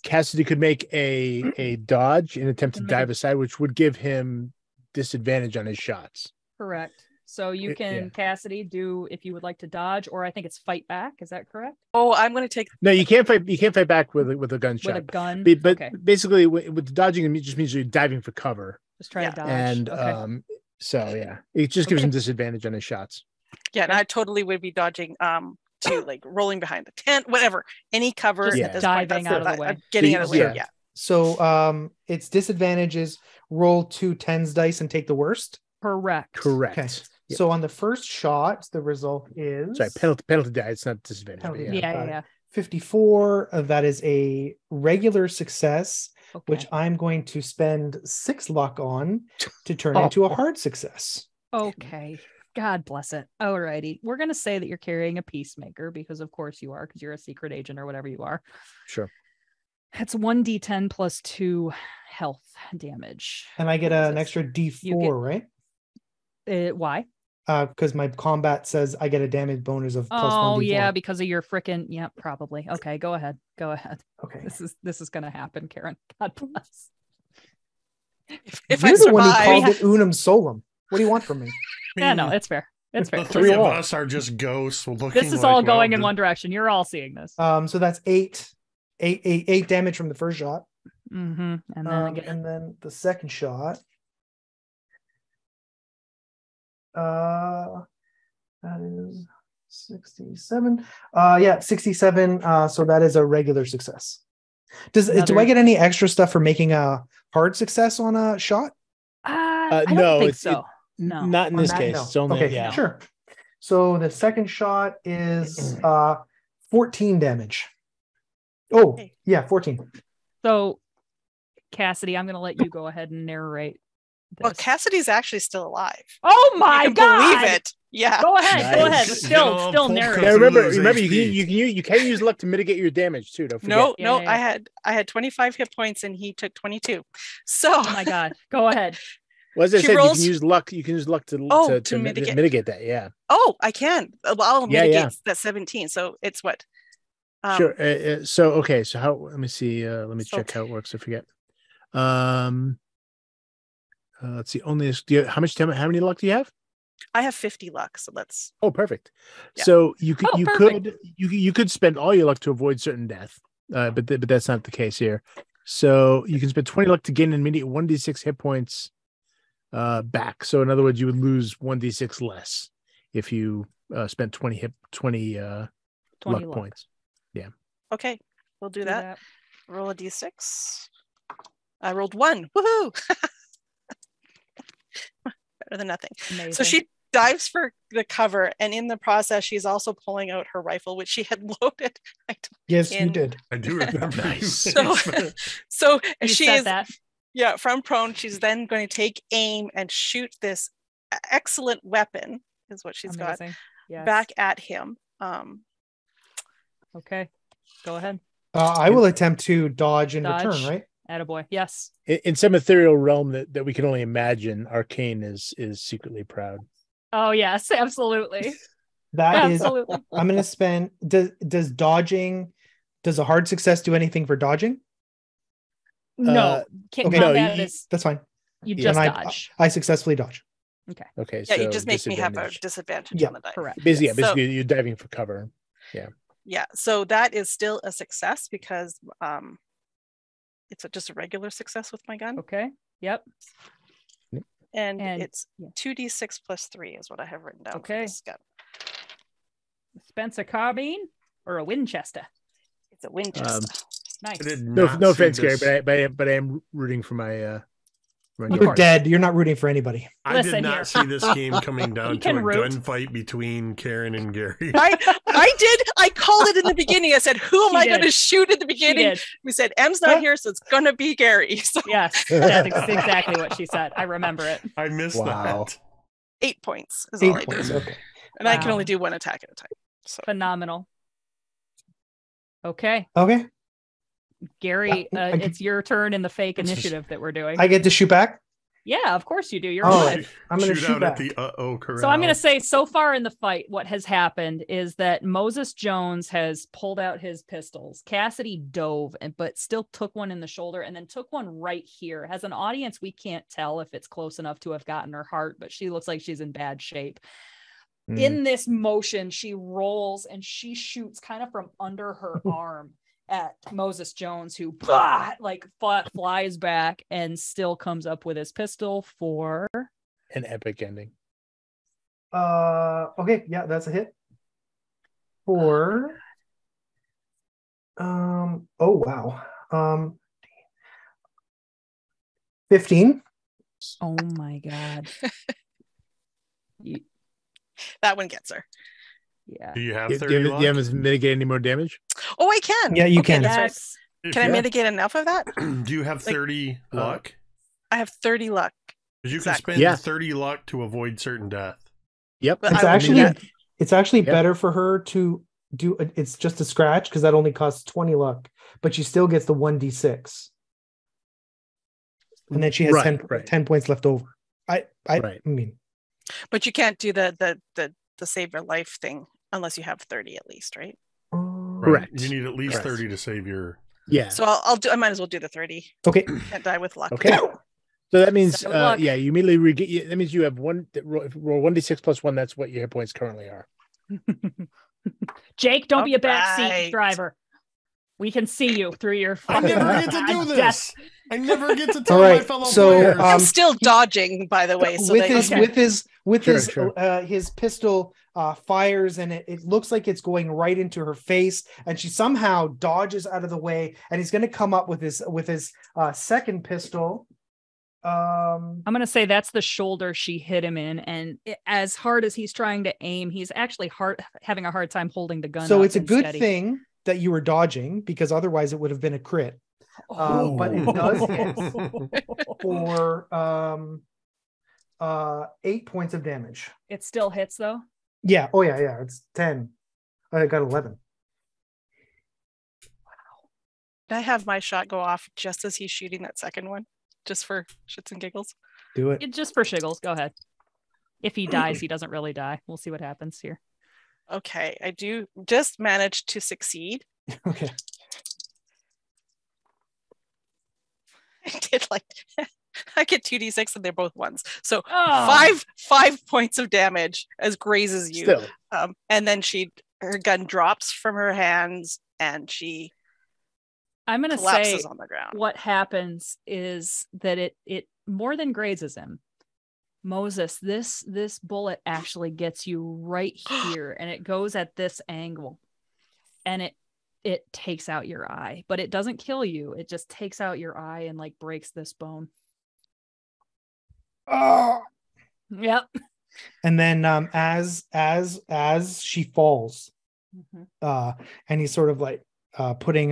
Cassidy could make a dodge and attempt to dive aside, which would give him disadvantage on his shots. Correct. So you can, Cassidy, do if you would like to dodge, or I think it's fight back. Is that correct? Oh, I'm going to take. No, you can't fight. You can't fight back with a gunshot. With a gun. But basically, with dodging, it just means you're diving for cover. Just try to dodge. And so it just gives him disadvantage on his shots. Yeah, and I totally would be dodging. To like rolling behind the tent, whatever, any cover at this diving point, out of the way, getting out of the way. Yeah. So it's disadvantages. Roll 2 10s dice and take the worst. Correct. Okay. Yep. So on the first shot, the result is penalty die. It's not disadvantage. Yeah. 54. That is a regular success, which I'm going to spend 6 luck on to turn into a hard success. Okay. God bless it. Alrighty. We're going to say that you're carrying a peacemaker because of course you are, because you're a secret agent or whatever you are. Sure. It's 1d10 plus 2 health damage. And I get an extra D4, right? Why? Because my combat says I get a damage bonus of plus 1d4. Oh yeah, because of your freaking probably. Okay, go ahead. Okay. This is gonna happen, Kaeryn. God bless. If You're the one who called it Unum Solum. What do you want from me? No, it's fair. It's fair. The 3 of us are just ghosts looking. This is all going in one direction. You're all seeing this. So that's 8 damage from the first shot. Mm-hmm. And then the second shot. That is 67. 67. So that is a regular success. Do I get any extra stuff for making a hard success on a shot? I don't think so. No, not in this case. No. It's only, sure. So the second shot is 14 damage. Oh, yeah, 14. So, Cassidy, I'm going to let you go ahead and narrate this. Well, Cassidy's actually still alive. Oh my God! Believe it. Yeah. Go ahead. Go ahead. Still narrate. Yeah, remember, you can use luck to mitigate your damage too. Don't forget. No. I had 25 hit points and he took 22. So. Oh my God. Go ahead. Well, as I said, you can use luck. You can use luck to mitigate that. Yeah. Oh, I can. I'll mitigate that 17. So it's what? Sure. So how? Let me see. Let me check how it works. I forget. Let's see. How many luck do you have? I have 50 luck. So let's. Oh, perfect. Yeah. So you could spend all your luck to avoid certain death, but that's not the case here. So you can spend 20 luck to gain an immediate 1d6 hit points back. So in other words, you would lose 1d6 less if you spent 20 luck points. Yeah. Okay, we'll do that. Roll a d6. I rolled 1. Woohoo! Better than nothing. Amazing. So she dives for the cover, and in the process, she's also pulling out her rifle, which she had loaded. Yes, you did. I do remember. Nice. So she is from prone. She's then going to take aim and shoot this excellent weapon, is what she's got, back at him. Okay, go ahead. I will attempt to dodge in return, right? Attaboy. Yes. In some ethereal realm that we can only imagine, Arcane is secretly proud. Oh yes, absolutely. Absolutely. I'm going to spend. Does a hard success do anything for dodging? No. That's fine. You just dodge. I successfully dodge. Okay. Yeah, you just make me have a disadvantage on the die. Correct. Basically, you're diving for cover. Yeah. Yeah. So that is still a success because it's just a regular success with my gun. Okay. Yep. And it's 2d6 plus 3 is what I have written down. Okay. For this gun. Spencer carbine or a Winchester? It's a Winchester. Nice. No offense, Gary, but I am rooting for my. You're dead. You're not rooting for anybody. I did not see this game coming down to a gunfight between Kaeryn and Gary. I did. I called it in the beginning. I said, "Who am I going to shoot at the beginning?" We said, "M's not here, so it's going to be Gary." So. Yes, that's exactly what she said. I remember it. I missed that. 8 points is all I did. Okay. And I can only do one attack at a time. So. Phenomenal. Okay. Gary, it's your turn in the fake initiative that we're doing. I get to shoot back? Yeah, of course you do. You're alive. I'm going to shoot out back. At the corral. So I'm going to say, so far in the fight, what has happened is that Moses Jones has pulled out his pistols. Cassidy dove, but still took one in the shoulder and then took one right here. As an audience, we can't tell if it's close enough to have gotten her heart, but she looks like she's in bad shape. In this motion, she rolls and she shoots kind of from under her arm at Moses Jones, who flies back and still comes up with his pistol for an epic ending. Okay, yeah, that's a hit. For oh wow. 15. Oh my god. That one gets her. Yeah. Do you have Do 30 you luck? have mitigate any more damage? Oh, I can. Yeah, you can. Yes. Right. Can I mitigate enough of that? Do you have 30 luck? I have 30 luck. Because you Exactly. can spend 30 luck to avoid certain death. Yep. But It's actually better for her to do it's just a scratch because that only costs 20 luck, but she still gets the 1d6. And then she has 10 points left over. I mean, but you can't do the save your life thing unless you have 30 at least, right? Correct. You need at least 30 to save your. Yeah. So I might as well do the 30. Okay. Can't die with luck. Okay. So that means you immediately that means you have roll 1d6 plus 1. That's what your hit points currently are. Jake, don't be a backseat driver. We can see you through your. I never get to do this. I never get to tell my fellow so, players. I'm still dodging, by the way. So his pistol fires, and it looks like it's going right into her face, and she somehow dodges out of the way, and he's going to come up with his second pistol. I'm going to say that's the shoulder she hit him in, and as hard as he's trying to aim, he's actually having a hard time holding the gun. So it's a good thing that you were dodging, because otherwise it would have been a crit. But it does hit for 8 points of damage. It still hits though? Yeah. Oh yeah. It's 10. I got 11. Wow. Did I have my shot go off just as he's shooting that second one? Just for shits and giggles? Do it. Just for shiggles. Go ahead. If he dies, he doesn't really die. We'll see what happens here. Okay. I do just manage to succeed. Okay. I did I get 2d6 and they're both ones. So 5 points of damage as grazes you. Still. And then her gun drops from her hands and she collapses on the ground. What happens is that it more than grazes him. Moses, this bullet actually gets you right here, and it goes at this angle, and it takes out your eye, but it doesn't kill you. It just takes out your eye and breaks this bone. Oh. Yep. And then as she falls, and he's sort of taking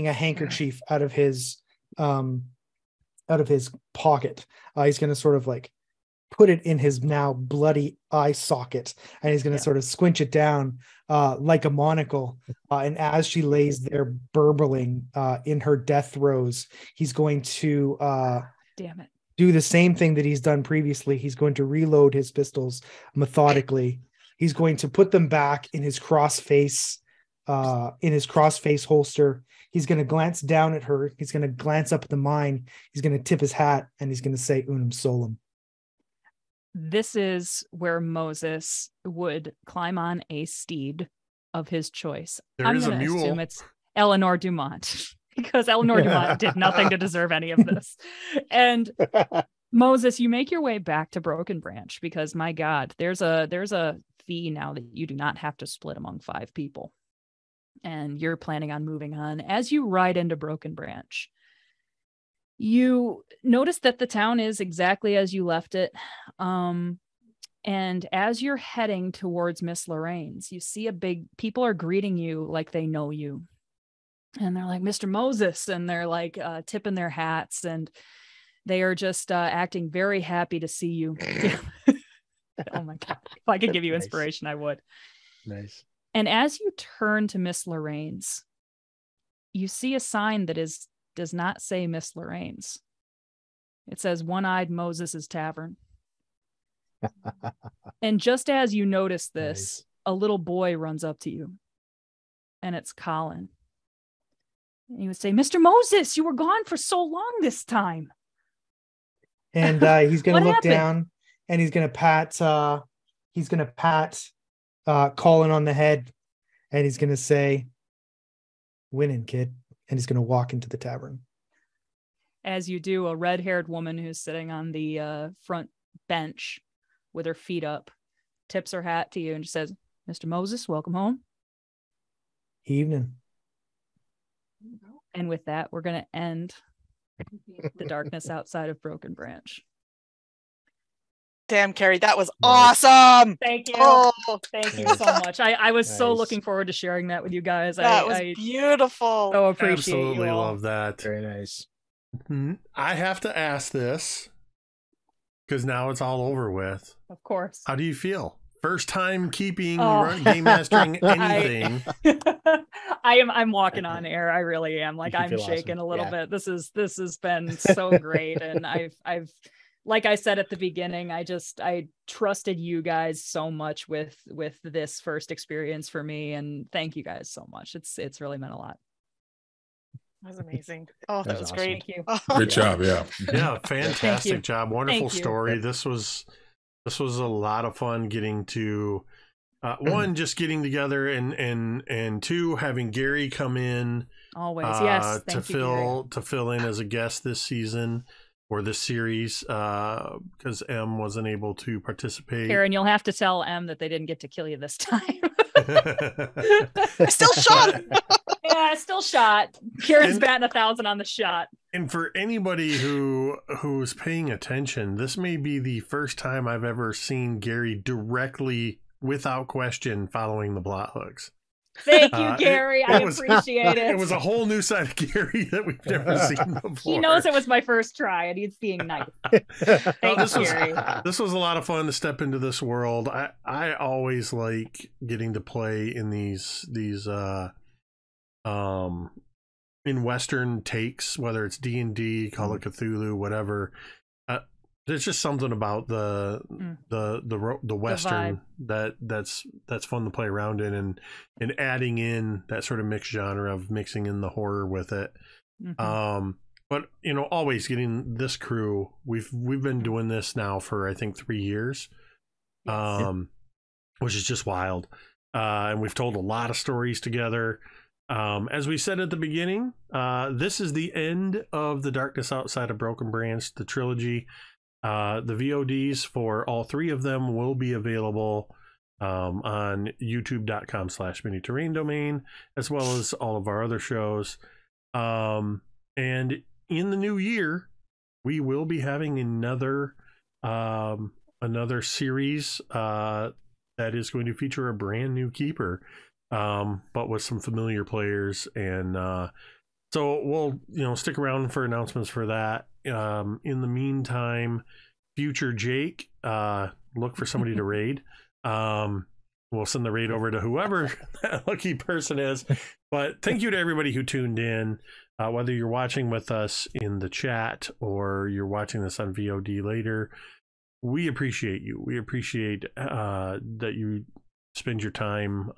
a handkerchief out of his pocket. He's going to sort of put it in his now bloody eye socket, and he's going to sort of squinch it down like a monocle. And as she lays there burbling in her death throes, he's going to do the same thing that he's done previously. He's going to reload his pistols methodically. He's going to put them back in his crossface holster. He's going to glance down at her. He's going to glance up at the mine. He's going to tip his hat, and he's going to say Unum Solum. This is where Moses would climb on a steed of his choice. I'm going to assume it's Eleanor Dumont, because Eleanor Dumont did nothing to deserve any of this. And Moses, you make your way back to Brokenbranch, because my God, there's a fee now that you do not have to split among 5 people. And you're planning on moving on. As you ride into Brokenbranch, you notice that the town is exactly as you left it. And as you're heading towards Miss Loraine's, you see people are greeting you like they know you. And they're like, Mr. Moses. And they're tipping their hats, and they are just acting very happy to see you. Oh my God. If I could give you inspiration, I would. Nice. And as you turn to Miss Loraine's, you see a sign that does not say Miss Loraine's. It says One-Eyed Moses's Tavern. And just as you notice this, a little boy runs up to you, and it's Colin. And he would say, Mr. Moses, you were gone for so long this time. And he's going to look down, and he's going to pat Colin on the head, and he's going to say, winning, kid. And he's going to walk into the tavern. As you do, a red-haired woman who's sitting on the front bench with her feet up tips her hat to you and just says, Mr. Moses, welcome home. Evening. And with that, we're going to end the darkness outside of Brokenbranch. Damn, Cari, that was awesome. Thank you. Oh, thank you so much. I was so looking forward to sharing that with you guys. That was beautiful. So appreciate Absolutely you all. love that. Very nice. I have to ask this because now it's all over with. Of course. How do you feel? First time keeping game mastering anything. I'm walking on air. I really am. Like, I'm shaking a little bit. This has been so great. And I've like I said at the beginning, I trusted you guys so much with this first experience for me. And thank you guys so much. It's really meant a lot. That was amazing. Oh, that was awesome. Great. Thank you. Good job. Yeah. Yeah. Fantastic job. Wonderful story. This was a lot of fun getting to one, just getting together, and two, having Gary come in always. Yes. to fill in as a guest this season or this series because M wasn't able to participate. Kaeryn, you'll have to tell M that they didn't get to kill you this time. I still shot. Yeah, I still shot. Karen's batting 1,000 on the shot. And for anybody who's paying attention, this may be the first time I've ever seen Gary directly, without question, following the plot hooks. Thank you, Gary. I appreciate it. It was a whole new side of Gary that we've never seen before. He knows it was my first try, and he's being nice. Thanks, Gary. This was a lot of fun to step into this world. I always like getting to play in these in Western takes, whether it's D&D, Call of Cthulhu, whatever. There's just something about the Western that's fun to play around in, and adding in that sort of mixed genre of mixing in the horror with it. Mm-hmm. But always getting this crew. We've been doing this now for I think 3 years, which is just wild. And we've told a lot of stories together. As we said at the beginning, this is the end of the Darkness Outside of Brokenbranch, the trilogy. The VODs for all three of them will be available on youtube.com/mini-terrain domain, as well as all of our other shows. And in the new year, we will be having another series that is going to feature a brand new keeper, but with some familiar players. And so we'll stick around for announcements for that. In the meantime, future Jake, look for somebody to raid. We'll send the raid over to whoever that lucky person is. But thank you to everybody who tuned in, whether you're watching with us in the chat or you're watching this on VOD later. We appreciate you. We appreciate that you spend your time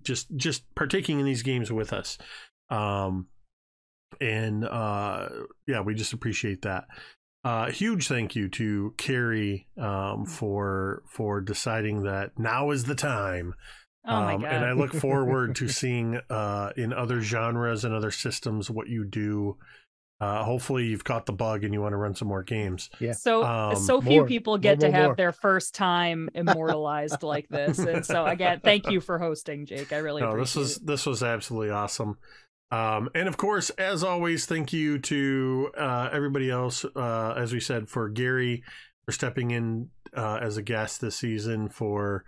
just partaking in these games with us. We just appreciate that. Huge thank you to Cari for deciding that now is the time. Oh my God. And I look forward to seeing in other genres and other systems what you do. Hopefully you've caught the bug and you want to run some more games. Yeah. So few people get to have their first time immortalized like this. And so again, thank you for hosting, Jake. I really appreciate it. This was absolutely awesome. And of course, as always, thank you to everybody else, as we said, for Gary for stepping in as a guest this season, for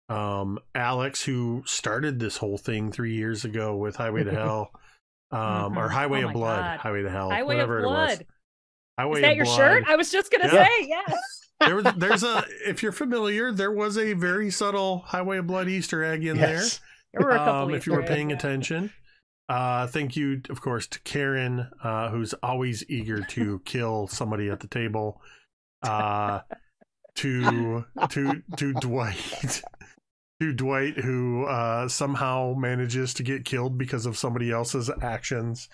Alex, who started this whole thing 3 years ago with Highway to Hell, or Highway of Blood, God. Highway to Hell, Highway whatever of Blood. It was. Highway Is that of your Blood. shirt? I was just gonna say, yes. There's if you're familiar, there was a very subtle Highway of Blood Easter egg in there. There were a couple if you were paying attention. Thank you, of course, to Caeryn, who's always eager to kill somebody at the table. To Dwight. To Dwight, who somehow manages to get killed because of somebody else's actions.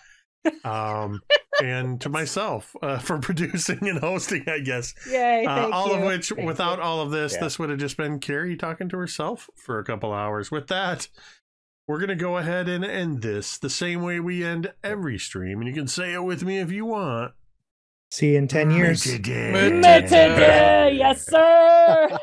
And to myself for producing and hosting, I guess. Yay, all you. of which, Thank without you. all of this, this would have just been Cari talking to herself for a couple hours. With that, we're going to go ahead and end this the same way we end every stream. And you can say it with me if you want. See you in 10 years. Mid-today. Mid-today, yes, sir.